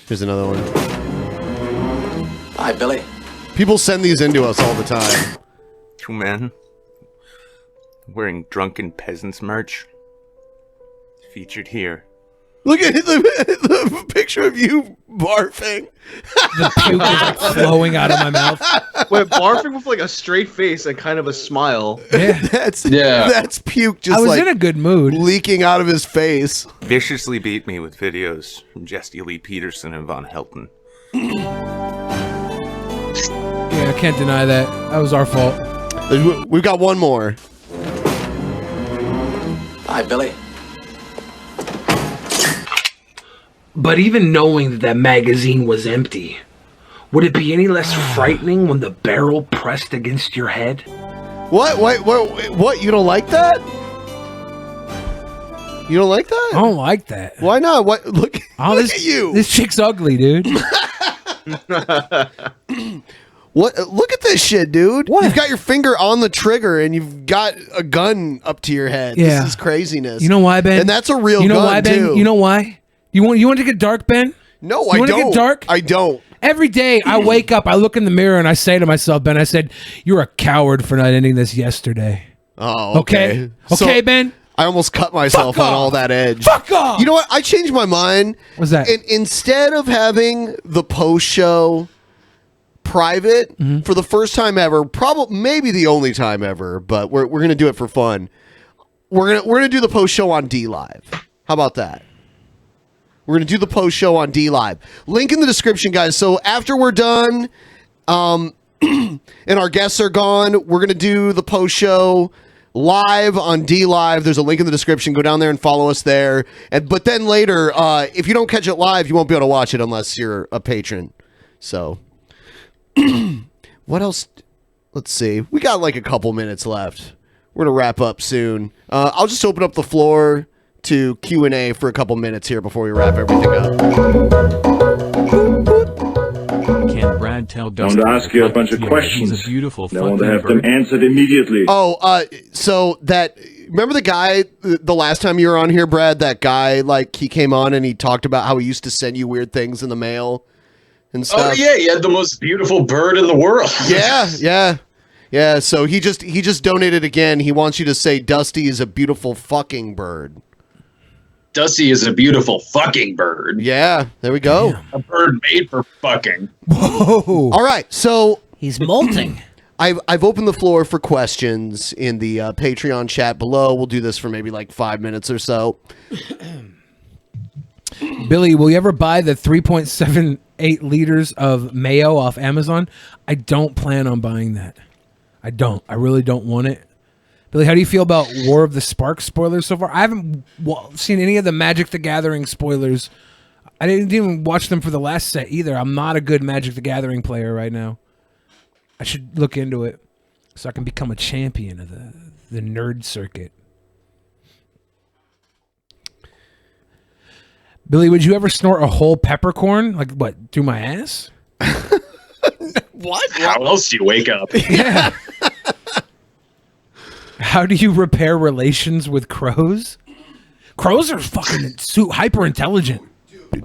Here's another one. Hi, Billy. People send these into us all the time. Two men wearing Drunken Peasants merch. Featured here. Look at the picture of you barfing. The puke is like flowing out of my mouth. Wait, barfing with like a straight face and kind of a smile. Yeah. That's puke just I was like in a good mood. leaking out of his face. Viciously beat me with videos from Jesse Lee Peterson and Von Helton. Yeah, I can't deny that. That was our fault. We've got one more. Hi, Billy. But even knowing that magazine was empty, would it be any less frightening when the barrel pressed against your head? What? What? You don't like that? You don't like that? I don't like that. Why not? What? Look Look at you. This chick's ugly, dude. What? Look at this shit, dude. What? You've got your finger on the trigger and you've got a gun up to your head. Yeah. This is craziness. You know why, Ben? And that's a real You know gun, why, Ben? too. You know why? You want to get dark, Ben? No, You I wanna don't. get dark? I don't. Every day I wake up, I look in the mirror and I say to myself, Ben, I said, you're a coward for not ending this yesterday. Oh, okay. Okay, Ben? I almost cut myself Fuck on off. all that edge. Fuck off! You know what? I changed my mind. What's that? Instead of having the post show private for the first time ever, probably maybe the only time ever, but we're gonna do it for fun. We're gonna do the post show on D Live. How about that? We're gonna do the post show on D Live. Link in the description, guys. So after we're done, and our guests are gone, we're gonna do the post show live on D Live. There's a link in the description. Go down there and follow us there. But then later, if you don't catch it live, you won't be able to watch it unless you're a patron. So, what else? Let's see. We got like a couple minutes left. We're gonna wrap up soon. I'll just open up the floor to Q&A for a couple minutes here before we wrap everything up. Can Brad tell I Dustin? want to ask you a bunch of questions. He's a beautiful I want to fucking have them bird. answered immediately. Oh, so that remember the guy the last time you were on here, Brad? That guy, like he came on and he talked about how he used to send you weird things in the mail and stuff. Oh yeah, he had the most beautiful bird in the world. Yeah. So he just donated again. He wants you to say Dusty is a beautiful fucking bird. Dusty is a beautiful fucking bird. Yeah, there we go. A bird made for fucking. Whoa! All right, so he's molting. I've opened the floor for questions in the Patreon chat below. We'll do this for maybe like 5 minutes or so. Billy, will you ever buy the 3.78 liters of mayo off Amazon? I don't plan on buying that. I don't. I really don't want it. Billy, how do you feel about War of the Sparks spoilers so far? I haven't seen any of the Magic the Gathering spoilers. I didn't even watch them for the last set either. I'm not a good Magic the Gathering player right now. I should look into it so I can become a champion of the nerd circuit. Billy, would you ever snort a whole peppercorn? Like what, through my ass? What? How else do you wake up? Yeah. How do you repair relations with crows? Crows are fucking hyper intelligent.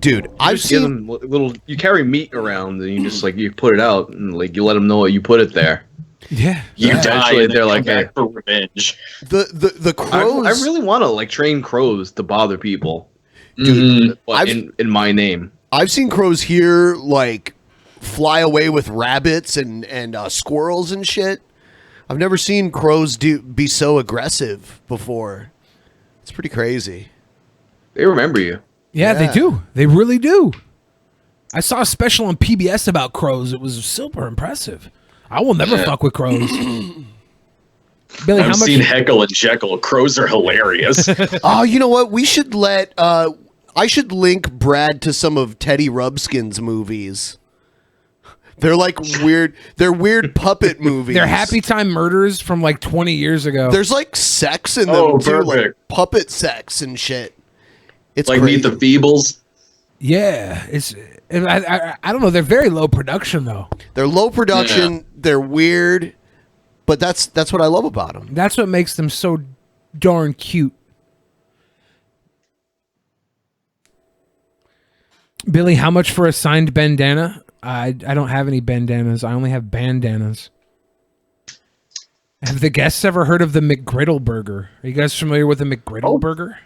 Dude, I've Just give them little. You carry meat around, and you just like you put it out, and like you let them know you put it there. Yeah, You die, Eventually, and they're then like, come hey, back for revenge. The crows. I really want to like train crows to bother people. Dude, But in my name. I've seen crows here like fly away with rabbits and squirrels and shit. I've never seen crows be so aggressive before. It's pretty crazy. They remember you. Yeah, they do. They really do. I saw a special on PBS about crows. It was super impressive. I will never fuck with crows. Billy, I've seen Heckle and Jekyll. Crows are hilarious. Oh, you know what? We should let. I should link Brad to some of Teddy Rubskin's movies. They're like weird. They're weird puppet movies. They're Happy Time Murders from like 20 years ago. There's like sex in them Oh, too, like perfect. puppet sex and shit. It's like crazy. Meet the Feebles. Yeah, I don't know. They're very low production though. They're low production. They're weird, but that's what I love about them. That's what makes them so darn cute. Billy, how much for a signed bandana? I don't have any bandanas. I only have bandanas. Have the guests ever heard of the McGriddle burger? Are you guys familiar with the McGriddle burger?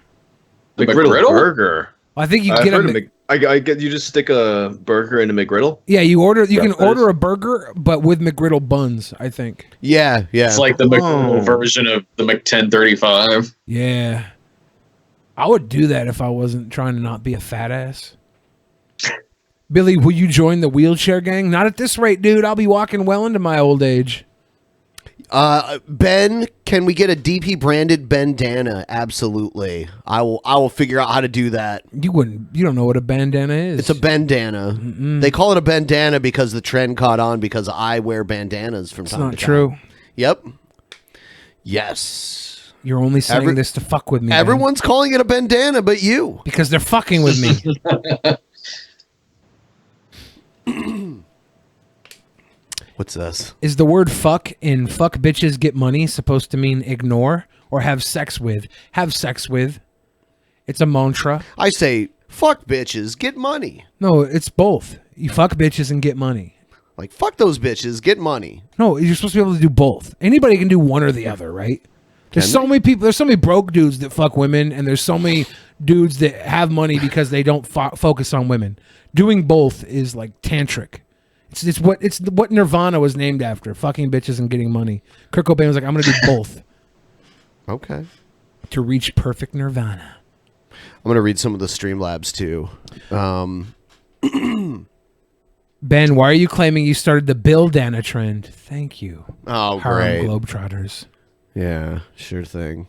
The McGriddle burger. I think you I've get heard of I get you just stick a burger in a McGriddle. Yeah, you can order a burger, but with McGriddle buns. I think. Yeah. It's like the McGriddle version of the Mc-1035. Yeah, I would do that if I wasn't trying to not be a fat ass. Billy, will you join the wheelchair gang? Not at this rate, dude. I'll be walking well into my old age. Ben, can we get a DP branded bandana? Absolutely. I will figure out how to do that. You don't know what a bandana is. It's a bandana. They call it a bandana because the trend caught on because I wear bandanas from time to time. It's not true. Yep. Yes. You're only saying this to fuck with me. Everyone's calling it a bandana but you. Because they're fucking with me. What's this? Is the word fuck in fuck bitches get money supposed to mean ignore or have sex with? Have sex with. It's a mantra. I say fuck bitches, get money. No, it's both. You fuck bitches and get money. Like fuck those bitches, get money. No, you're supposed to be able to do both. Anybody can do one or the other, right? There's so many people. There's so many broke dudes that fuck women, and there's so many dudes that have money because they don't focus on women. Doing both is like tantric. It's what Nirvana was named after: fucking bitches and getting money. Kurt Cobain was like, "I'm gonna do both." Okay. To reach perfect nirvana. I'm gonna read some of the Streamlabs too. Ben, why are you claiming you started the Bill Dana trend? Thank you. Oh, Harlem great. Globetrotters. Yeah, sure thing.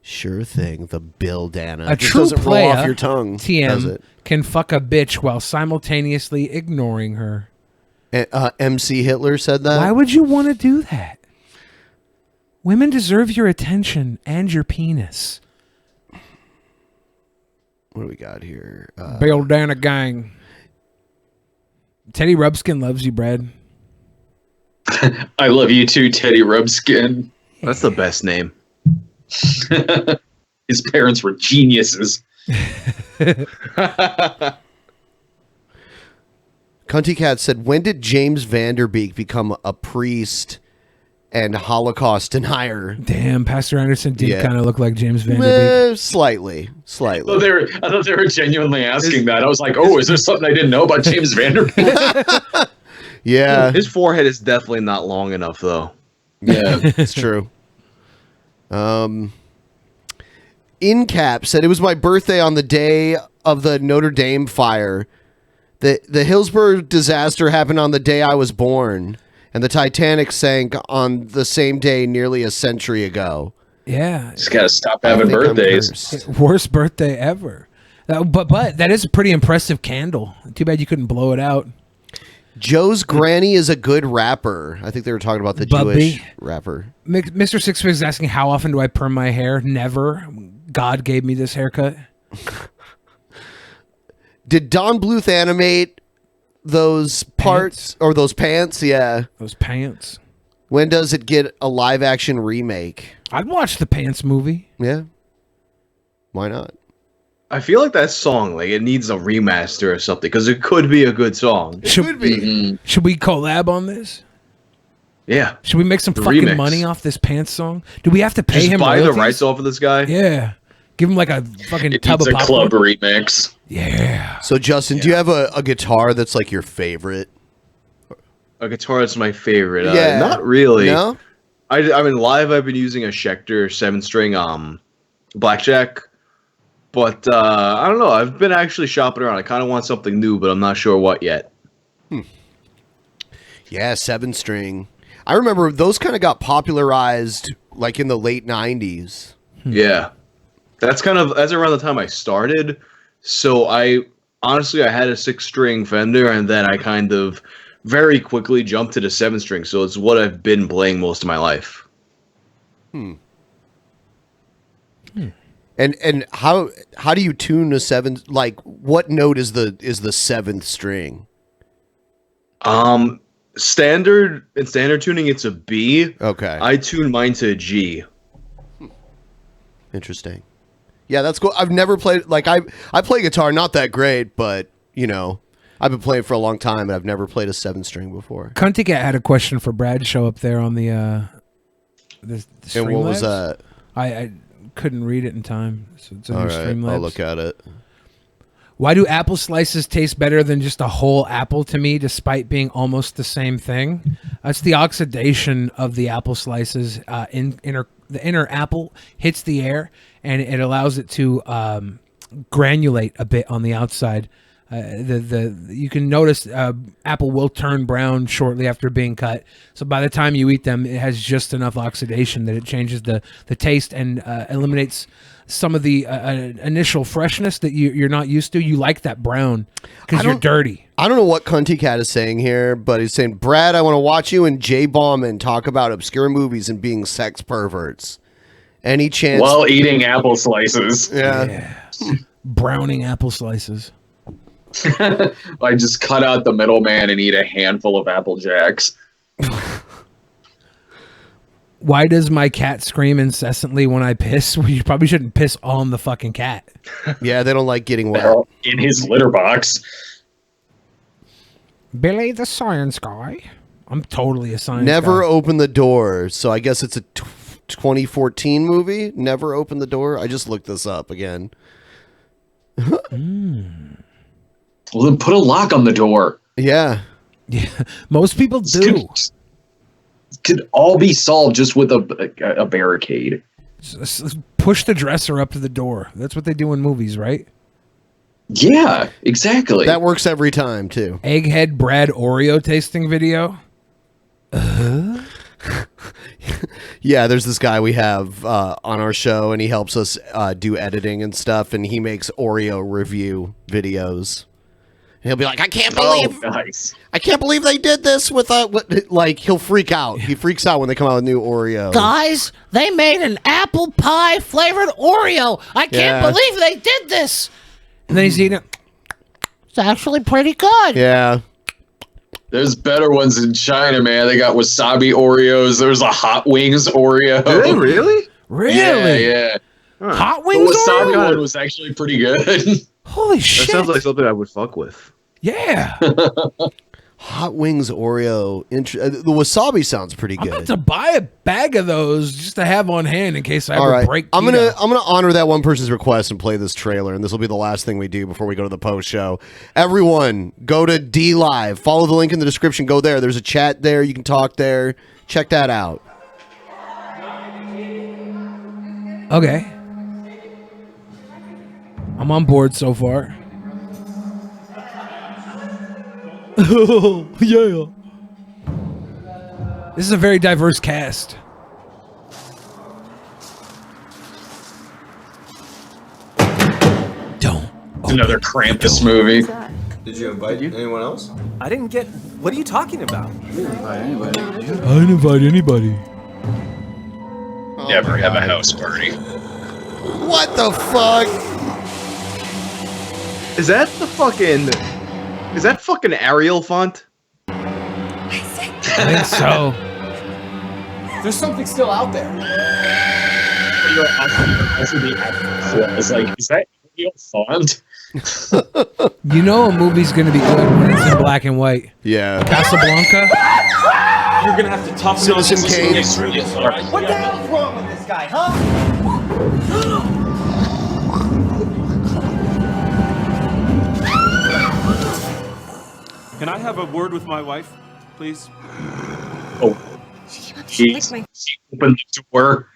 Sure thing. The Bill Dana. A It just true doesn't roll player, off your tongue, does TM, it? can fuck a bitch while simultaneously ignoring her. MC Hitler said that. Why would you want to do that? Women deserve your attention and your penis. What do we got here? Bill Dana gang. Teddy Rubskin loves you, Brad. I love you too, Teddy Rubskin. That's the best name. His parents were geniuses. Cunty Cat said, when did James Vanderbeek become a priest and Holocaust denier? Damn, Pastor Anderson did Yeah. kind of look like James Vanderbeek. Slightly. I thought they were genuinely asking that. I was like, oh, is there something I didn't know about James Vanderbilt? Yeah. His forehead is definitely not long enough, though. Yeah, it's true. InCap said, it was my birthday on the day of the Notre Dame fire. The Hillsborough disaster happened on the day I was born, and the Titanic sank on the same day nearly a century ago. Yeah. Just gotta stop having birthdays. Worst birthday ever. But that is a pretty impressive candle. Too bad you couldn't blow it out. Joe's granny is a good rapper. I think they were talking about the Bubby. Jewish rapper. Mr. Six Figs is asking, how often do I perm my hair? Never. God gave me this haircut. Did Don Bluth animate those parts or those pants? Yeah. Those pants. When does it get a live action remake? I'd watch the Pants movie. Yeah. Why not? I feel like that song, like, it needs a remaster or something, because it could be a good song. Should be. Should we collab on this? Yeah. Should we make some The fucking remix. money off this Pants song? Do we have to pay Just him buy the royalties? rights off of this guy? Yeah. Give him like a fucking It tub needs of a popcorn. club remix. Yeah. So, Justin, do you have a guitar that's like your favorite? A guitar is my favorite. Yeah. Not really. No? I mean, live I've been using a Schecter 7-string blackjack. But I don't know. I've been actually shopping around. I kind of want something new, but I'm not sure what yet. Yeah, 7-string. I remember those kind of got popularized like in the late 90s. Yeah. That's around the time I started. So I had a 6-string Fender, and then I kind of very quickly jumped to the 7-string, so it's what I've been playing most of my life. And how do you tune a 7? Like, what note is the 7th string? Standard tuning, it's a B. Okay. I tune mine to a G. Interesting. Yeah, that's cool. I've never played, like, I play guitar, not that great, but, you know, I've been playing for a long time, and I've never played a 7-string before. Cunty Cat had a question for Brad to show up there on the And what was Streamlabs. that? I couldn't read it in time, so it's in All your right, Streamlabs. I'll look at it. Why do apple slices taste better than just a whole apple to me, despite being almost the same thing? It's the oxidation of the apple slices. The inner apple hits the air, and it allows it to granulate a bit on the outside. You can notice apple will turn brown shortly after being cut. So by the time you eat them, it has just enough oxidation that it changes the taste and eliminates some of the initial freshness that you're not used to. You like that brown because you're dirty. I don't know what Cunty Cat is saying here, but he's saying, Brad, I want to watch you and Jay Bauman talk about obscure movies and being sex perverts. Any chance? While eating apple slices. Yeah. Browning apple slices. I just cut out the middleman and eat a handful of Apple Jacks. Why does my cat scream incessantly when I piss? Well, you probably shouldn't piss on the fucking cat. Yeah, they don't like getting wet. In his litter box. Billy the Science Guy. I'm totally a science Never guy. open the door. So I guess it's a 2014 movie. Never open the door. I just looked this up again. Well, then put a lock on the door. Yeah. Yeah. Most people do. Could all be solved just with a barricade. Push the dresser up to the door. That's what they do in movies, right? Yeah, exactly. That works every time, too. Egghead Brad Oreo tasting video. Yeah, there's this guy we have on our show, and he helps us do editing and stuff, and he makes Oreo review videos. And he'll be like, I can't believe they did this with like, he'll freak out. He freaks out when they come out with new Oreo. Guys, they made an apple pie flavored Oreo. I can't believe they did this. And then he's eating it. It's actually pretty good. Yeah. There's better ones in China, man. They got wasabi Oreos. There's a Hot Wings Oreo. Did they really? Really? Yeah. Hot Wings The wasabi Oreo? one was actually pretty good. Holy shit. That sounds like something I would fuck with. Yeah. Hot Wings Oreo. The wasabi sounds pretty I'm good. about to buy a bag of those just to have on hand in case I All ever right, break. I'm keto. gonna honor that one person's request and play this trailer, and this will be the last thing we do before we go to the post show. Everyone, go to D Live. Follow the link in the description. Go there. There's a chat there. You can talk there. Check that out. Okay. I'm on board so far. Oh, yeah. This is a very diverse cast. Another Krampus movie. Did you invite anyone else? I didn't get. What are you talking about? I didn't invite anybody. I didn't invite anybody. Never have a house party. What the fuck? Is that fucking Arial font? I think so. There's something still out there. It's like, is that real font? You know a movie's gonna be good when it's in black and white. Yeah. Casablanca. You're gonna have to toughen Citizen up. Kane. What the hell's wrong with this guy, huh? Can I have a word with my wife, please? Oh, he opened the door.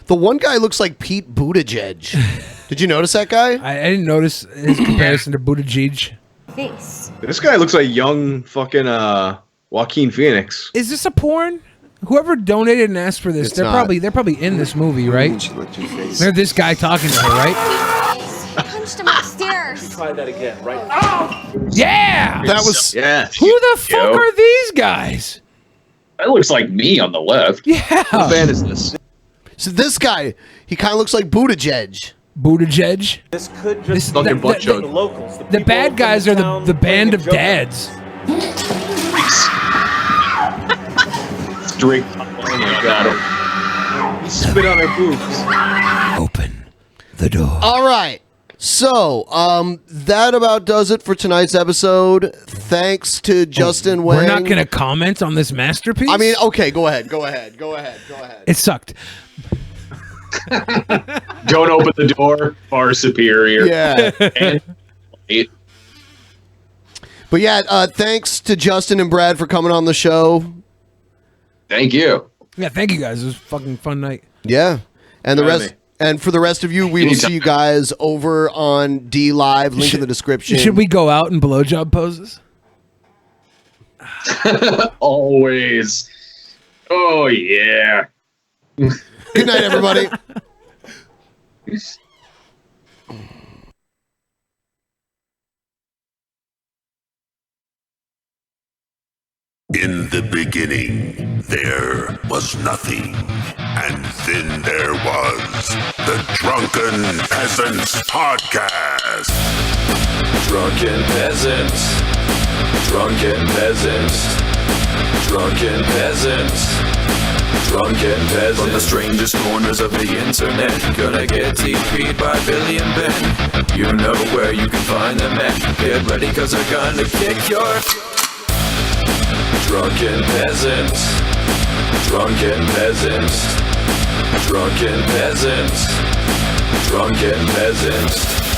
The one guy looks like Pete Buttigieg. Did you notice that guy? I didn't notice his comparison to Buttigieg. Face. This guy looks like young fucking Joaquin Phoenix. Is this a porn? Whoever donated and asked for this, It's they're not. probably in this movie, right? They're this guy talking to her, right? I punched him upstairs. try that again, right? Oh! Yeah! That was... Yeah. Who the fuck are these guys? That looks like me on the left. Yeah. What band is this? So this guy, he kind of looks like Buttigieg. Buttigieg? This could just Fucking butt the chug. locals. The bad guys are the band of dads. Straight. Oh my god. He spit on her boobs. Open the door. All right. So, that about does it for tonight's episode. Thanks to Justin Whang. We're not going to comment on this masterpiece? I mean, okay, go ahead. It sucked. Don't open the door. Far superior. Yeah. And But yeah, thanks to Justin and Brad for coming on the show. Thank you. Yeah, thank you guys. It was a fucking fun night. Yeah. And the rest... And for the rest of you, we will Anytime. see you guys over on D Live. Link in the description. Should we go out in blowjob poses? Always. Oh, yeah. Good night, everybody. In the beginning, there was nothing. And then there was the Drunken Peasants Podcast. Drunken Peasants. Drunken Peasants. Drunken Peasants. Drunken Peasants. From the strangest corners of the internet, gonna get TP'd by Billy and Ben. You know where you can find them at. Get ready, cause they're gonna kick your... Drunken Peasants. Drunken Peasants. Drunken Peasants. Drunken Peasants.